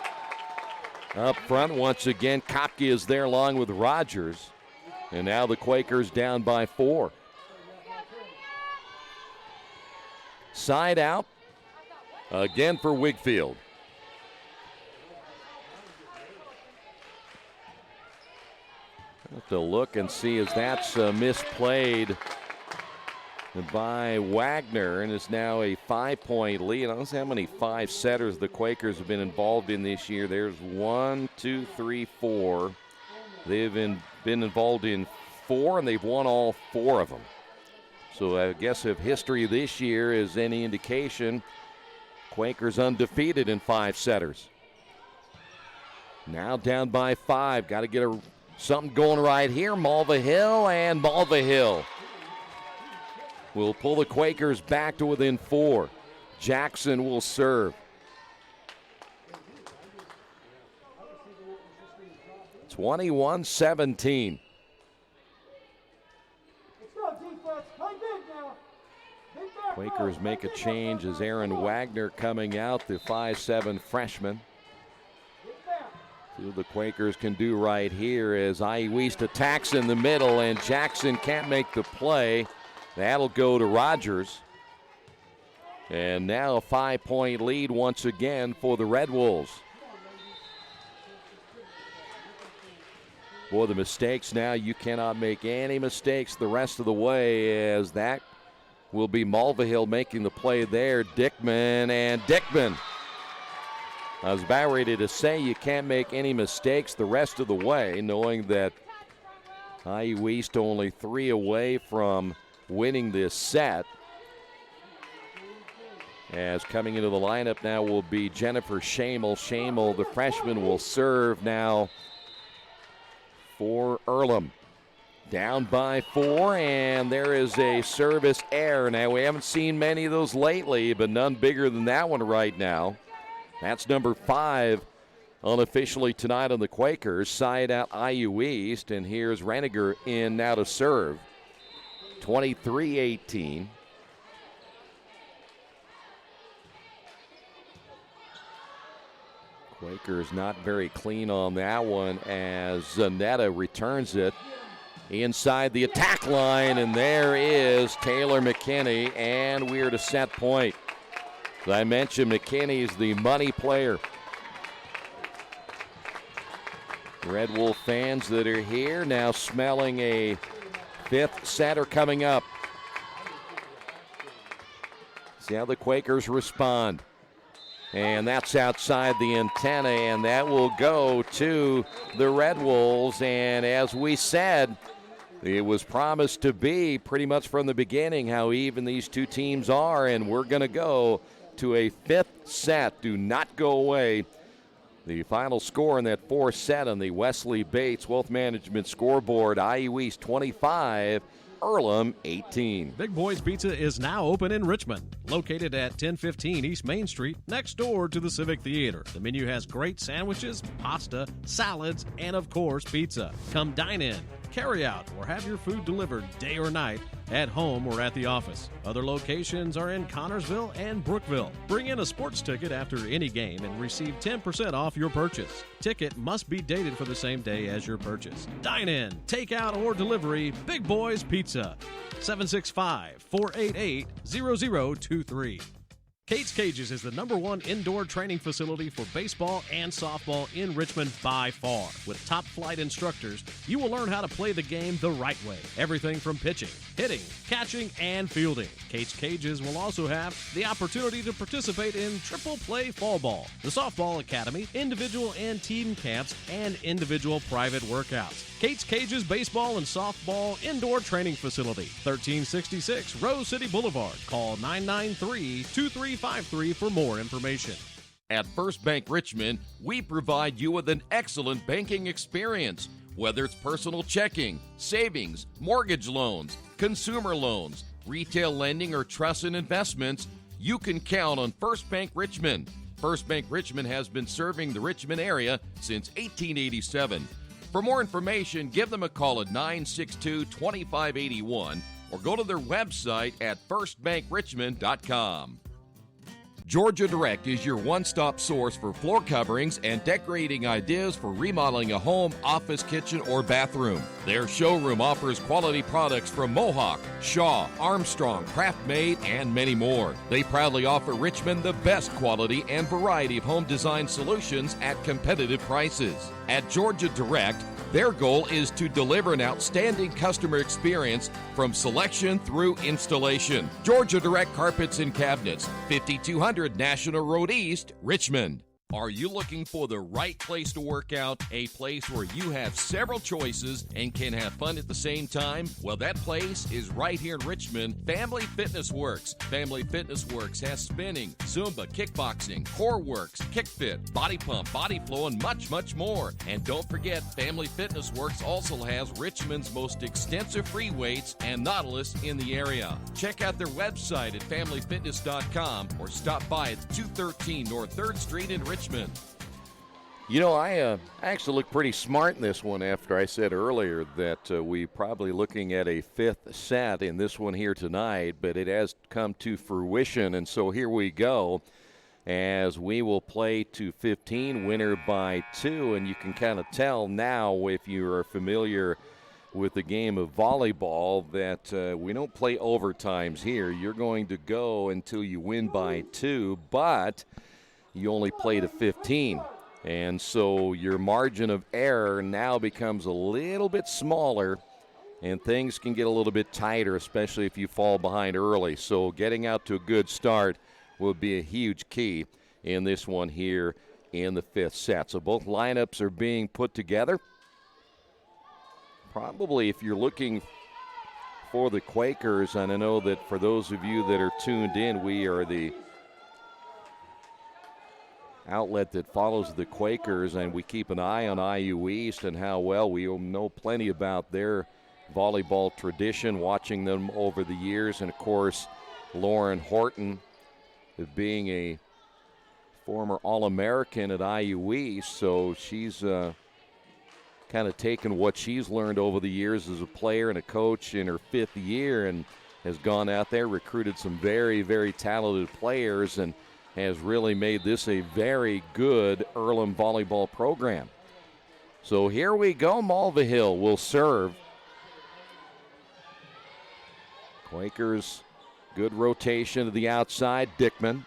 Up front once again, Kopke is there along with Rogers. And now the Quakers down by 4. Side out again for Wigfield. Have to look and see as that's misplayed by Wagner, and it's now a 5-point lead. I don't know how many 5-setters the Quakers have been involved in this year. There's 1, 2, 3, 4. They've been involved in 4, and they've won all 4 of them. So I guess if history this year is any indication, Quakers undefeated in 5-setters. Now down by 5. Got to get something going right here. Malva Hill, and Malva Hill will pull the Quakers back to within 4. Jackson will serve. 21-17. Quakers make a change as Aaron Wagner coming out, the 5'7" freshman. See what the Quakers can do right here as IU East attacks in the middle, and Jackson can't make the play. That'll go to Rogers. And now a 5-point lead once again for the Red Wolves. Boy, the mistakes now, you cannot make any mistakes the rest of the way, as that will be Malva Hill making the play there. Dickman, and Dickman. I was about ready to say you can't make any mistakes the rest of the way, knowing that IU East only 3 away from winning this set. As coming into the lineup now will be Jennifer Shamel. Shamel, the freshman, will serve now for Earlham. Down by 4, and there is a service error. Now, we haven't seen many of those lately, but none bigger than that one right now. That's number 5 unofficially tonight on the Quakers. Side out IU East, and here's Reniger in now to serve. 23-18. Quakers not very clean on that one as Zanetta returns it inside the attack line, and there is Taylor McKinney, and we're to set point. As I mentioned, McKinney is the money player. Red Wolf fans that are here now smelling a 5th setter coming up. See how the Quakers respond. And that's outside the antenna, and that will go to the Red Wolves. And as we said, it was promised to be pretty much from the beginning how even these two teams are, and we're going to go to a 5th set. Do not go away. The final score in that 4th set on the Wesley Bates Wealth Management scoreboard, IU East 25, Earlham 18. Big Boys Pizza is now open in Richmond, located at 1015 East Main Street, next door to the Civic Theater. The menu has great sandwiches, pasta, salads, and of course, pizza. Come dine in, carry out, or have your food delivered day or night, at home or at the office. Other locations are in Connorsville and Brookville. Bring in a sports ticket after any game and receive 10% off your purchase. Ticket must be dated for the same day as your purchase. Dine in, take out, or delivery, Big Boys Pizza. 765-488-0023. Kate's Cages is the #1 indoor training facility for baseball and softball in Richmond by far. With top flight instructors, you will learn how to play the game the right way. Everything from pitching, hitting, catching, and fielding. Kate's Cages will also have the opportunity to participate in triple play fall ball, the softball academy, individual and team camps, and individual private workouts. Kate's Cages Baseball and Softball Indoor Training Facility, 1366 Rose City Boulevard. Call 993-2353 for more information. At First Bank Richmond, we provide you with an excellent banking experience. Whether it's personal checking, savings, mortgage loans, consumer loans, retail lending, or trust and investments, you can count on First Bank Richmond. First Bank Richmond has been serving the Richmond area since 1887. For more information, give them a call at 962-2581 or go to their website at firstbankrichmond.com. Georgia Direct is your one-stop source for floor coverings and decorating ideas for remodeling a home, office, kitchen, or bathroom. Their showroom offers quality products from Mohawk, Shaw, Armstrong, Craft-Made, and many more. They proudly offer Richmond the best quality and variety of home design solutions at competitive prices. At Georgia Direct, their goal is to deliver an outstanding customer experience from selection through installation. Georgia Direct Carpets and Cabinets, 5200 National Road East, Richmond. Are you looking for the right place to work out? A place where you have several choices and can have fun at the same time? Well, that place is right here in Richmond, Family Fitness Works. Family Fitness Works has spinning, Zumba, kickboxing, core works, kick fit, body pump, body flow, and much, much more. And don't forget, Family Fitness Works also has Richmond's most extensive free weights and Nautilus in the area. Check out their website at familyfitness.com or stop by at 213 North 3rd Street in Richmond. You know, I actually look pretty smart in this one after I said earlier that we probably looking at a fifth set in this one here tonight, but it has come to fruition, and so here we go as we will play to 15, winner by 2, and you can kind of tell now if you are familiar with the game of volleyball that we don't play overtimes here. You're going to go until you win by 2, but you only play to 15. And so your margin of error now becomes a little bit smaller, and things can get a little bit tighter, especially if you fall behind early. So getting out to a good start will be a huge key in this one here in the fifth set. So both lineups are being put together. Probably if you're looking for the Quakers, and I know that for those of you that are tuned in, we are the outlet that follows the Quakers, and we keep an eye on IU East and how well we know plenty about their volleyball tradition, watching them over the years. And, of course, Lauren Horton being a former All-American at IU East, so she's kind of taken what she's learned over the years as a player and a coach in her fifth year and has gone out there, recruited some very, very talented players, and has really made this a very good Earlham volleyball program. So here we go. Mulvihill will serve. Quakers, good rotation to the outside. Dickman.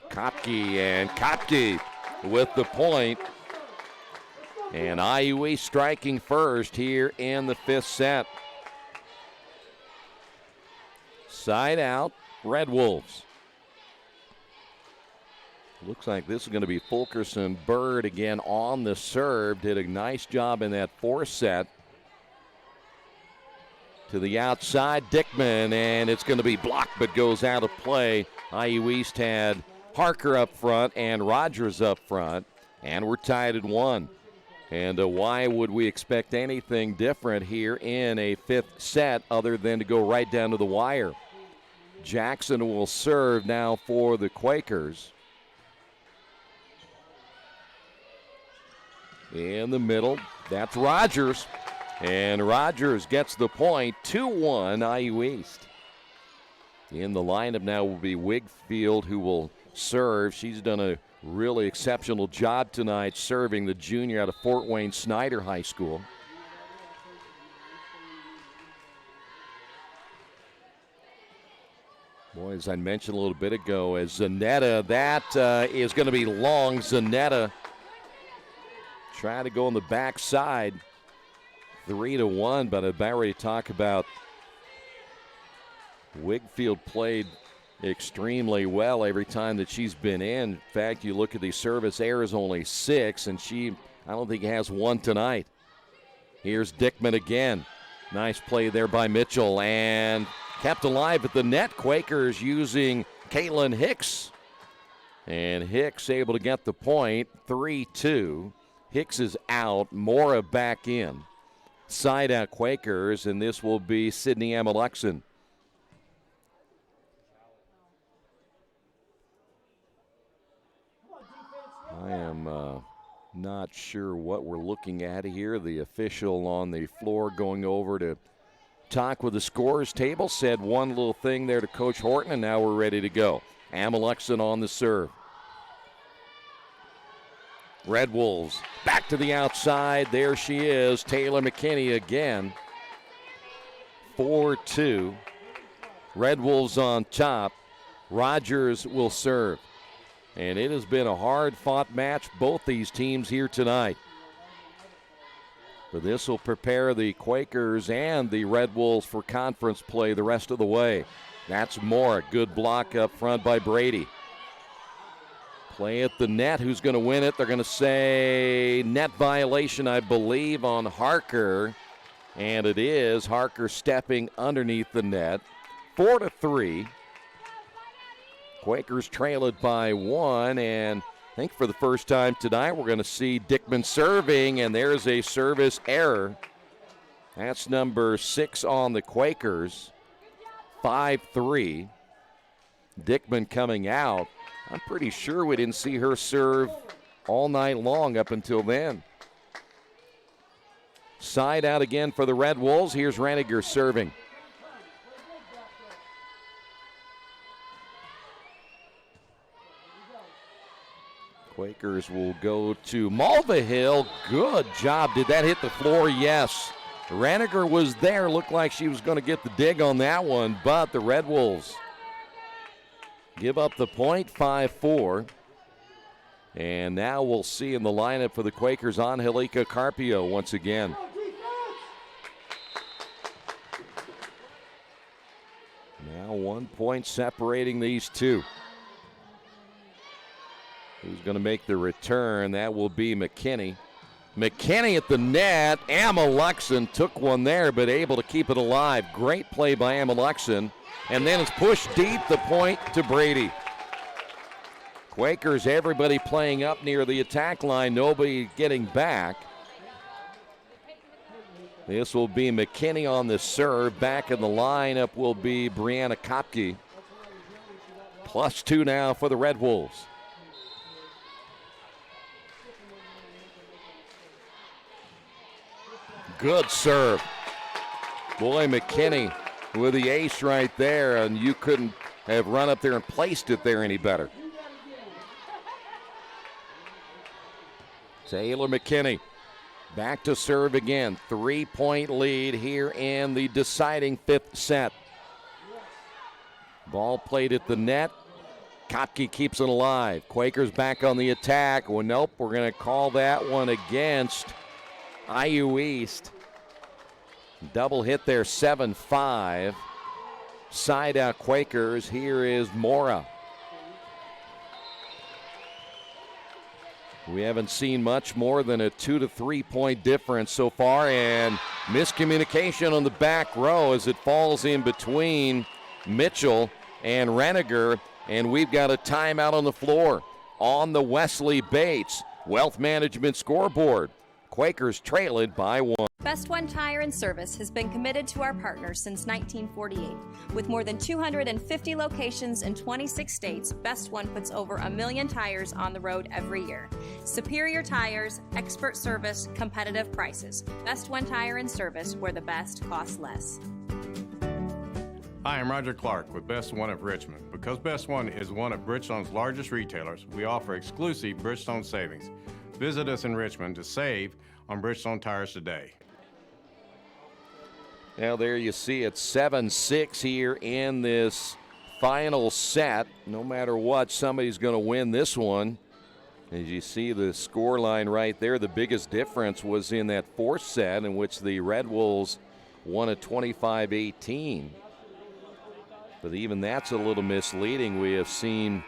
Kopke, and Kopke with the point. And IUE striking first here in the fifth set. Side out. Red Wolves. Looks like this is going to be Fulkerson. Bird again on the serve. Did a nice job in that fourth set. To the outside, Dickman, and it's going to be blocked but goes out of play. IU East had Harker up front and Rogers up front, and we're tied at 1. And why would we expect anything different here in a fifth set other than to go right down to the wire? Jackson will serve now for the Quakers. In the middle, that's Rogers. And Rogers gets the point, 2-1 IU East. In the lineup now will be Wigfield, who will serve. She's done a really exceptional job tonight serving the junior out of Fort Wayne Snyder High School. Boy, as I mentioned a little bit ago, as Zanetta, that is going to be long. Zanetta trying to go on the backside. 3-1, but I've already talked about Wigfield played extremely well every time that she's been in. In fact, you look at the service errors, only 6, and I don't think has one tonight. Here's Dickman again. Nice play there by Mitchell, and kept alive at the net. Quakers using Caitlin Hicks. And Hicks able to get the point, 3-2. Hicks is out, Mora back in. Side out Quakers, and this will be Sydney Ameluxon. I am not sure what we're looking at here. The official on the floor going over to talk with the scorers table said one little thing there to Coach Horton, and now we're ready to go. Ameluxon on the serve. Red Wolves back to the outside. There she is, Taylor McKinney again. 4-2. Red Wolves on top. Rogers will serve. And it has been a hard-fought match, both these teams here tonight. But this will prepare the Quakers and the Red Wolves for conference play the rest of the way. That's more. Good block up front by Brady. Play at the net. Who's going to win it? They're going to say net violation, I believe, on Harker. And it is Harker stepping underneath the net. 4-3. Quakers trail it by 1. And I think for the first time tonight, we're going to see Dickman serving. And there's a service error. That's number 6 on the Quakers. 5-3. Dickman coming out. I'm pretty sure we didn't see her serve all night long up until then. Side out again for the Red Wolves. Here's Reniger serving. Quakers will go to Mulvihill. Good job. Did that hit the floor? Yes. Reniger was there. Looked like she was going to get the dig on that one, but the Red Wolves give up the point, 5-4. And now we'll see in the lineup for the Quakers Angelica Carpio once again. Now 1 point separating these two. Who's going to make the return? That will be McKinney. McKinney at the net. Ameluxon took one there, but able to keep it alive. Great play by Ameluxon. And then it's pushed deep, the point to Brady. Quakers, everybody playing up near the attack line, nobody getting back. This will be McKinney on the serve. Back in the lineup will be Brianna Kopke. +2 now for the Red Wolves. Good serve. Boy, McKinney with the ace right there, and you couldn't have run up there and placed it there any better. Taylor McKinney back to serve again. 3-point lead here in the deciding 5th set. Ball played at the net. Kopke keeps it alive. Quakers back on the attack. Well, nope, we're going to call that one against IU East. Double hit there, 7-5. Side out Quakers. Here is Mora. We haven't seen much more than a 2 to 3 point difference so far, and miscommunication on the back row as it falls in between Mitchell and Reniger, and we've got a timeout on the floor on the Wesley Bates Wealth Management scoreboard. Quakers trail it by 1. Best One Tire and Service has been committed to our partners since 1948. With more than 250 locations in 26 states, Best One puts over 1 million tires on the road every year. Superior tires, expert service, competitive prices. Best One Tire and Service, where the best costs less. Hi, I'm Roger Clark with Best One of Richmond. Because Best One is one of Bridgestone's largest retailers, we offer exclusive Bridgestone savings. Visit us in Richmond to save on Bridgestone tires today. Now there you see it, 7-6 here in this final set. No matter what, somebody's going to win this one. As you see the score line right there, the biggest difference was in that fourth set in which the Red Wolves won at 25-18. But even that's a little misleading. We have seen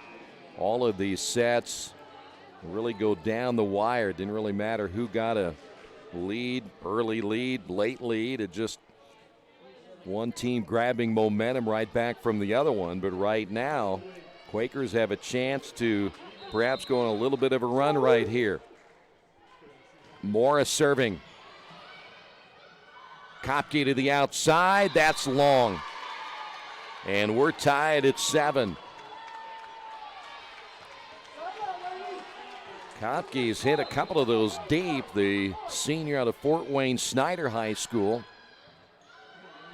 all of these sets really go down the wire. It didn't really matter who got a lead, early lead, late lead. It just one team grabbing momentum right back from the other one. But right now, Quakers have a chance to perhaps go on a little bit of a run right here. Morris serving. Kopke to the outside. That's long. And we're tied at 7. Kopke's hit a couple of those deep, the senior out of Fort Wayne Snyder High School.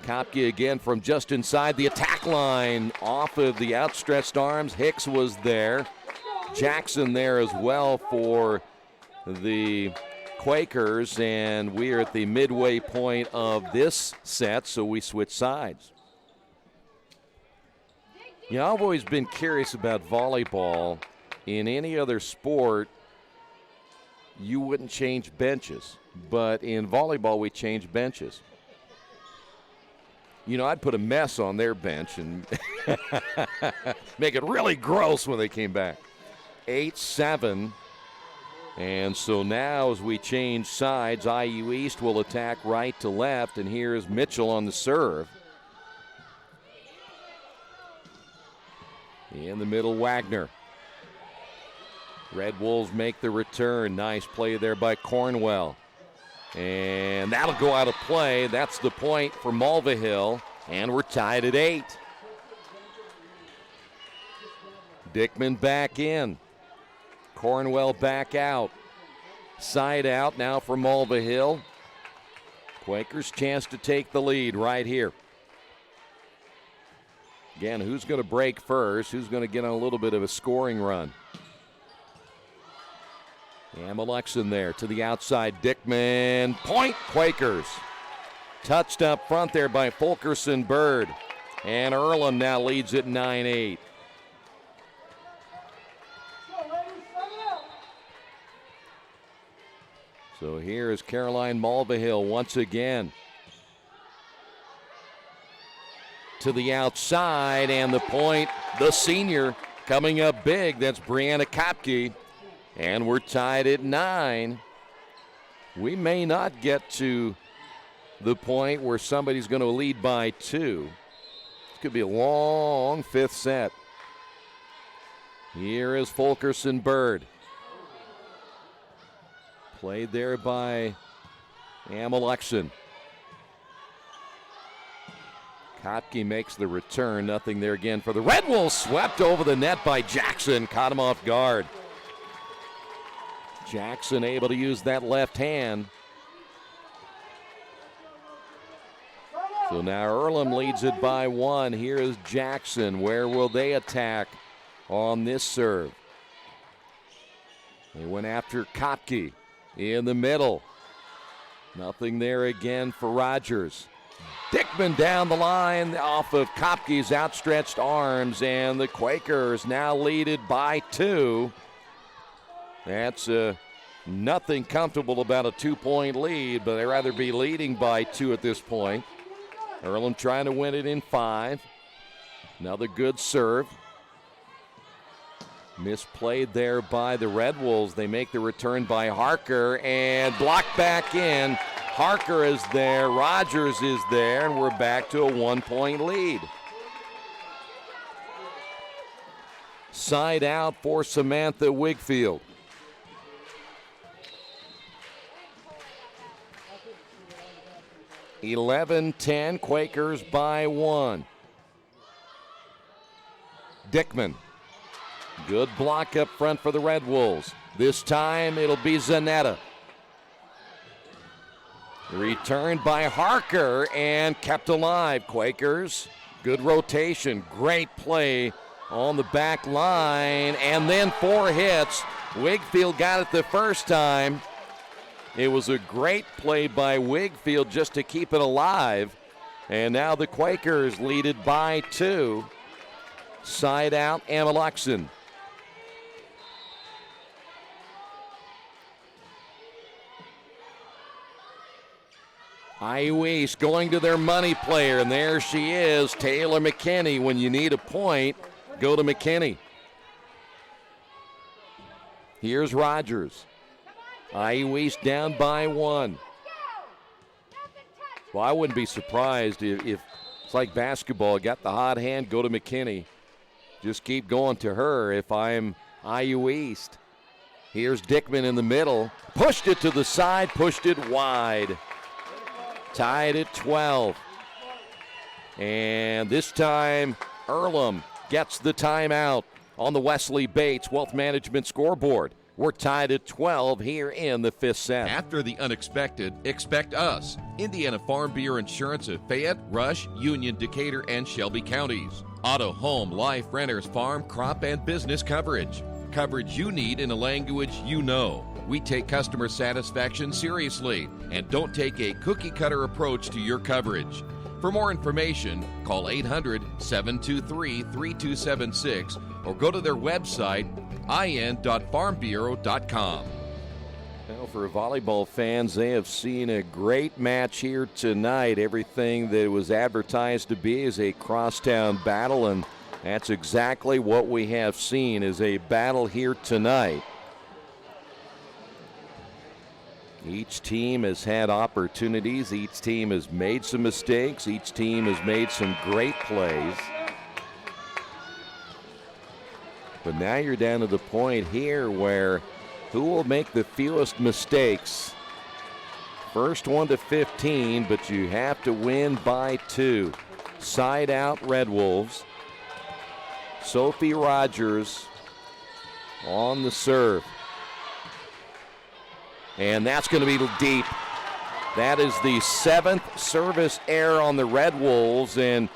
Kopke again from just inside the attack line, off of the outstretched arms. Hicks was there. Jackson there as well for the Quakers, and we are at the midway point of this set, so we switch sides. You know, I've always been curious about volleyball. In any other sport, you wouldn't change benches, but in volleyball, we change benches. You know, I'd put a mess on their bench and make it really gross when they came back. 8-7. And so now as we change sides, IU East will attack right to left, and here's Mitchell on the serve. In the middle, Wagner. Red Wolves make the return. Nice play there by Cornwell. And that'll go out of play. That's the point for Mulvihill. And we're tied at 8. Dickman back in. Cornwell back out. Side out now for Mulvihill. Quakers chance to take the lead right here. Again, who's going to break first? Who's going to get on a little bit of a scoring run? Amalexon there to the outside. Dickman. Point, Quakers. Touched up front there by Fulkerson Bird. And Earlham now leads at 9-8. So here is Caroline Mulvihill once again. To the outside, and the point, the senior coming up big. That's Brianna Kopke. And we're tied at 9. We may not get to the point where somebody's going to lead by 2. This could be a long 5th set. Here is Fulkerson Bird. Played there by Amalexon. Kopke makes the return. Nothing there again for the Red Wolves. Swept over the net by Jackson. Caught him off guard. Jackson able to use that left hand. So now Earlham leads it by 1. Here is Jackson. Where will they attack on this serve? They went after Kopke in the middle. Nothing there again for Rogers. Dickman down the line off of Kopke's outstretched arms, and the Quakers now lead it by 2. That's nothing comfortable about a 2-point lead, but I'd rather be leading by 2 at this point. Earlham trying to win it in 5. Another good serve. Misplayed there by the Red Wolves. They make the return by Harker and blocked back in. Harker is there, Rogers is there, and we're back to a 1-point lead. Side out for Samantha Wigfield. 11-10, Quakers by 1. Dickman. Good block up front for the Red Wolves. This time it'll be Zanetta. Returned by Harker and kept alive. Quakers, good rotation, great play on the back line, and then 4 hits. Wigfield got it the first time. It was a great play by Wigfield just to keep it alive. And now the Quakers lead it by 2. Side out, Amaluxon. IU East going to their money player, and there she is, Taylor McKinney. When you need a point, go to McKinney. Here's Rogers. IU East down by 1. Well, I wouldn't be surprised if it's like basketball. Got the hot hand, go to McKinney. Just keep going to her if I'm IU East. Here's Dickman in the middle. Pushed it to the side, pushed it wide. Tied at 12. And this time, Earlham gets the timeout on the Wesley Bates Wealth Management scoreboard. We're tied at 12 here in the 5th set. After the unexpected, expect us. Indiana Farm Bureau Insurance of Fayette, Rush, Union, Decatur, and Shelby counties. Auto, home, life, renters, farm, crop, and business coverage. Coverage you need in a language you know. We take customer satisfaction seriously and don't take a cookie-cutter approach to your coverage. For more information, call 800-723-3276 or go to their website, in.farmbureau.com. Well, for volleyball fans, they have seen a great match here tonight. Everything that was advertised to be is a crosstown battle, and that's exactly what we have seen, is a battle here tonight. Each team has had opportunities. Each team has made some mistakes. Each team has made some great plays. But now you're down to the point here where who will make the fewest mistakes? First one to 15, but you have to win by 2. Side out, Red Wolves. Sophie Rogers on the serve. And that's going to be deep. That is the 7th service error on the Red Wolves, and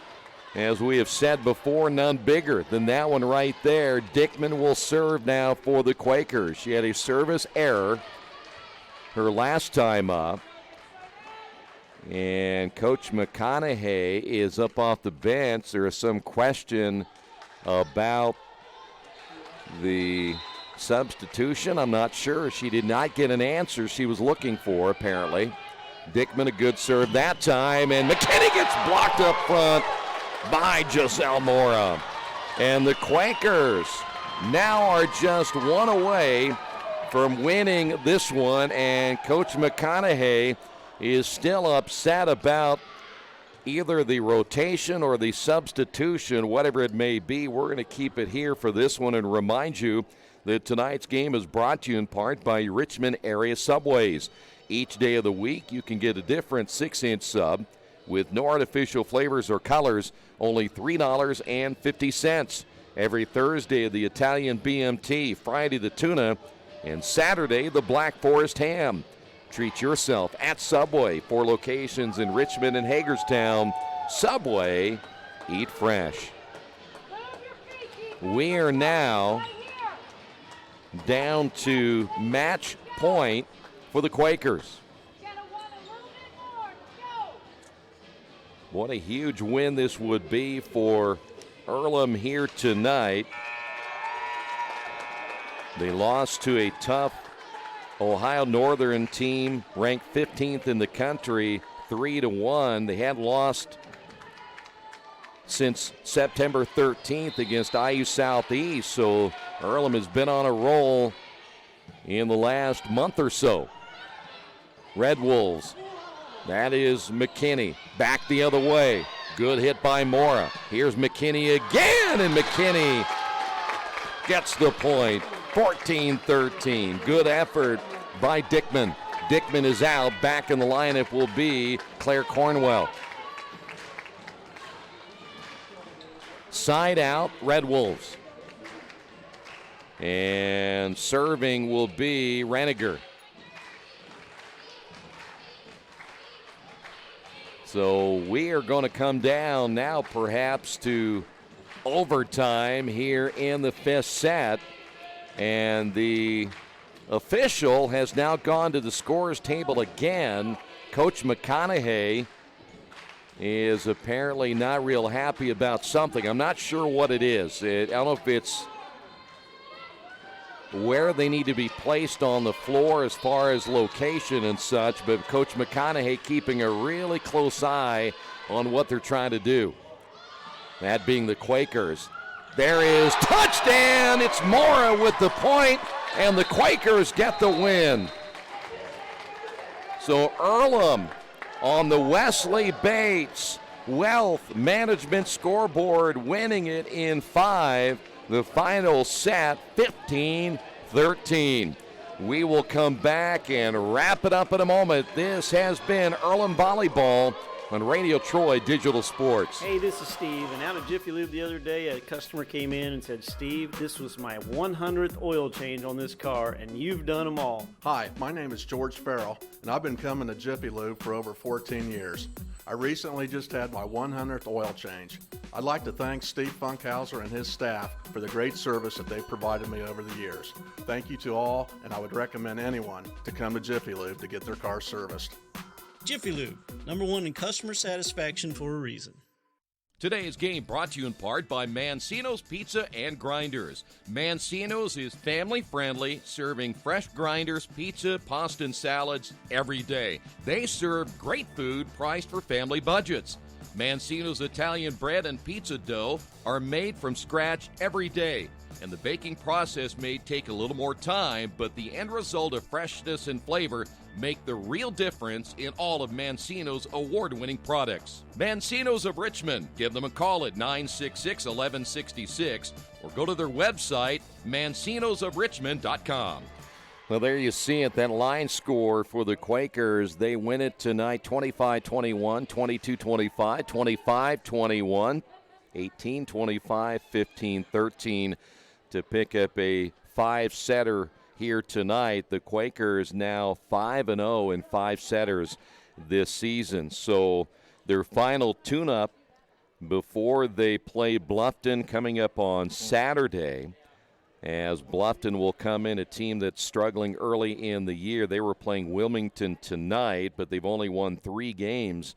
as we have said before, none bigger than that one right there. Dickman will serve now for the Quakers. She had a service error her last time up. And Coach McConaughey is up off the bench. There is some question about the substitution. I'm not sure. She did not get an answer she was looking for, apparently. Dickman, a good serve that time, and McKinney gets blocked up front by Giselle Mora. And the Quakers now are just one away from winning this one, and Coach McConaughey is still upset about either the rotation or the substitution, whatever it may be. We're going to keep it here for this one and remind you that tonight's game is brought to you in part by Richmond area Subways. Each day of the week, you can get a different 6-inch sub with no artificial flavors or colors, only $3.50. Every Thursday, the Italian BMT, Friday, the tuna, and Saturday, the Black Forest ham. Treat yourself at Subway. 4 locations in Richmond and Hagerstown. Subway, eat fresh. We are now down to match point for the Quakers. What a huge win this would be for Earlham here tonight. They lost to a tough Ohio Northern team ranked 15th in the country, 3-1. They had lost since September 13th against IU Southeast, so Earlham has been on a roll in the last month or so. Red Wolves, that is McKinney, back the other way. Good hit by Mora. Here's McKinney again, and McKinney gets the point. 14-13. Good effort by Dickman. Dickman is out. Back in the lineup will be Claire Cornwell. Side out, Red Wolves. And serving will be Reniger. So we are going to come down now perhaps to overtime here in the fifth set. And the official has now gone to the scorer's table again. Coach McConaughey is apparently not real happy about something. I'm not sure what it is. I don't know if it's where they need to be placed on the floor as far as location and such, but Coach McConaughey keeping a really close eye on what they're trying to do. That being the Quakers. There is touchdown. It's Mora with the point, and the Quakers get the win. So Earlham on the Wesley Bates Wealth Management scoreboard, winning it in 5. The final set, 15-13. We will come back and wrap it up in a moment. This has been Earlham Volleyball on Radio Troy Digital Sports. Hey, this is Steve, and out of Jiffy Lube the other day, a customer came in and said, Steve, this was my 100th oil change on this car, and you've done them all. Hi, my name is George Farrell, and I've been coming to Jiffy Lube for over 14 years. I recently just had my 100th oil change. I'd like to thank Steve Funkhauser and his staff for the great service that they've provided me over the years. Thank you to all, and I would recommend anyone to come to Jiffy Lube to get their car serviced. Jiffy Lube, #1 in customer satisfaction for a reason. Today's game brought to you in part by Mancino's Pizza and Grinders. Mancino's is family-friendly, serving fresh grinders, pizza, pasta, and salads every day. They serve great food priced for family budgets. Mancino's Italian bread and pizza dough are made from scratch every day, and the baking process may take a little more time, but the end result of freshness and flavor make the real difference in all of Mancino's award-winning products. Mancino's of Richmond. Give them a call at 966-1166 or go to their website, mancinosofrichmond.com. Well, there you see it, that line score for the Quakers. They win it tonight 25-21, 22-25, 25-21, 18-25, 15-13 to pick up a 5-setter here tonight. The Quakers now 5-0 in 5-setters this season. So their final tune-up before they play Bluffton coming up on Saturday, as Bluffton will come in, a team that's struggling early in the year. They were playing Wilmington tonight, but they've only won 3 games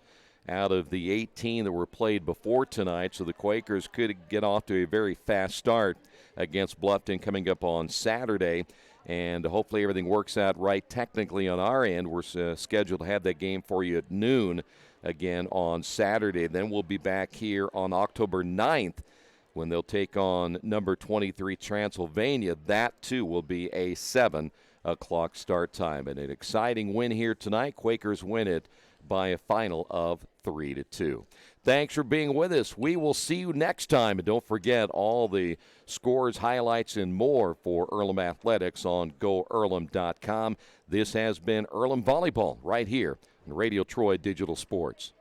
out of the 18 that were played before tonight. So the Quakers could get off to a very fast start against Bluffton coming up on Saturday. And hopefully everything works out right technically on our end. We're scheduled to have that game for you at noon again on Saturday. Then we'll be back here on October 9th when they'll take on number 23 Transylvania. That, too, will be a 7 o'clock start time. And an exciting win here tonight. Quakers win it by a final of 3-2. Thanks for being with us. We will see you next time. And don't forget all the scores, highlights, and more for Earlham Athletics on GoEarlham.com. This has been Earlham Volleyball right here on Radio Troy Digital Sports.